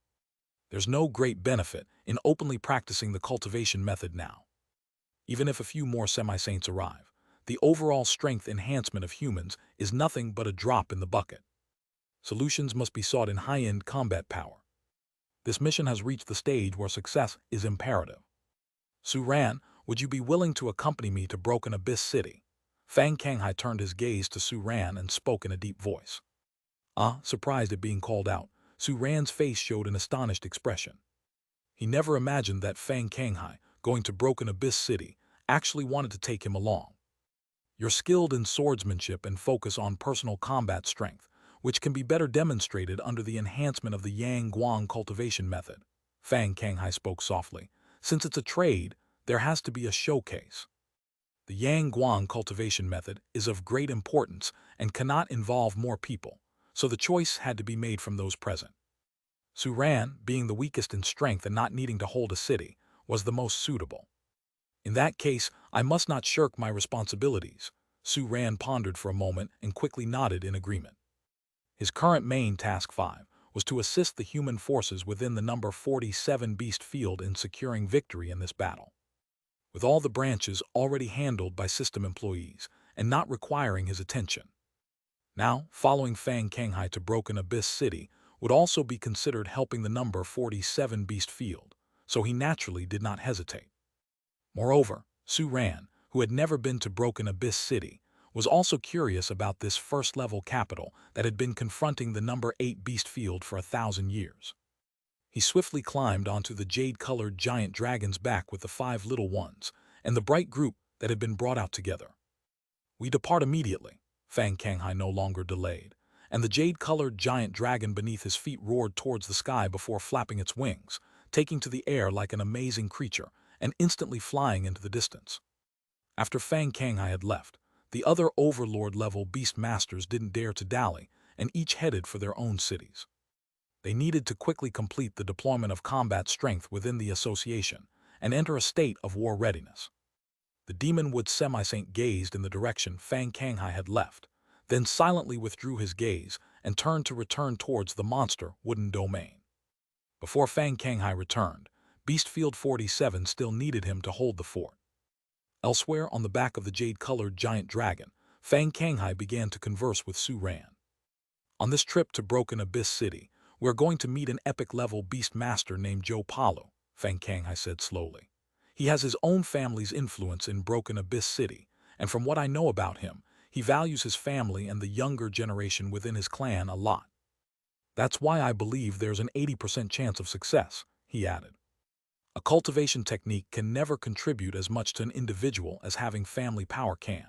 There's no great benefit in openly practicing the cultivation method now. Even if a few more semi-saints arrive, the overall strength enhancement of humans is nothing but a drop in the bucket. Solutions must be sought in high-end combat power. This mission has reached the stage where success is imperative. Su-ran, would you be willing to accompany me to Broken Abyss City? Fang Kanghai turned his gaze to Su-ran and spoke in a deep voice. Surprised at being called out, Su-ran's face showed an astonished expression. He never imagined that Fang Kanghai, going to Broken Abyss City, actually wanted to take him along. You're skilled in swordsmanship and focus on personal combat strength, which can be better demonstrated under the enhancement of the Yang Guang cultivation method. Fang Kanghai spoke softly. Since it's a trade, there has to be a showcase. The Yang Guang cultivation method is of great importance and cannot involve more people, so the choice had to be made from those present. Su-ran, being the weakest in strength and not needing to hold a city, was the most suitable. In that case, I must not shirk my responsibilities. Su-ran pondered for a moment and quickly nodded in agreement. His current main task 5 was to assist the human forces within the number 47 beast field in securing victory in this battle. With all the branches already handled by system employees and not requiring his attention. Now, following Fang Kanghai to Broken Abyss City would also be considered helping the number 47 beast field, so he naturally did not hesitate. Moreover, Su-ran, who had never been to Broken Abyss City, was also curious about this first-level capital that had been confronting the number 8 beast field for 1,000 years. He swiftly climbed onto the jade-colored giant dragon's back with the 5 little ones and the bright group that had been brought out together. We depart immediately. Fang Kanghai no longer delayed, and the jade-colored giant dragon beneath his feet roared towards the sky before flapping its wings, taking to the air like an amazing creature and instantly flying into the distance. After Fang Kanghai had left, the other overlord-level beast masters didn't dare to dally, and each headed for their own cities. They needed to quickly complete the deployment of combat strength within the association and enter a state of war readiness. The Demonwood semi-saint gazed in the direction Fang Kanghai had left, then silently withdrew his gaze and turned to return towards the monster wooden domain. Before Fang Kanghai returned, Beast Field 47 still needed him to hold the fort. Elsewhere on the back of the jade-colored giant dragon, Fang Kanghai began to converse with Su-ran. On this trip to Broken Abyss City, we're going to meet an epic-level beast master named Joe Palu, Fang Kanghai said slowly. He has his own family's influence in Broken Abyss City, and from what I know about him, he values his family and the younger generation within his clan a lot. That's why I believe there's an 80% chance of success, he added. A cultivation technique can never contribute as much to an individual as having family power can.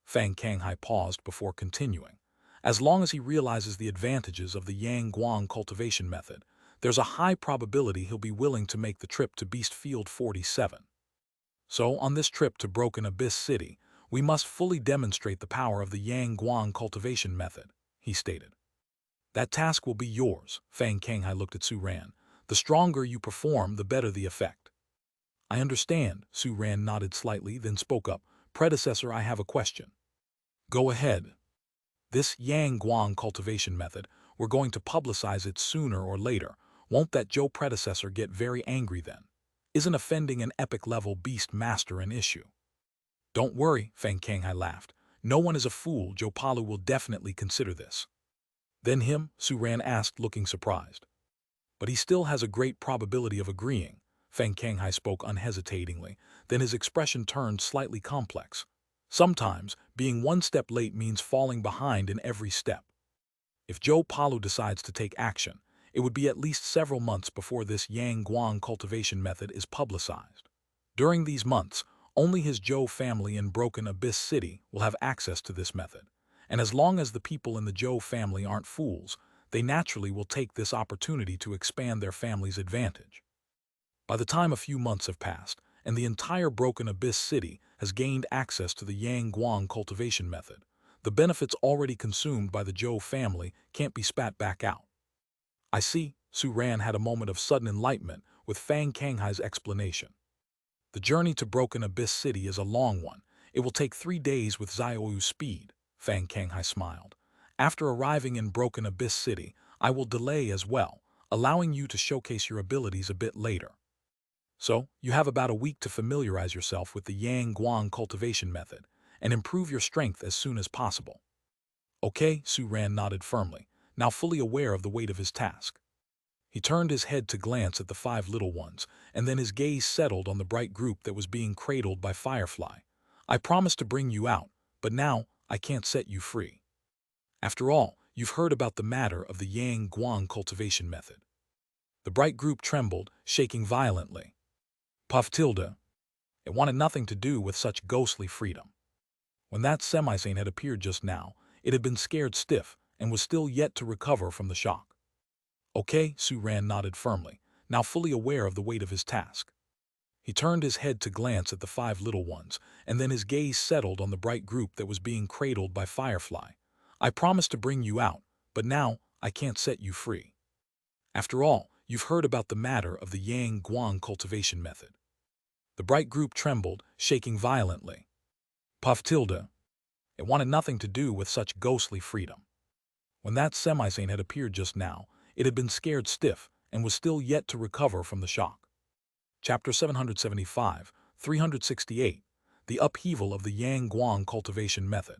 Fang Kanghai paused before continuing. As long as he realizes the advantages of the Yang Guang cultivation method, there's a high probability he'll be willing to make the trip to Beast Field 47. So, on this trip to Broken Abyss City, we must fully demonstrate the power of the Yang Guang cultivation method, he stated. That task will be yours, Fang Kanghai looked at Su-ran. The stronger you perform, the better the effect. I understand, Su-ran nodded slightly, then spoke up. Predecessor, I have a question. Go ahead. This Yang Guang cultivation method, we're going to publicize it sooner or later. Won't that Joe predecessor get very angry then? Isn't offending an epic-level beast master an issue? Don't worry, Fang Kanghai laughed. No one is a fool. Joe Palu will definitely consider this. Then him? Su-ran asked, looking surprised. But he still has a great probability of agreeing. Fang Kanghai spoke unhesitatingly, then his expression turned slightly complex. Sometimes, being one step late means falling behind in every step. If Joe Palu decides to take action, it would be at least several months before this Yang Guang cultivation method is publicized. During these months, only his Zhou family in Broken Abyss City will have access to this method, and as long as the people in the Zhou family aren't fools, they naturally will take this opportunity to expand their family's advantage. By the time a few months have passed, and the entire Broken Abyss City has gained access to the Yang Guang cultivation method, the benefits already consumed by the Zhou family can't be spat back out. I see, Su-ran had a moment of sudden enlightenment with Fang Kanghai's explanation. The journey to Broken Abyss City is a long one. It will take 3 days with Xiaoyu's speed, Fang Kanghai smiled. After arriving in Broken Abyss City, I will delay as well. allowing you to showcase your abilities a bit later. So, you have about a week to familiarize yourself with the Yang Guang cultivation method and improve your strength as soon as possible. Okay, Su Ran nodded firmly, now fully aware of the weight of his task. He turned his head to glance at the five little ones, and then his gaze settled on the bright group that was being cradled by Firefly. I promised to bring you out, but now I can't set you free. After all, you've heard about the matter of the Yang Guang cultivation method. The bright group trembled, shaking violently. Puff tilde. It wanted nothing to do with such ghostly freedom. When that semi-sane had appeared just now, it had been scared stiff and was still yet to recover from the shock. Okay, Su Ran nodded firmly, now fully aware of the weight of his task. He turned his head to glance at the five little ones, and then his gaze settled on the bright group that was being cradled by Firefly. I promised to bring you out, but now I can't set you free. After all, you've heard about the matter of the Yang Guang cultivation method. The bright group trembled, shaking violently. Puff tilde. It wanted nothing to do with such ghostly freedom. When that semi-sane had appeared just now, it had been scared stiff and was still yet to recover from the shock. Chapter 775, 368, The Upheaval of the Yang Guang Cultivation Method.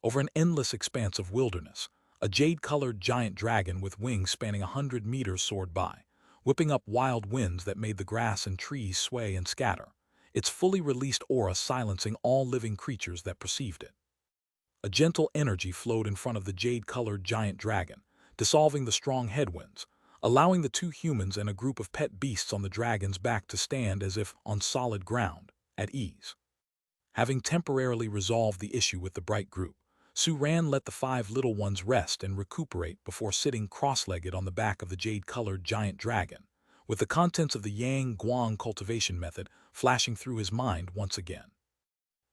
Over an endless expanse of wilderness, a jade-colored giant dragon with wings spanning 100 meters soared by, whipping up wild winds that made the grass and trees sway and scatter, its fully released aura silencing all living creatures that perceived it. A gentle energy flowed in front of the jade-colored giant dragon, dissolving the strong headwinds, allowing the two humans and a group of pet beasts on the dragon's back to stand as if on solid ground, at ease. Having temporarily resolved the issue with the bright group, Su Ran let the five little ones rest and recuperate before sitting cross-legged on the back of the jade-colored giant dragon, with the contents of the Yang Guang cultivation method flashing through his mind once again.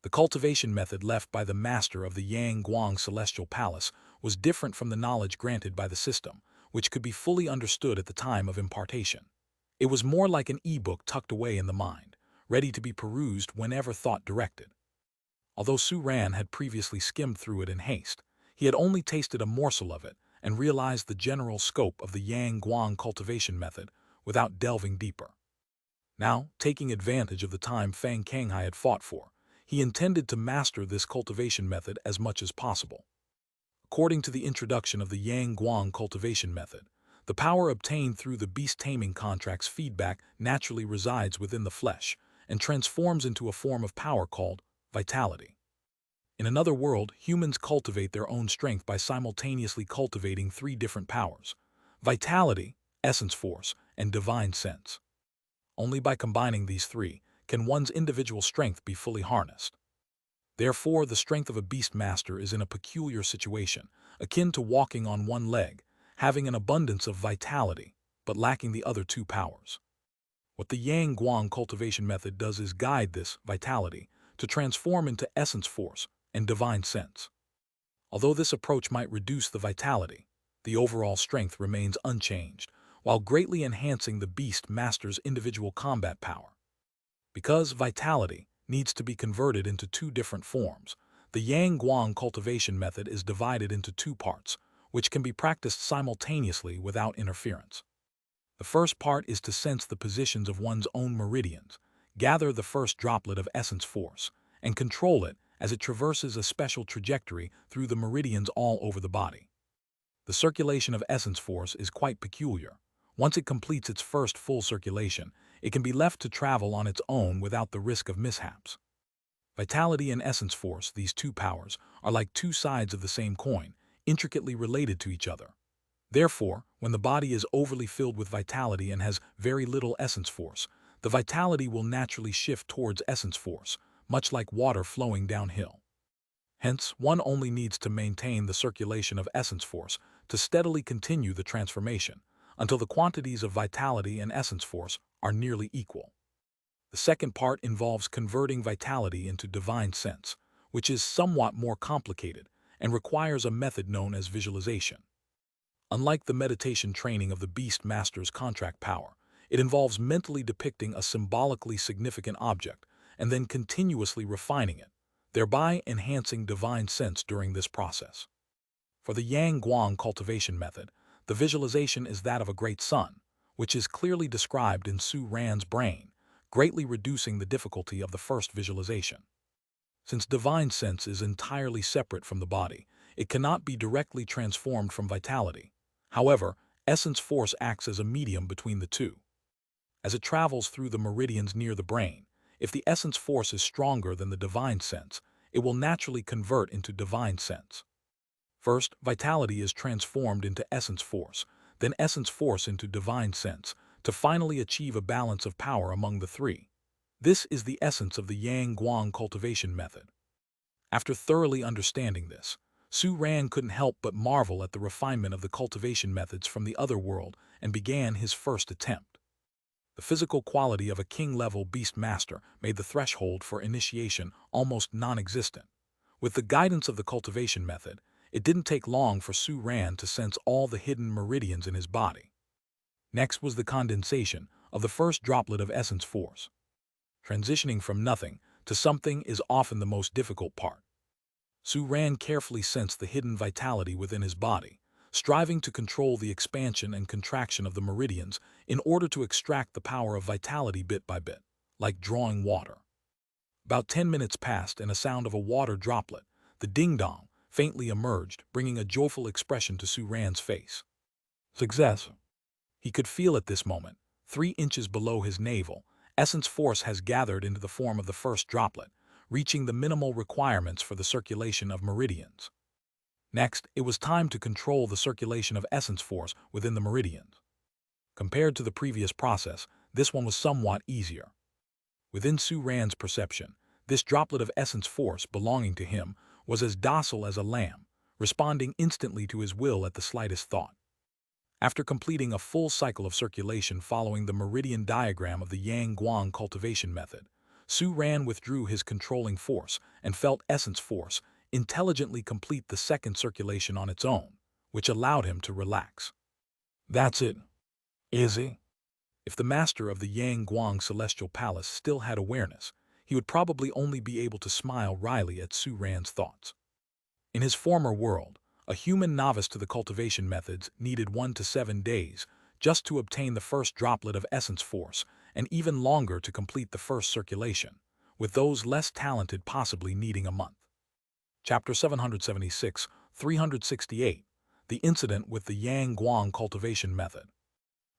The cultivation method left by the master of the Yang Guang Celestial Palace was different from the knowledge granted by the system, which could be fully understood at the time of impartation. It was more like an e-book tucked away in the mind, ready to be perused whenever thought directed. Although Su Ran had previously skimmed through it in haste, he had only tasted a morsel of it and realized the general scope of the Yang Guang cultivation method without delving deeper. Now, taking advantage of the time Fang Kanghai had fought for, he intended to master this cultivation method as much as possible. According to the introduction of the Yang Guang cultivation method, the power obtained through the beast-taming contract's feedback naturally resides within the flesh and transforms into a form of power called vitality. In another world, humans cultivate their own strength by simultaneously cultivating three different powers: vitality, essence force, and divine sense. Only by combining these three can one's individual strength be fully harnessed. Therefore, the strength of a beast master is in a peculiar situation, akin to walking on one leg, having an abundance of vitality, but lacking the other two powers. What the Yang Guang cultivation method does is guide this vitality to transform into essence force and divine sense. Although this approach might reduce the vitality, the overall strength remains unchanged, while greatly enhancing the beast master's individual combat power. Because vitality needs to be converted into two different forms, the Yang Guang cultivation method is divided into two parts, which can be practiced simultaneously without interference. The first part is to sense the positions of one's own meridians, gather the first droplet of essence force, and control it as it traverses a special trajectory through the meridians all over the body. The circulation of essence force is quite peculiar. Once it completes its first full circulation, it can be left to travel on its own without the risk of mishaps. Vitality and essence force, these two powers, are like two sides of the same coin, intricately related to each other. Therefore, when the body is overly filled with vitality and has very little essence force, the vitality will naturally shift towards essence force, much like water flowing downhill. Hence, one only needs to maintain the circulation of essence force to steadily continue the transformation, until the quantities of vitality and essence force are nearly equal. The second part involves converting vitality into divine sense, which is somewhat more complicated and requires a method known as visualization. Unlike the meditation training of the Beast Master's contract power, it involves mentally depicting a symbolically significant object and then continuously refining it, thereby enhancing divine sense during this process. For the Yang Guang cultivation method, The visualization is that of a great sun, which is clearly described in Su Ran's brain, greatly reducing the difficulty of the first visualization. Since divine sense is entirely separate from the body, it cannot be directly transformed from vitality. However, essence force acts as a medium between the two. As it travels through the meridians near the brain, if the essence force is stronger than the divine sense, it will naturally convert into divine sense. First, vitality is transformed into essence force, then essence force into divine sense, to finally achieve a balance of power among the three. This is the essence of the Yang Guang cultivation method. After thoroughly understanding this, Su Ran couldn't help but marvel at the refinement of the cultivation methods from the other world and began his first attempt. The physical quality of a king-level beast master made the threshold for initiation almost non-existent. With the guidance of the cultivation method, it didn't take long for Su Ran to sense all the hidden meridians in his body. Next was the condensation of the first droplet of essence force. Transitioning from nothing to something is often the most difficult part. Su Ran carefully sensed the hidden vitality within his body, striving to control the expansion and contraction of the meridians in order to extract the power of vitality bit by bit, like drawing water. About 10 minutes passed and a sound of a water droplet, the ding-dong, faintly emerged, bringing a joyful expression to Su Ran's face. Success! He could feel at this moment, 3 inches below his navel, essence force has gathered into the form of the first droplet, reaching the minimal requirements for the circulation of meridians. Next, it was time to control the circulation of essence force within the meridians. Compared to the previous process, this one was somewhat easier. Within Su Ran's perception, this droplet of essence force belonging to him was as docile as a lamb, responding instantly to his will at the slightest thought. After completing a full cycle of circulation following the meridian diagram of the Yang Guang cultivation method, Su Ran withdrew his controlling force and felt essence force intelligently complete the second circulation on its own, which allowed him to relax. That's it. Easy. If the master of the Yang Guang Celestial Palace still had awareness, he would probably only be able to smile wryly at Su Ran's thoughts. In his former world, a human novice to the cultivation methods needed 1 to 7 days just to obtain the first droplet of essence force, and even longer to complete the first circulation, with those less talented possibly needing a month. Chapter 776, 368, The Incident with the Yang Guang Cultivation Method.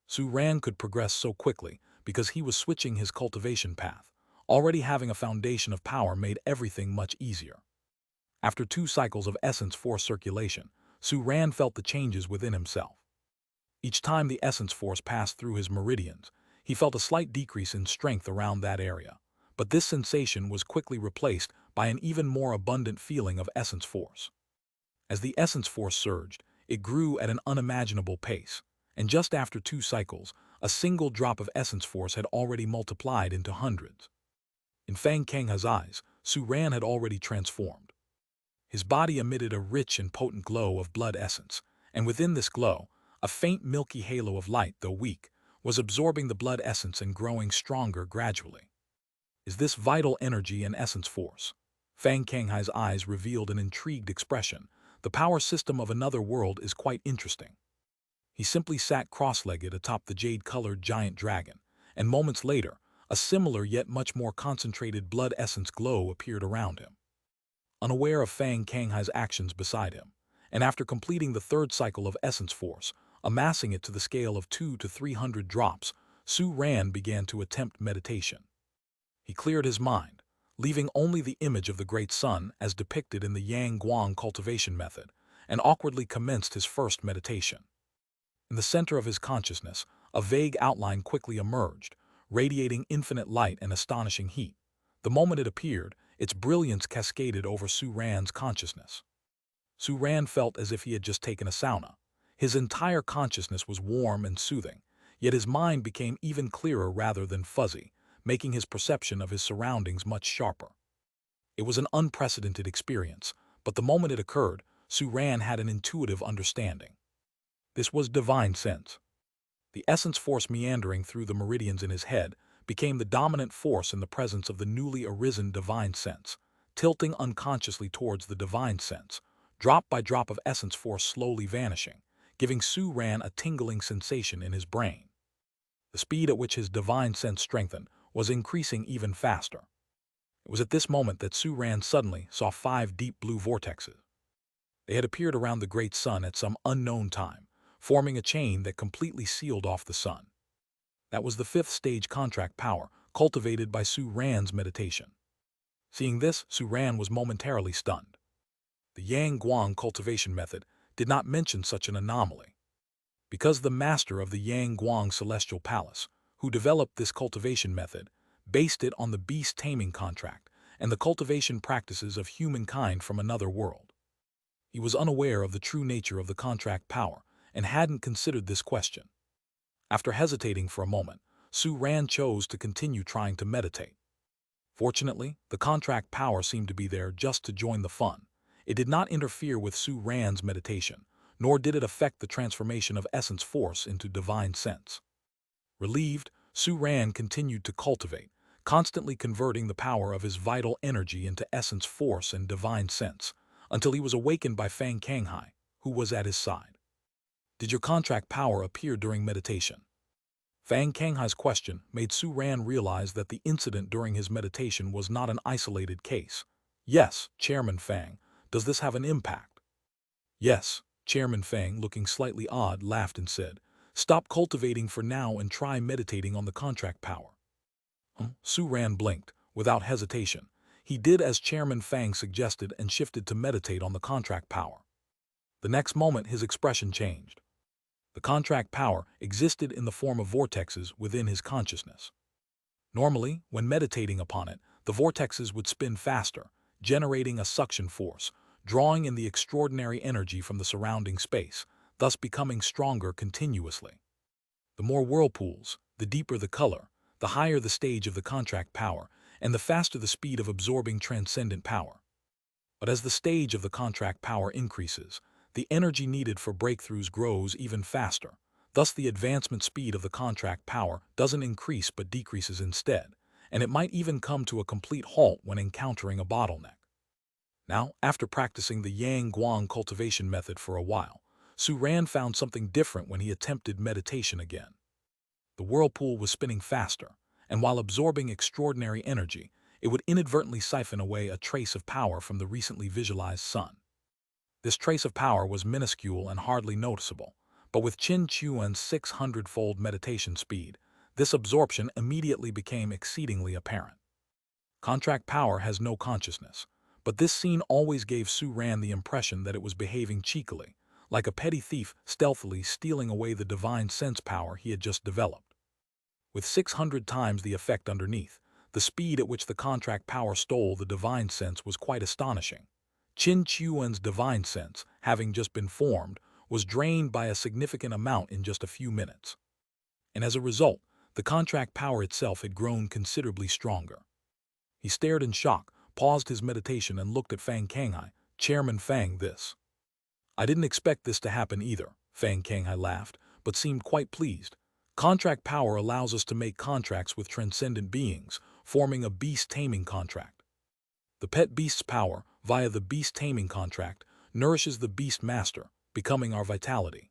Su Ran could progress so quickly because he was switching his cultivation path. Already having a foundation of power made everything much easier. After 2 cycles of essence force circulation, Su Ran felt the changes within himself. Each time the essence force passed through his meridians, he felt a slight decrease in strength around that area, but this sensation was quickly replaced by an even more abundant feeling of essence force. As the essence force surged, it grew at an unimaginable pace, and just after 2 cycles, a single drop of essence force had already multiplied into hundreds. In Fang Kengha's eyes, Su Ran had already transformed. His body emitted a rich and potent glow of blood essence, and within this glow, a faint milky halo of light, though weak, was absorbing the blood essence and growing stronger gradually. Is this vital energy and essence force? Fang Kenghai's eyes revealed an intrigued expression. The power system of another world is quite interesting. He simply sat cross-legged atop the jade-colored giant dragon, and moments later, a similar yet much more concentrated blood essence glow appeared around him. Unaware of Fang Kenghai's actions beside him, and after completing the 3rd cycle of essence force, amassing it to the scale of 200 to 300 drops, Su Ran began to attempt meditation. He cleared his mind, leaving only the image of the great sun as depicted in the Yang Guang cultivation method, and awkwardly commenced his first meditation. In the center of his consciousness, a vague outline quickly emerged, radiating infinite light and astonishing heat. The moment it appeared, its brilliance cascaded over Su Ran's consciousness. Su Ran felt as if he had just taken a sauna. His entire consciousness was warm and soothing, yet his mind became even clearer rather than fuzzy, making his perception of his surroundings much sharper. It was an unprecedented experience, but the moment it occurred, Su Ran had an intuitive understanding. This was divine sense. The essence force meandering through the meridians in his head became the dominant force in the presence of the newly arisen divine sense, tilting unconsciously towards the divine sense, drop by drop of essence force slowly vanishing, giving Su-ran a tingling sensation in his brain. The speed at which his divine sense strengthened was increasing even faster. It was at this moment that Su-ran suddenly saw 5 deep blue vortexes. They had appeared around the great sun at some unknown time, forming a chain that completely sealed off the sun. That was the 5th stage contract power, cultivated by Su-ran's meditation. Seeing this, Su-ran was momentarily stunned. The Yang Guang cultivation method did not mention such an anomaly. Because the master of the Yang Guang Celestial Palace, who developed this cultivation method, based it on the beast-taming contract and the cultivation practices of humankind from another world. He was unaware of the true nature of the contract power and hadn't considered this question. After hesitating for a moment, Su-ran chose to continue trying to meditate. Fortunately, the contract power seemed to be there just to join the fun. It did not interfere with Su-ran's meditation, nor did it affect the transformation of essence force into divine sense. Relieved, Su-ran continued to cultivate, constantly converting the power of his vital energy into essence force and divine sense, until he was awakened by Fang Kanghai, who was at his side. Did your contract power appear during meditation? Fang Kanghai's question made Su-ran realize that the incident during his meditation was not an isolated case. Yes, Chairman Fang, does this have an impact? Yes, Chairman Fang, looking slightly odd, laughed and said, stop cultivating for now and try meditating on the contract power. Su-ran blinked, without hesitation. He did as Chairman Fang suggested and shifted to meditate on the contract power. The next moment his expression changed. The contract power existed in the form of vortexes within his consciousness. Normally, when meditating upon it, the vortexes would spin faster, generating a suction force, drawing in the extraordinary energy from the surrounding space, thus becoming stronger continuously. The more whirlpools, the deeper the color, the higher the stage of the contract power, and the faster the speed of absorbing transcendent power. But as the stage of the contract power increases, the energy needed for breakthroughs grows even faster. Thus the advancement speed of the contract power doesn't increase but decreases instead, and it might even come to a complete halt when encountering a bottleneck. Now, after practicing the Yang Guang cultivation method for a while, Su-ran found something different when he attempted meditation again. The whirlpool was spinning faster, and while absorbing extraordinary energy, it would inadvertently siphon away a trace of power from the recently visualized sun. This trace of power was minuscule and hardly noticeable, but with Qin Chuan's 600-fold meditation speed, this absorption immediately became exceedingly apparent. Contract power has no consciousness, but this scene always gave Su-ran the impression that it was behaving cheekily, like a petty thief stealthily stealing away the divine sense power he had just developed. With 600 times the effect underneath, the speed at which the contract power stole the divine sense was quite astonishing. Qin Chuan's divine sense, having just been formed, was drained by a significant amount in just a few minutes. And as a result, the contract power itself had grown considerably stronger. He stared in shock, paused his meditation and looked at Fang Kanghai. Chairman Fang, this. I didn't expect this to happen either, Fang Kanghai laughed, but seemed quite pleased. Contract power allows us to make contracts with transcendent beings, forming a beast-taming contract. The pet beast's power, via the beast-taming contract, nourishes the beast master, becoming our vitality.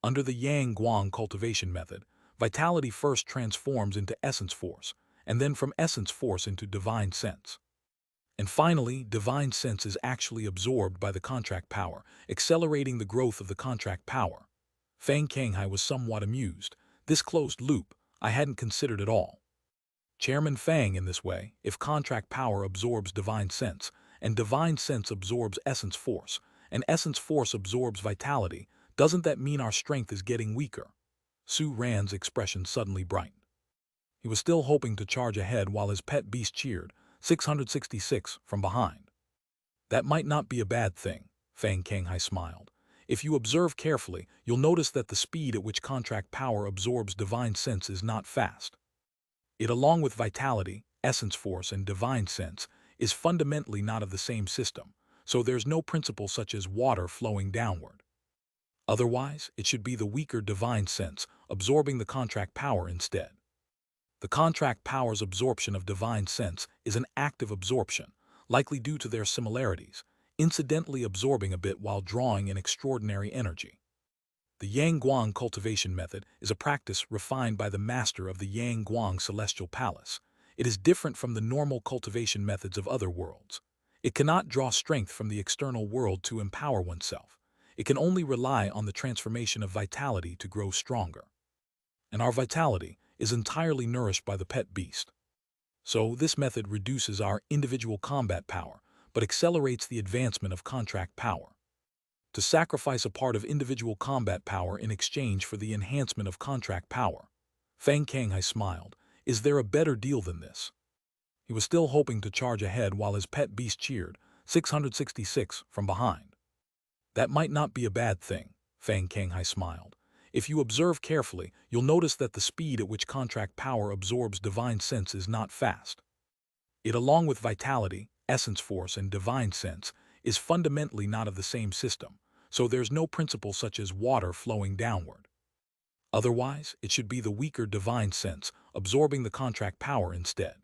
Under the Yang Guang cultivation method, vitality first transforms into essence force, and then from essence force into divine sense. And finally, divine sense is actually absorbed by the contract power, accelerating the growth of the contract power. Fang Kanghai was somewhat amused. This closed loop, I hadn't considered at all. Chairman Fang, in this way, if contract power absorbs divine sense, and divine sense absorbs essence force, and essence force absorbs vitality, doesn't that mean our strength is getting weaker? Su-ran's expression suddenly brightened. He was still hoping to charge ahead while his pet beast cheered, 666, from behind. That might not be a bad thing, Fang Kanghai smiled. If you observe carefully, you'll notice that the speed at which contract power absorbs divine sense is not fast. It, along with vitality, essence force, and divine sense, is fundamentally not of the same system, so there's no principle such as water flowing downward. Otherwise, it should be the weaker divine sense, absorbing the contract power instead. The contract power's absorption of divine sense is an active absorption, likely due to their similarities, incidentally absorbing a bit while drawing in extraordinary energy. The Yang Guang cultivation method is a practice refined by the master of the Yang Guang celestial palace. It is different from the normal cultivation methods of other worlds. It cannot draw strength from the external world to empower oneself. It can only rely on the transformation of vitality to grow stronger. And our vitality is entirely nourished by the pet beast. So this method reduces our individual combat power, but accelerates the advancement of contract power. To sacrifice a part of individual combat power in exchange for the enhancement of contract power. Fang Kanghai smiled. Is there a better deal than this? He was still hoping to charge ahead while his pet beast cheered, 666, from behind. That might not be a bad thing, Fang Kanghai smiled. If you observe carefully, you'll notice that the speed at which contract power absorbs divine sense is not fast. It, along with vitality, essence force, and divine sense, is fundamentally not of the same system, so there's no principle such as water flowing downward. Otherwise, it should be the weaker divine sense, absorbing the contract power instead.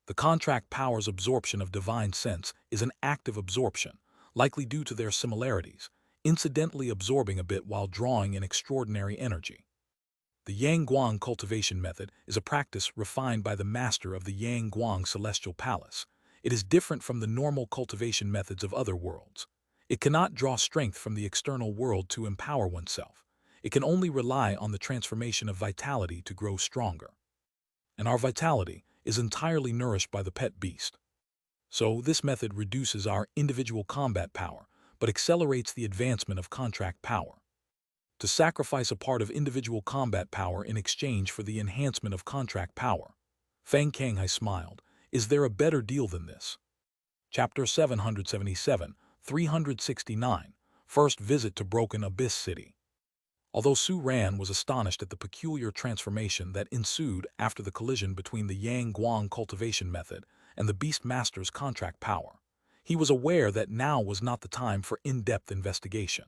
The contract power's absorption of divine sense is an active absorption, likely due to their similarities, incidentally absorbing a bit while drawing in extraordinary energy. The Yang Guang cultivation method is a practice refined by the master of the Yang Guang celestial palace. It is different from the normal cultivation methods of other worlds. It cannot draw strength from the external world to empower oneself. It can only rely on the transformation of vitality to grow stronger. And our vitality is entirely nourished by the pet beast. So this method reduces our individual combat power, but accelerates the advancement of contract power. To sacrifice a part of individual combat power in exchange for the enhancement of contract power. Fang Kanghai smiled. Is there a better deal than this? Chapter 777, 369, First Visit to Broken Abyss City. Although Su Ran was astonished at the peculiar transformation that ensued after the collision between the Yang Guang cultivation method and the Beast Master's contract power, he was aware that now was not the time for in-depth investigation.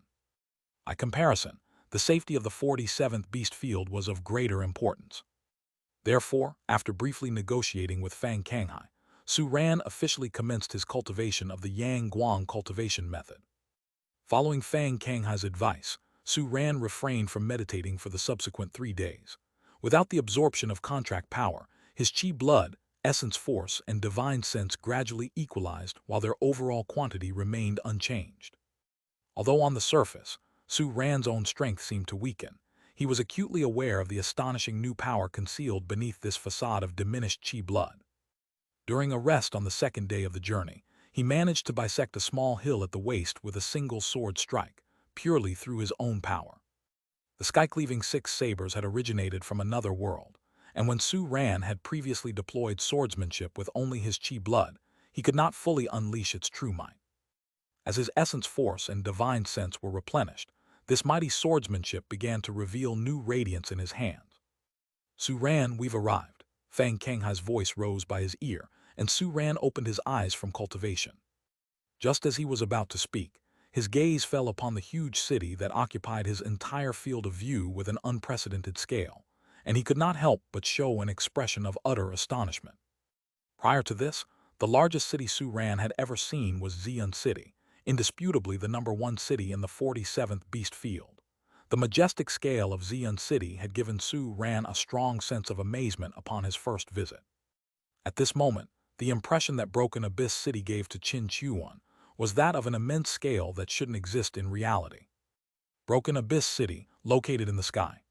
By comparison, the safety of the 47th Beast Field was of greater importance. Therefore, after briefly negotiating with Fang Kanghai, Su Ran officially commenced his cultivation of the Yang Guang cultivation method. Following Fang Kanghai's advice, Su Ran refrained from meditating for the subsequent 3 days. Without the absorption of contract power, his chi blood, essence force, and divine sense gradually equalized while their overall quantity remained unchanged. Although on the surface, Su Ran's own strength seemed to weaken, he was acutely aware of the astonishing new power concealed beneath this facade of diminished chi blood. During a rest on the 2nd day of the journey, he managed to bisect a small hill at the waist with a single sword strike, purely through his own power. The sky-cleaving 6 sabers had originated from another world, and when Su Ran had previously deployed swordsmanship with only his chi blood, he could not fully unleash its true might. As his essence force and divine sense were replenished, this mighty swordsmanship began to reveal new radiance in his hands. Su Ran, we've arrived. Fang Kanghai's voice rose by his ear, and Su Ran opened his eyes from cultivation. Just as he was about to speak, his gaze fell upon the huge city that occupied his entire field of view with an unprecedented scale, and he could not help but show an expression of utter astonishment. Prior to this, the largest city Su Ran had ever seen was Xi'an City, indisputably the #1 city in the 47th Beast Field. The majestic scale of Xi'an City had given Su Ran a strong sense of amazement upon his first visit. At this moment, the impression that Broken Abyss City gave to Qin Chuan was that of an immense scale that shouldn't exist in reality. Broken Abyss City, located in the sky.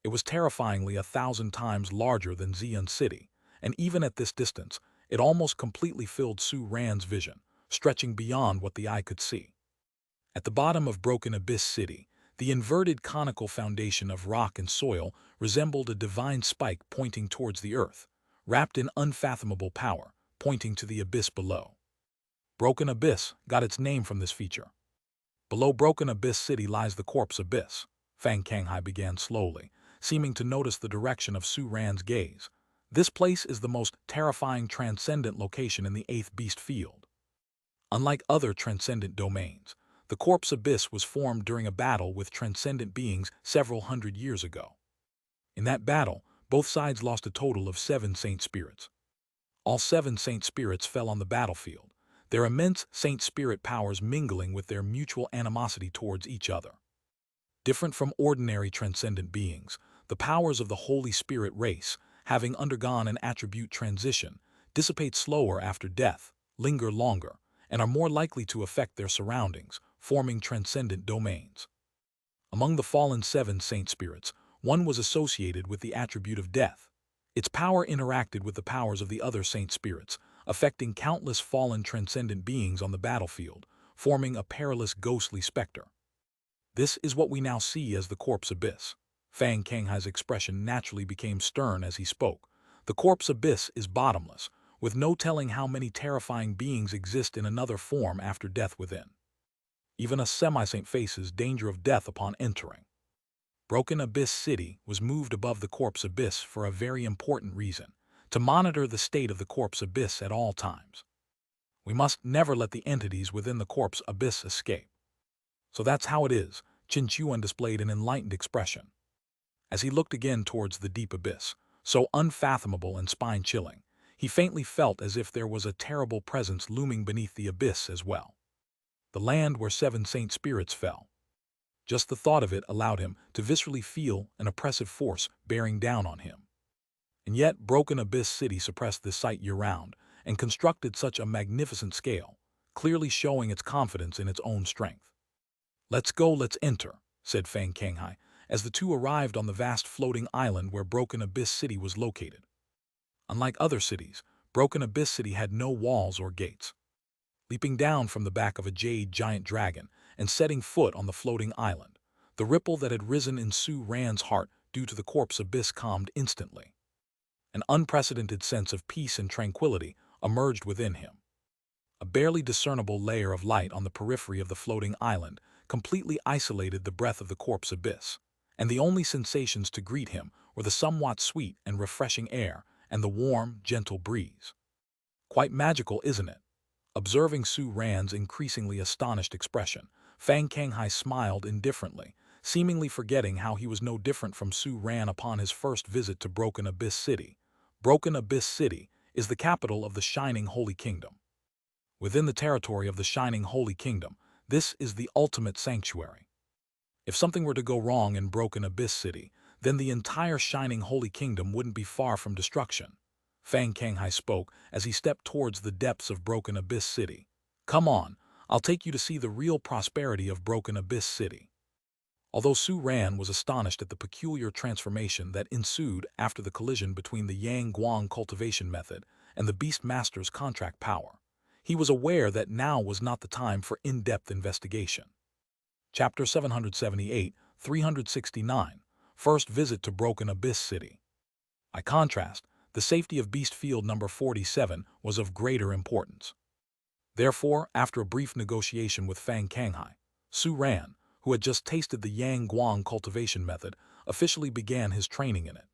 It was terrifyingly 1,000 times larger than Xi'an City, and even at this distance, it almost completely filled Su Ran's vision, stretching beyond what the eye could see. At the bottom of Broken Abyss City, the inverted conical foundation of rock and soil resembled a divine spike pointing towards the earth, wrapped in unfathomable power, pointing to the abyss below. Broken Abyss got its name from this feature. Below Broken Abyss City lies the Corpse Abyss, Fang Kanghai began slowly, seeming to notice the direction of Su Ran's gaze. This place is the most terrifying transcendent location in the 8th Beast Field. Unlike other transcendent domains, the Corpse Abyss was formed during a battle with transcendent beings several hundred years ago. In that battle, both sides lost a total of 7 saint spirits. All 7 saint spirits fell on the battlefield, their immense saint spirit powers mingling with their mutual animosity towards each other. Different from ordinary transcendent beings, the powers of the Holy Spirit race, having undergone an attribute transition, dissipate slower after death, linger longer, and are more likely to affect their surroundings, forming transcendent domains. Among the fallen seven saint spirits, one was associated with the attribute of death. Its power interacted with the powers of the other saint spirits, affecting countless fallen transcendent beings on the battlefield, forming a perilous ghostly specter. This is what we now see as the corpse abyss. Fang Kanghai's expression naturally became stern as he spoke. The corpse abyss is bottomless, with no telling how many terrifying beings exist in another form after death within. Even a semi-saint faces danger of death upon entering. Broken Abyss City was moved above the corpse abyss for a very important reason, to monitor the state of the corpse abyss at all times. We must never let the entities within the corpse abyss escape. So that's how it is, Qin Chuan displayed an enlightened expression. As he looked again towards the deep abyss, so unfathomable and spine-chilling, he faintly felt as if there was a terrible presence looming beneath the abyss as well. The land where seven saint spirits fell. Just the thought of it allowed him to viscerally feel an oppressive force bearing down on him. And yet Broken Abyss City suppressed this sight year-round and constructed such a magnificent scale, clearly showing its confidence in its own strength. "Let's go, let's enter," said Fang Kanghai, as the two arrived on the vast floating island where Broken Abyss City was located. Unlike other cities, Broken Abyss City had no walls or gates. Leaping down from the back of a jade giant dragon and setting foot on the floating island, the ripple that had risen in Su Ran's heart due to the corpse abyss calmed instantly. An unprecedented sense of peace and tranquility emerged within him. A barely discernible layer of light on the periphery of the floating island completely isolated the breath of the corpse abyss, and the only sensations to greet him were the somewhat sweet and refreshing air and the warm, gentle breeze. Quite magical, isn't it? Observing Su Ran's increasingly astonished expression, Fang Kanghai smiled indifferently, seemingly forgetting how he was no different from Su Ran upon his first visit to Broken Abyss City. Broken Abyss City is the capital of the Shining Holy Kingdom. Within the territory of the Shining Holy Kingdom, this is the ultimate sanctuary. If something were to go wrong in Broken Abyss City, then the entire Shining Holy Kingdom wouldn't be far from destruction. Fang Kanghai spoke as he stepped towards the depths of Broken Abyss City. "Come on, I'll take you to see the real prosperity of Broken Abyss City." Although Su Ran was astonished at the peculiar transformation that ensued after the collision between the Yang Guang cultivation method and the Beast Master's contract power, he was aware that now was not the time for in-depth investigation. Chapter 778, 369, First Visit to Broken Abyss City. By contrast, the safety of Beast Field number 47 was of greater importance. Therefore, after a brief negotiation with Fang Kanghai, Su Ran, who had just tasted the Yang Guang cultivation method, officially began his training in it.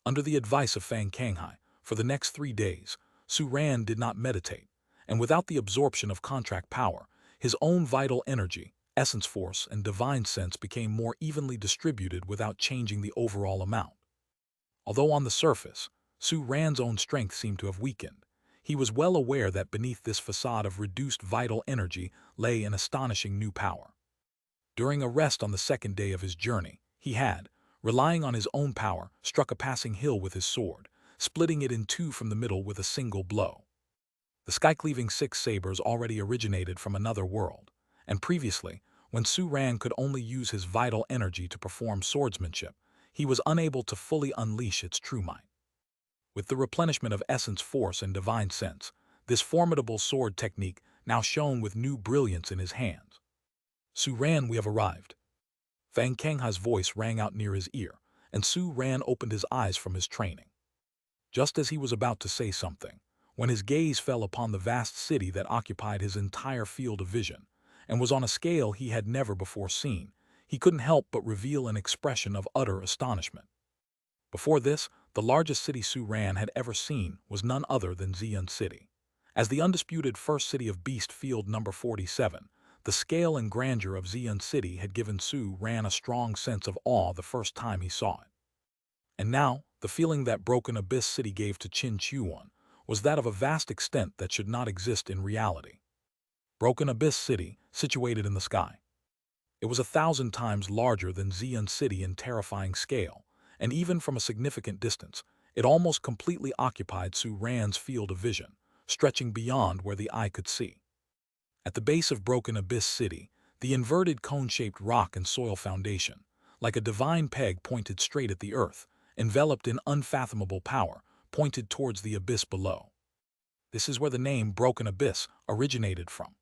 Under the advice of Fang Kanghai, for the next 3 days, Su Ran did not meditate, and without the absorption of contract power, his own vital energy, essence force, and divine sense became more evenly distributed without changing the overall amount. Although on the surface, Su Ran's own strength seemed to have weakened, he was well aware that beneath this facade of reduced vital energy lay an astonishing new power. During a rest on the second day of his journey, he had, relying on his own power, struck a passing hill with his sword, splitting it in two from the middle with a single blow. The sky-cleaving six sabers already originated from another world, and previously, when Su Ran could only use his vital energy to perform swordsmanship, he was unable to fully unleash its true might. With the replenishment of essence force and divine sense, this formidable sword technique now shone with new brilliance in his hands. "Su Ran, we have arrived." Fang Kanghai's voice rang out near his ear, and Su Ran opened his eyes from his training. Just as he was about to say something, when his gaze fell upon the vast city that occupied his entire field of vision, and was on a scale he had never before seen, he couldn't help but reveal an expression of utter astonishment. Before this, the largest city Su Ran had ever seen was none other than Xi'an City. As the undisputed first city of Beast Field number 47, the scale and grandeur of Xi'an City had given Su Ran a strong sense of awe the first time he saw it. And now, the feeling that Broken Abyss City gave to Qin Chuan was that of a vast extent that should not exist in reality. Broken Abyss City, situated in the sky. It was 1,000 times larger than Xi'an City in terrifying scale, and even from a significant distance, it almost completely occupied Su Ran's field of vision, stretching beyond where the eye could see. At the base of Broken Abyss City, the inverted cone-shaped rock and soil foundation, like a divine peg pointed straight at the earth, enveloped in unfathomable power, pointed towards the abyss below. This is where the name Broken Abyss originated from.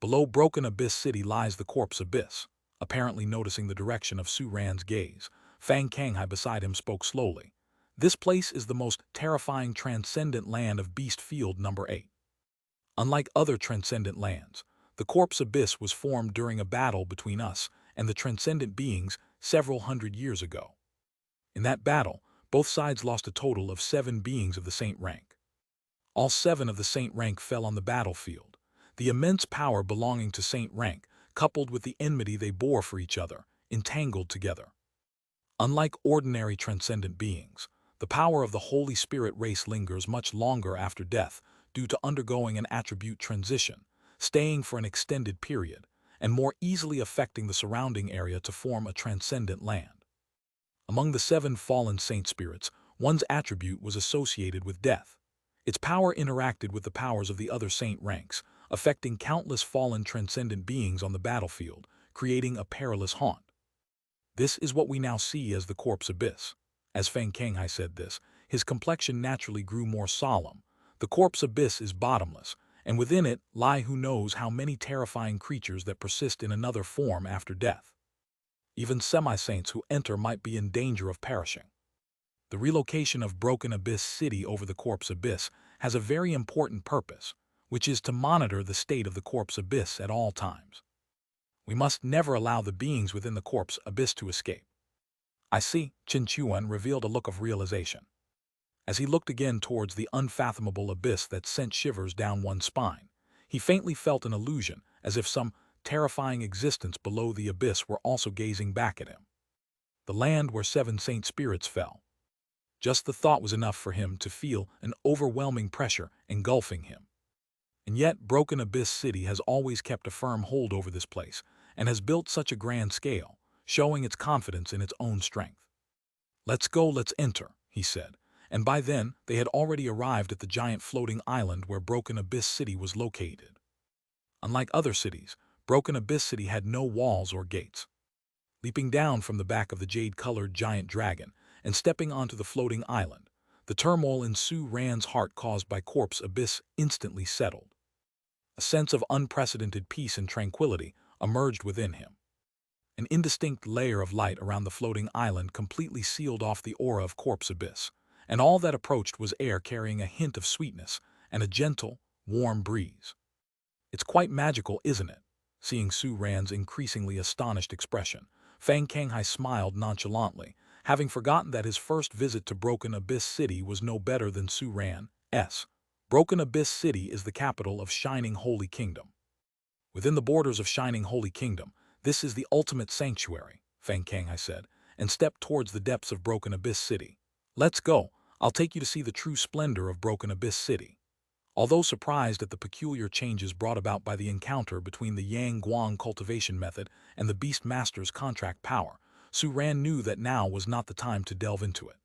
Below Broken Abyss City lies the Corpse Abyss. Apparently noticing the direction of Su Ran's gaze, Fang Kanghai beside him spoke slowly. This place is the most terrifying transcendent land of Beast Field number 8. Unlike other transcendent lands, the Corpse Abyss was formed during a battle between us and the transcendent beings several hundred years ago. In that battle, both sides lost a total of 7 beings of the Saint rank. All 7 of the Saint rank fell on the battlefield. The immense power belonging to Saint rank, coupled with the enmity they bore for each other, entangled together. Unlike ordinary transcendent beings, the power of the Holy Spirit race lingers much longer after death due to undergoing an attribute transition, staying for an extended period, and more easily affecting the surrounding area to form a transcendent land. Among the 7 fallen saint spirits, one's attribute was associated with death. Its power interacted with the powers of the other saint ranks, affecting countless fallen transcendent beings on the battlefield, creating a perilous haunt. This is what we now see as the Corpse Abyss. As Fang Kanghai said this, his complexion naturally grew more solemn. The Corpse Abyss is bottomless, and within it lie who knows how many terrifying creatures that persist in another form after death. Even semi-saints who enter might be in danger of perishing. The relocation of Broken Abyss City over the Corpse Abyss has a very important purpose, which is to monitor the state of the Corpse Abyss at all times. We must never allow the beings within the Corpse Abyss to escape. I see, Qin Chuan revealed a look of realization. As he looked again towards the unfathomable abyss that sent shivers down one's spine, he faintly felt an illusion, as if some terrifying existence below the abyss were also gazing back at him. The land where 7 saint spirits fell. Just the thought was enough for him to feel an overwhelming pressure engulfing him. And yet Broken Abyss City has always kept a firm hold over this place, and has built such a grand scale, showing its confidence in its own strength. "Let's go, let's enter," he said, and by then they had already arrived at the giant floating island where Broken Abyss City was located. Unlike other cities, Broken Abyss City had no walls or gates. Leaping down from the back of the jade-colored giant dragon and stepping onto the floating island, the turmoil in Su Ran's heart caused by Corpse Abyss instantly settled. A sense of unprecedented peace and tranquility emerged within him. An indistinct layer of light around the floating island completely sealed off the aura of Corpse Abyss, and all that approached was air carrying a hint of sweetness and a gentle, warm breeze. "It's quite magical, isn't it?" Seeing Su Ran's increasingly astonished expression, Fang Kanghai smiled nonchalantly, having forgotten that his first visit to Broken Abyss City was no better than Su Ran's. Broken Abyss City is the capital of Shining Holy Kingdom. Within the borders of Shining Holy Kingdom, this is the ultimate sanctuary, Fang Kanghai said, and stepped towards the depths of Broken Abyss City. "Let's go, I'll take you to see the true splendor of Broken Abyss City." Although surprised at the peculiar changes brought about by the encounter between the Yang Guang cultivation method and the Beast Master's contract power, Su Ran knew that now was not the time to delve into it.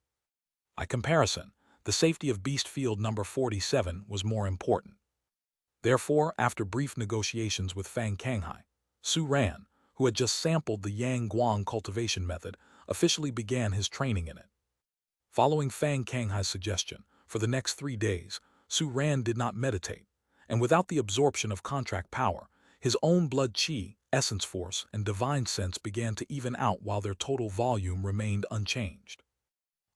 By comparison, the safety of Beast Field number 47 was more important. Therefore, after brief negotiations with Fang Kanghai, Su Ran, who had just sampled the Yang Guang cultivation method, officially began his training in it. Following Fang Kanghai's suggestion, for the next 3 days, Su Ran did not meditate, and without the absorption of contract power, his own blood chi, essence force, and divine sense began to even out while their total volume remained unchanged.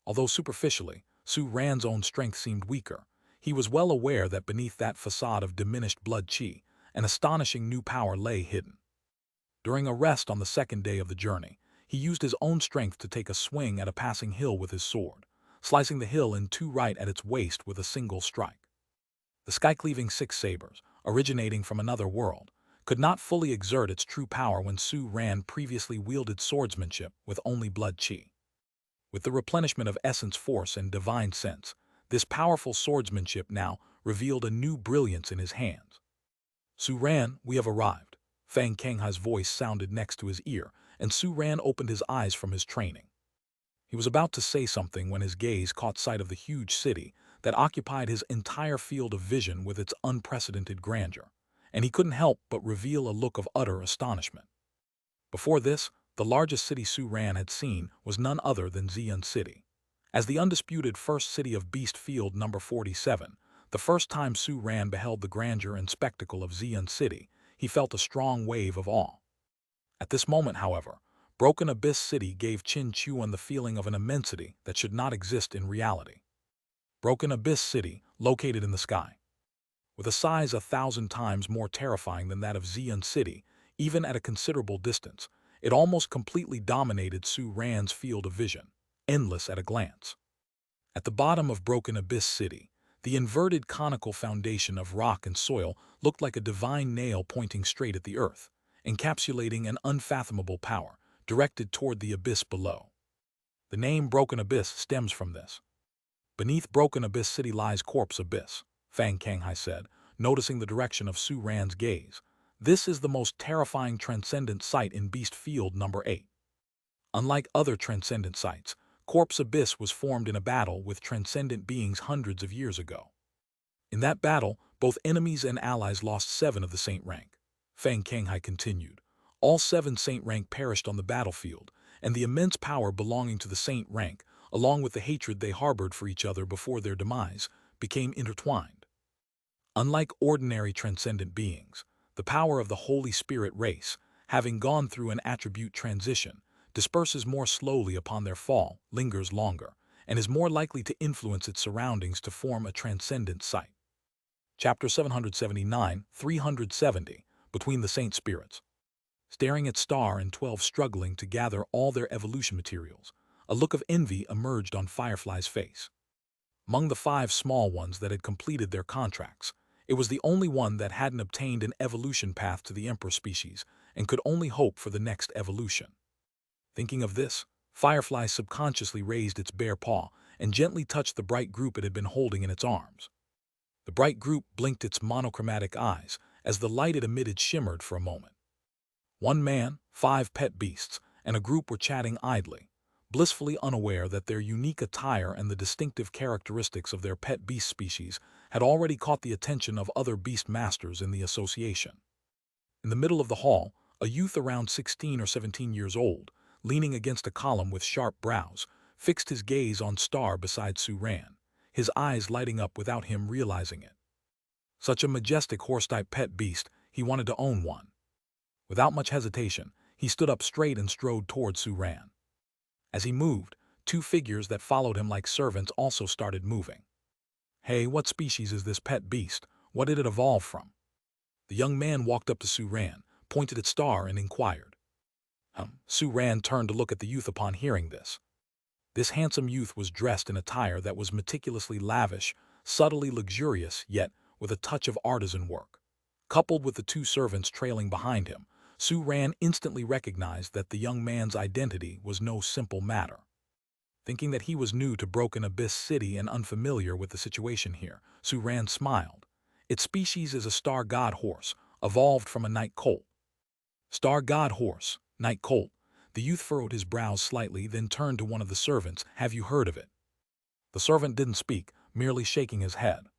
Although superficially, Su Ran's own strength seemed weaker, he was well aware that beneath that facade of diminished blood chi, an astonishing new power lay hidden. During a rest on the 2nd day of the journey, he used his own strength to take a swing at a passing hill with his sword, slicing the hill in 2 right at its waist with a single strike. The sky-cleaving 6 sabers, originating from another world, could not fully exert its true power when Su Ran previously wielded swordsmanship with only blood chi. With the replenishment of essence force and divine sense, this powerful swordsmanship now revealed a new brilliance in his hands. "Su Ran, we have arrived," Fang Kanghai's voice sounded next to his ear, and Su Ran opened his eyes from his training. He was about to say something when his gaze caught sight of the huge city that occupied his entire field of vision with its unprecedented grandeur, and he couldn't help but reveal a look of utter astonishment. Before this, the largest city Su Ran had seen was none other than Xi'an City. As the undisputed first city of Beast Field number 47, the first time Su Ran beheld the grandeur and spectacle of Xi'an City, he felt a strong wave of awe. At this moment, however, Broken Abyss City gave Qin Chuan the feeling of an immensity that should not exist in reality. Broken Abyss City, located in the sky. With a size 1,000 times more terrifying than that of Xi'an City, even at a considerable distance, it almost completely dominated Su Ran's field of vision, endless at a glance. At the bottom of Broken Abyss City, the inverted conical foundation of rock and soil looked like a divine nail pointing straight at the earth, encapsulating an unfathomable power directed toward the abyss below. The name Broken Abyss stems from this. Beneath Broken Abyss City lies Corpse Abyss, Fang Kanghai said, noticing the direction of Su Ran's gaze. This is the most terrifying transcendent site in Beast Field number 8. Unlike other transcendent sites, Corpse Abyss was formed in a battle with transcendent beings hundreds of years ago. In that battle, both enemies and allies lost 7 of the saint rank. Fang Kanghai continued. All 7 saint rank perished on the battlefield, and the immense power belonging to the saint rank, along with the hatred they harbored for each other before their demise, became intertwined. Unlike ordinary transcendent beings, the power of the Holy Spirit race, having gone through an attribute transition, disperses more slowly upon their fall, lingers longer, and is more likely to influence its surroundings to form a transcendent site. Chapter 779, 370, Between the Saint Spirits. Staring at Star and 12 struggling to gather all their evolution materials, a look of envy emerged on Firefly's face. Among the 5 small ones that had completed their contracts, it was the only one that hadn't obtained an evolution path to the Emperor species and could only hope for the next evolution. Thinking of this, Firefly subconsciously raised its bare paw and gently touched the bright group it had been holding in its arms. The bright group blinked its monochromatic eyes as the light it emitted shimmered for a moment. 1 man, 5 pet beasts, and a group were chatting idly, blissfully unaware that their unique attire and the distinctive characteristics of their pet beast species had already caught the attention of other beast masters in the association. In the middle of the hall, a youth around 16 or 17 years old, leaning against a column with sharp brows, fixed his gaze on Star beside Su Ran, his eyes lighting up without him realizing it. Such a majestic horse-type pet beast, he wanted to own one. Without much hesitation, he stood up straight and strode toward Su Ran. As he moved, 2 figures that followed him like servants also started moving. "Hey, what species is this pet beast? What did it evolve from?" The young man walked up to Su Ran, pointed at Star, and inquired. Su Ran turned to look at the youth upon hearing this. This handsome youth was dressed in attire that was meticulously lavish, subtly luxurious, yet with a touch of artisan work. Coupled with the 2 servants trailing behind him, Su Ran instantly recognized that the young man's identity was no simple matter. Thinking that he was new to Broken Abyss City and unfamiliar with the situation here, Su Ran smiled. Its species is a star god horse, evolved from a night colt. Star god horse, night colt. The youth furrowed his brows slightly, then turned to one of the servants. "Have you heard of it?" The servant didn't speak, merely shaking his head.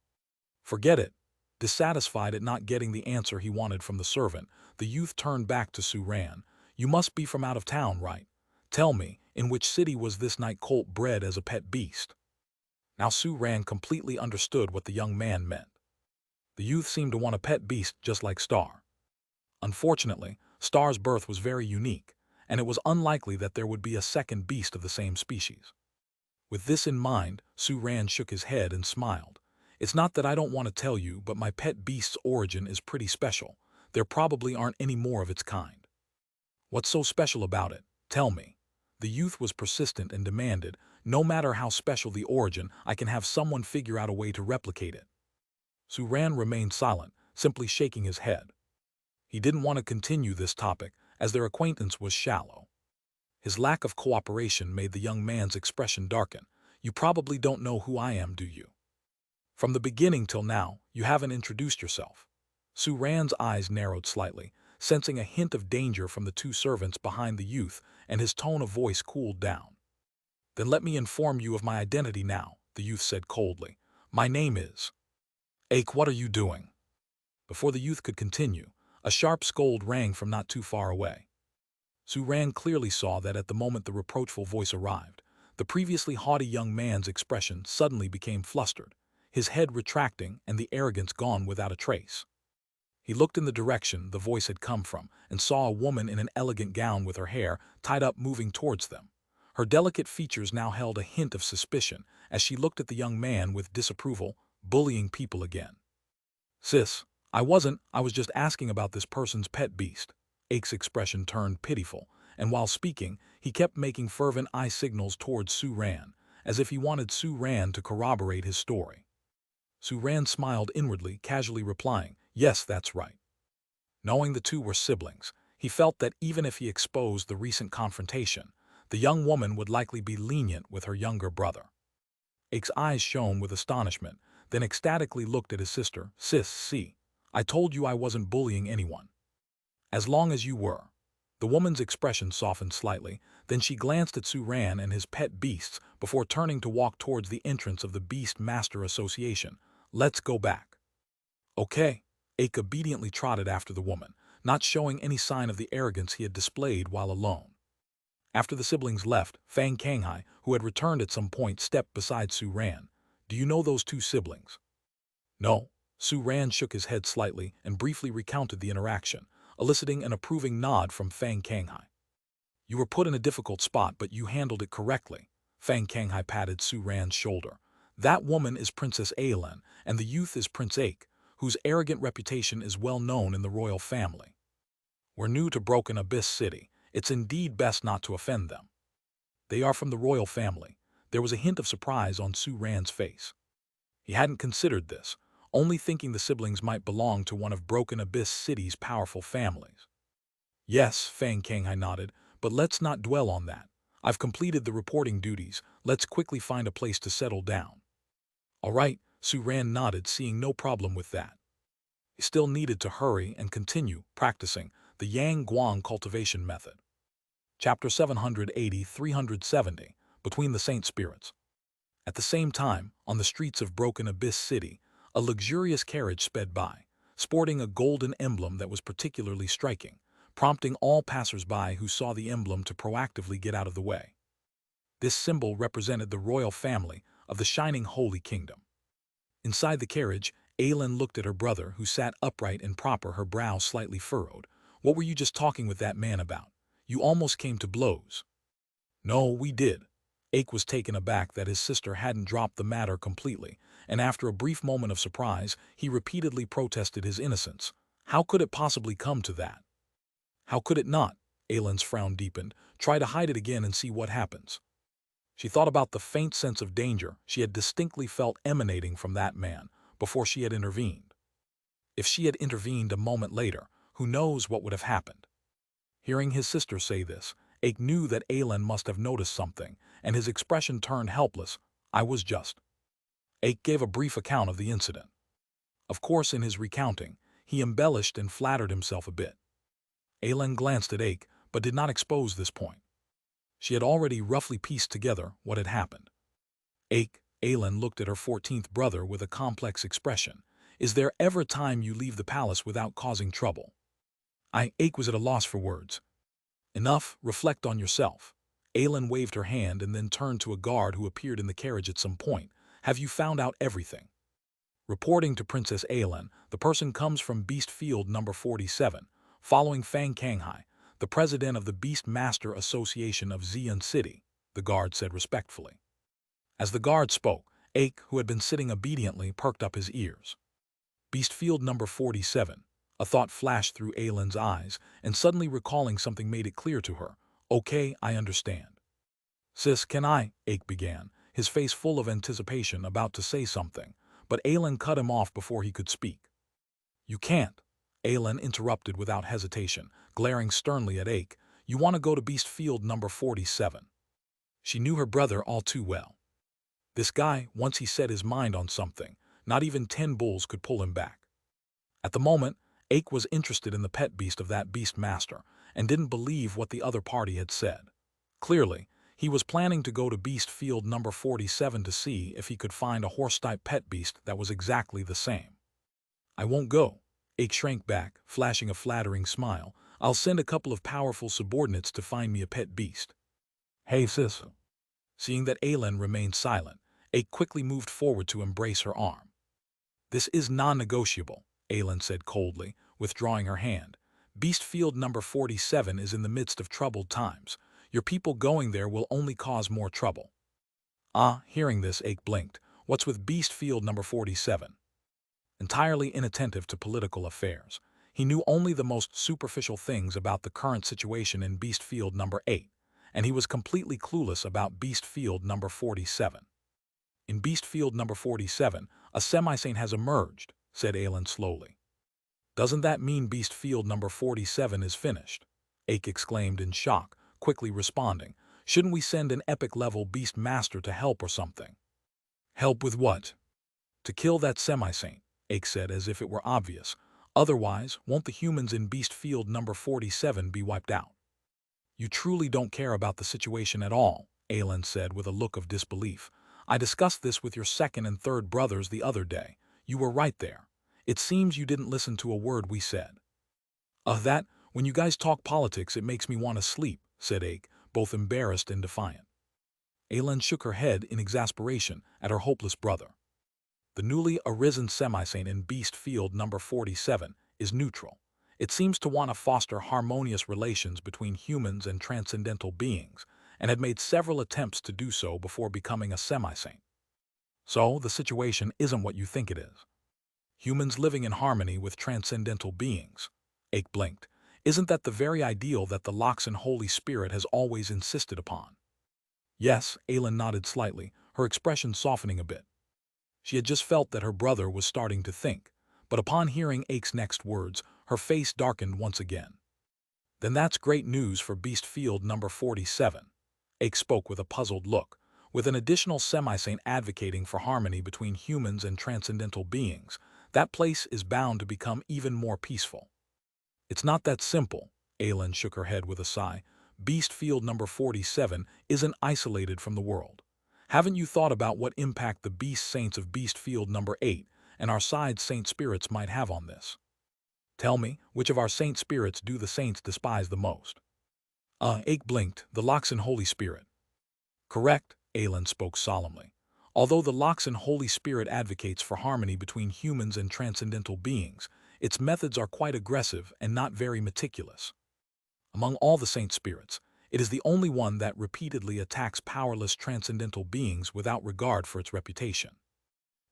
"Forget it." Dissatisfied at not getting the answer he wanted from the servant, the youth turned back to Su Ran. "You must be from out of town, right? Tell me, in which city was this night colt bred as a pet beast?" Now Su Ran completely understood what the young man meant. The youth seemed to want a pet beast just like Star. Unfortunately, Star's birth was very unique, and it was unlikely that there would be a second beast of the same species. With this in mind, Su Ran shook his head and smiled. "It's not that I don't want to tell you, but my pet beast's origin is pretty special. There probably aren't any more of its kind." "What's so special about it? Tell me." The youth was persistent and demanded, "No matter how special the origin, I can have someone figure out a way to replicate it." Su Ran remained silent, simply shaking his head. He didn't want to continue this topic, as their acquaintance was shallow. His lack of cooperation made the young man's expression darken. "You probably don't know who I am, do you? From the beginning till now, you haven't introduced yourself." Su Ran's eyes narrowed slightly, sensing a hint of danger from the two servants behind the youth, and his tone of voice cooled down. "Then let me inform you of my identity now," the youth said coldly. "My name is—" "Ake, what are you doing?" Before the youth could continue, a sharp scold rang from not too far away. Suran clearly saw that at the moment the reproachful voice arrived, the previously haughty young man's expression suddenly became flustered, his head retracting and the arrogance gone without a trace. He looked in the direction the voice had come from and saw a woman in an elegant gown with her hair tied up moving towards them. Her delicate features now held a hint of suspicion as she looked at the young man with disapproval, bullying people again. "Sis, I was just asking about this person's pet beast." Ake's expression turned pitiful, and while speaking, he kept making fervent eye signals towards Suran, as if he wanted Suran to corroborate his story. Suran smiled inwardly, casually replying, "Yes, that's right." Knowing the two were siblings, he felt that even if he exposed the recent confrontation, the young woman would likely be lenient with her younger brother. Ake's eyes shone with astonishment, then ecstatically looked at his sister. "Sis, see, I told you I wasn't bullying anyone. As long as you were." The woman's expression softened slightly, then she glanced at Suran and his pet beasts before turning to walk towards the entrance of the Beast Master Association. "Let's go back." "Okay." Ake obediently trotted after the woman, not showing any sign of the arrogance he had displayed while alone. After the siblings left, Fang Kanghai, who had returned at some point, stepped beside Suran. "Do you know those two siblings?" "No." Suran shook his head slightly and briefly recounted the interaction, eliciting an approving nod from Fang Kanghai. "You were put in a difficult spot, but you handled it correctly." Fang Kanghai patted Suran's shoulder. "That woman is Princess Aylin, and the youth is Prince Ake, whose arrogant reputation is well known in the royal family. We're new to Broken Abyss City. It's indeed best not to offend them. They are from the royal family." There was a hint of surprise on Suran's face. He hadn't considered this, only thinking the siblings might belong to one of Broken Abyss City's powerful families. "Yes," Fang Kanghai nodded, "but let's not dwell on that. I've completed the reporting duties. Let's quickly find a place to settle down." "All right," Suran nodded, seeing no problem with that. He still needed to hurry and continue practicing the Yang Guang cultivation method. Chapter 780-370, Between the Saint Spirits. At the same time, on the streets of Broken Abyss City, a luxurious carriage sped by, sporting a golden emblem that was particularly striking, prompting all passers-by who saw the emblem to proactively get out of the way. This symbol represented the royal family of the Shining Holy Kingdom. Inside the carriage, Aylin looked at her brother, who sat upright and proper, her brow slightly furrowed. "What were you just talking with that man about? You almost came to blows." "No, we did." Ake was taken aback that his sister hadn't dropped the matter completely, and after a brief moment of surprise, he repeatedly protested his innocence. "How could it possibly come to that?" "How could it not?" Aylin's frown deepened. "Try to hide it again and see what happens." She thought about the faint sense of danger she had distinctly felt emanating from that man before she had intervened. If she had intervened a moment later, who knows what would have happened? Hearing his sister say this, Ake knew that Aylin must have noticed something, and his expression turned helpless. "I was just—" Ake gave a brief account of the incident. Of course, in his recounting, he embellished and flattered himself a bit. Aylin glanced at Ake, but did not expose this point. She had already roughly pieced together what had happened. Aylin looked at her 14th brother with a complex expression. "Is there ever a time you leave the palace without causing trouble?" Ake was at a loss for words. "Enough, reflect on yourself." Aylin waved her hand and then turned to a guard who appeared in the carriage at some point. "Have you found out everything?" Reporting to Princess Aylin, the person comes from Beast Field number 47, following Fang Kanghai, the president of the Beast Master Association of Xian City, the guard said respectfully. As the guard spoke, Ake, who had been sitting obediently, perked up his ears. Beast Field number 47. A thought flashed through Aylin's eyes, and suddenly recalling something made it clear to her. "Okay, I understand." "Sis, can I?" Ake began, his face full of anticipation, about to say something, but Aylin cut him off before he could speak. "You can't," Aylin interrupted without hesitation, glaring sternly at Ake. "You want to go to Beast Field number 47. She knew her brother all too well. This guy, once he set his mind on something, not even 10 bulls could pull him back. At the moment, Ake was interested in the pet beast of that beast master and didn't believe what the other party had said. Clearly, he was planning to go to beast field number 47 to see if he could find a horse-type pet beast that was exactly the same. I won't go. Ake shrank back, flashing a flattering smile. I'll send a couple of powerful subordinates to find me a pet beast. Hey, sis. Seeing that Aylin remained silent, Ake quickly moved forward to embrace her arm. This is non-negotiable, Aylin said coldly, withdrawing her hand. Beast field number 47 is in the midst of troubled times. Your people going there will only cause more trouble. Hearing this, Ake blinked. What's with beast field number 47? Entirely inattentive to political affairs, he knew only the most superficial things about the current situation in beast field number 8, and he was completely clueless about beast field number 47. In beast field number 47, a semi-saint has emerged, said Aylin slowly. Doesn't that mean beast field number 47 is finished? Ake exclaimed in shock, quickly responding. Shouldn't we send an epic-level beast master to help or something? Help with what? To kill that semi-saint, Ake said as if it were obvious. Otherwise, won't the humans in beast field number 47 be wiped out? You truly don't care about the situation at all, Aylin said with a look of disbelief. I discussed this with your second and third brothers the other day. You were right there. It seems you didn't listen to a word we said. When you guys talk politics, it makes me want to sleep, said Ake, both embarrassed and defiant. Aylin shook her head in exasperation at her hopeless brother. The newly arisen semi-saint in beast field number 47 is neutral. It seems to want to foster harmonious relations between humans and transcendental beings, and had made several attempts to do so before becoming a semi-saint. So, the situation isn't what you think it is. Humans living in harmony with transcendental beings. Ake blinked. Isn't that the very ideal that the Loxan Holy Spirit has always insisted upon? Yes, Aylin nodded slightly, her expression softening a bit. She had just felt that her brother was starting to think, but upon hearing Ake's next words, her face darkened once again. Then that's great news for beast field number 47. Ake spoke with a puzzled look. With an additional semi-saint advocating for harmony between humans and transcendental beings, that place is bound to become even more peaceful. It's not that simple, Aylin shook her head with a sigh. Beast field number 47 isn't isolated from the world. Haven't you thought about what impact the beast saints of beast field number 8 and our side saint spirits might have on this? Tell me, which of our saint spirits do the saints despise the most? Ake blinked. The Loxan Holy Spirit. Correct, Aylin spoke solemnly. Although the Loxan Holy Spirit advocates for harmony between humans and transcendental beings, its methods are quite aggressive and not very meticulous. Among all the saint spirits, it is the only one that repeatedly attacks powerless transcendental beings without regard for its reputation.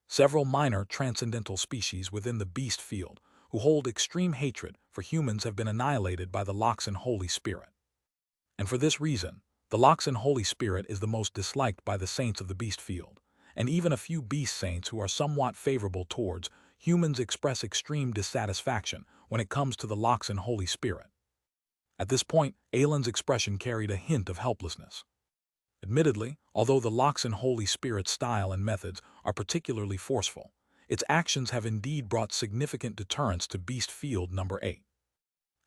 Several minor transcendental species within the beast field who hold extreme hatred for humans have been annihilated by the Loxan Holy Spirit. And for this reason, the Loxan Holy Spirit is the most disliked by the saints of the beast field, and even a few beast saints who are somewhat favorable towards humans express extreme dissatisfaction when it comes to the Loxan Holy Spirit. At this point, Aylin's expression carried a hint of helplessness. Admittedly, although the Loxan Holy Spirit's style and methods are particularly forceful, its actions have indeed brought significant deterrence to beast field number 8.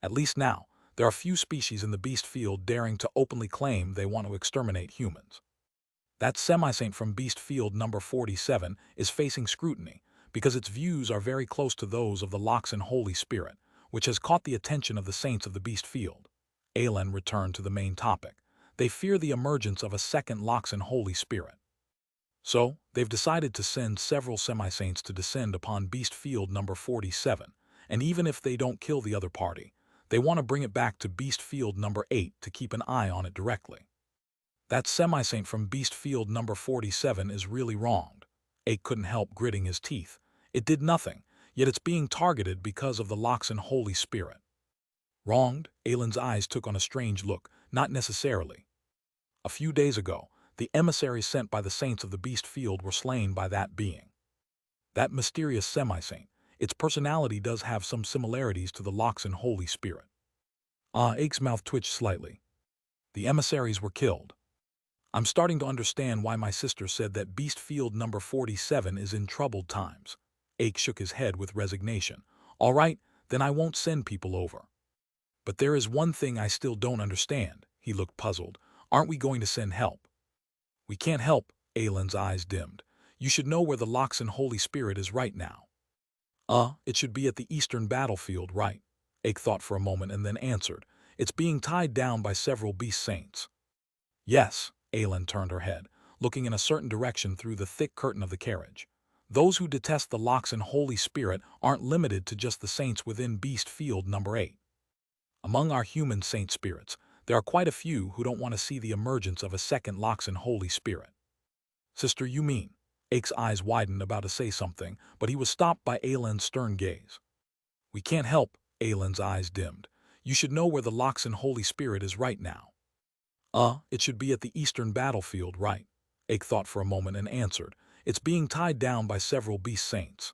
At least now, there are few species in the beast field daring to openly claim they want to exterminate humans. That semi-saint from beast field number 47 is facing scrutiny because its views are very close to those of the Loxan Holy Spirit, which has caught the attention of the saints of the beast field. Aylin returned to the main topic. They fear the emergence of a second Loxan Holy Spirit. So, they've decided to send several semi-saints to descend upon beast field number 47, and even if they don't kill the other party, they want to bring it back to beast field number 8 to keep an eye on it directly. That semi-saint from beast field number 47 is really wronged. Ake couldn't help gritting his teeth. It did nothing, yet it's being targeted because of the Loxan Holy Spirit. Wronged? Aylin's eyes took on a strange look. Not necessarily. A few days ago, the emissaries sent by the saints of the beast field were slain by that being. That mysterious semi-saint, its personality does have some similarities to the Loxan Holy Spirit. Ake's mouth twitched slightly. The emissaries were killed. I'm starting to understand why my sister said that beast field number 47 is in troubled times. Ake shook his head with resignation. All right, then I won't send people over. But there is one thing I still don't understand. He looked puzzled. Aren't we going to send help? We can't help, Aylin's eyes dimmed. You should know where the Loxen Holy Spirit is right now. It should be at the eastern battlefield, right? Ake thought for a moment and then answered. It's being tied down by several beast saints. Yes, Aylin turned her head, looking in a certain direction through the thick curtain of the carriage. Those who detest the Loxen Holy Spirit aren't limited to just the saints within Beast Field number 8. Among our human saint spirits, there are quite a few who don't want to see the emergence of a second Loxen Holy Spirit. Sister, you mean? Ake's eyes widened about to say something, but he was stopped by Aylin's stern gaze. We can't help, Aylin's eyes dimmed. You should know where the Loxen Holy Spirit is right now. It should be at the eastern battlefield, right? Ake thought for a moment and answered. It's being tied down by several beast saints.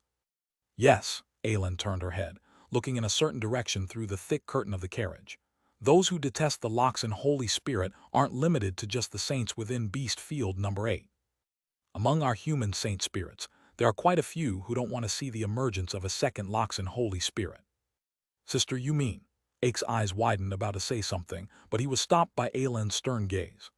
Yes, Aylin turned her head, looking in a certain direction through the thick curtain of the carriage. Those who detest the Loxen Holy Spirit aren't limited to just the saints within Beast Field number 8. Among our human saint spirits, there are quite a few who don't want to see the emergence of a second Loxen Holy Spirit. Sister, you mean? Ake's eyes widened about to say something, but he was stopped by Aylin's stern gaze.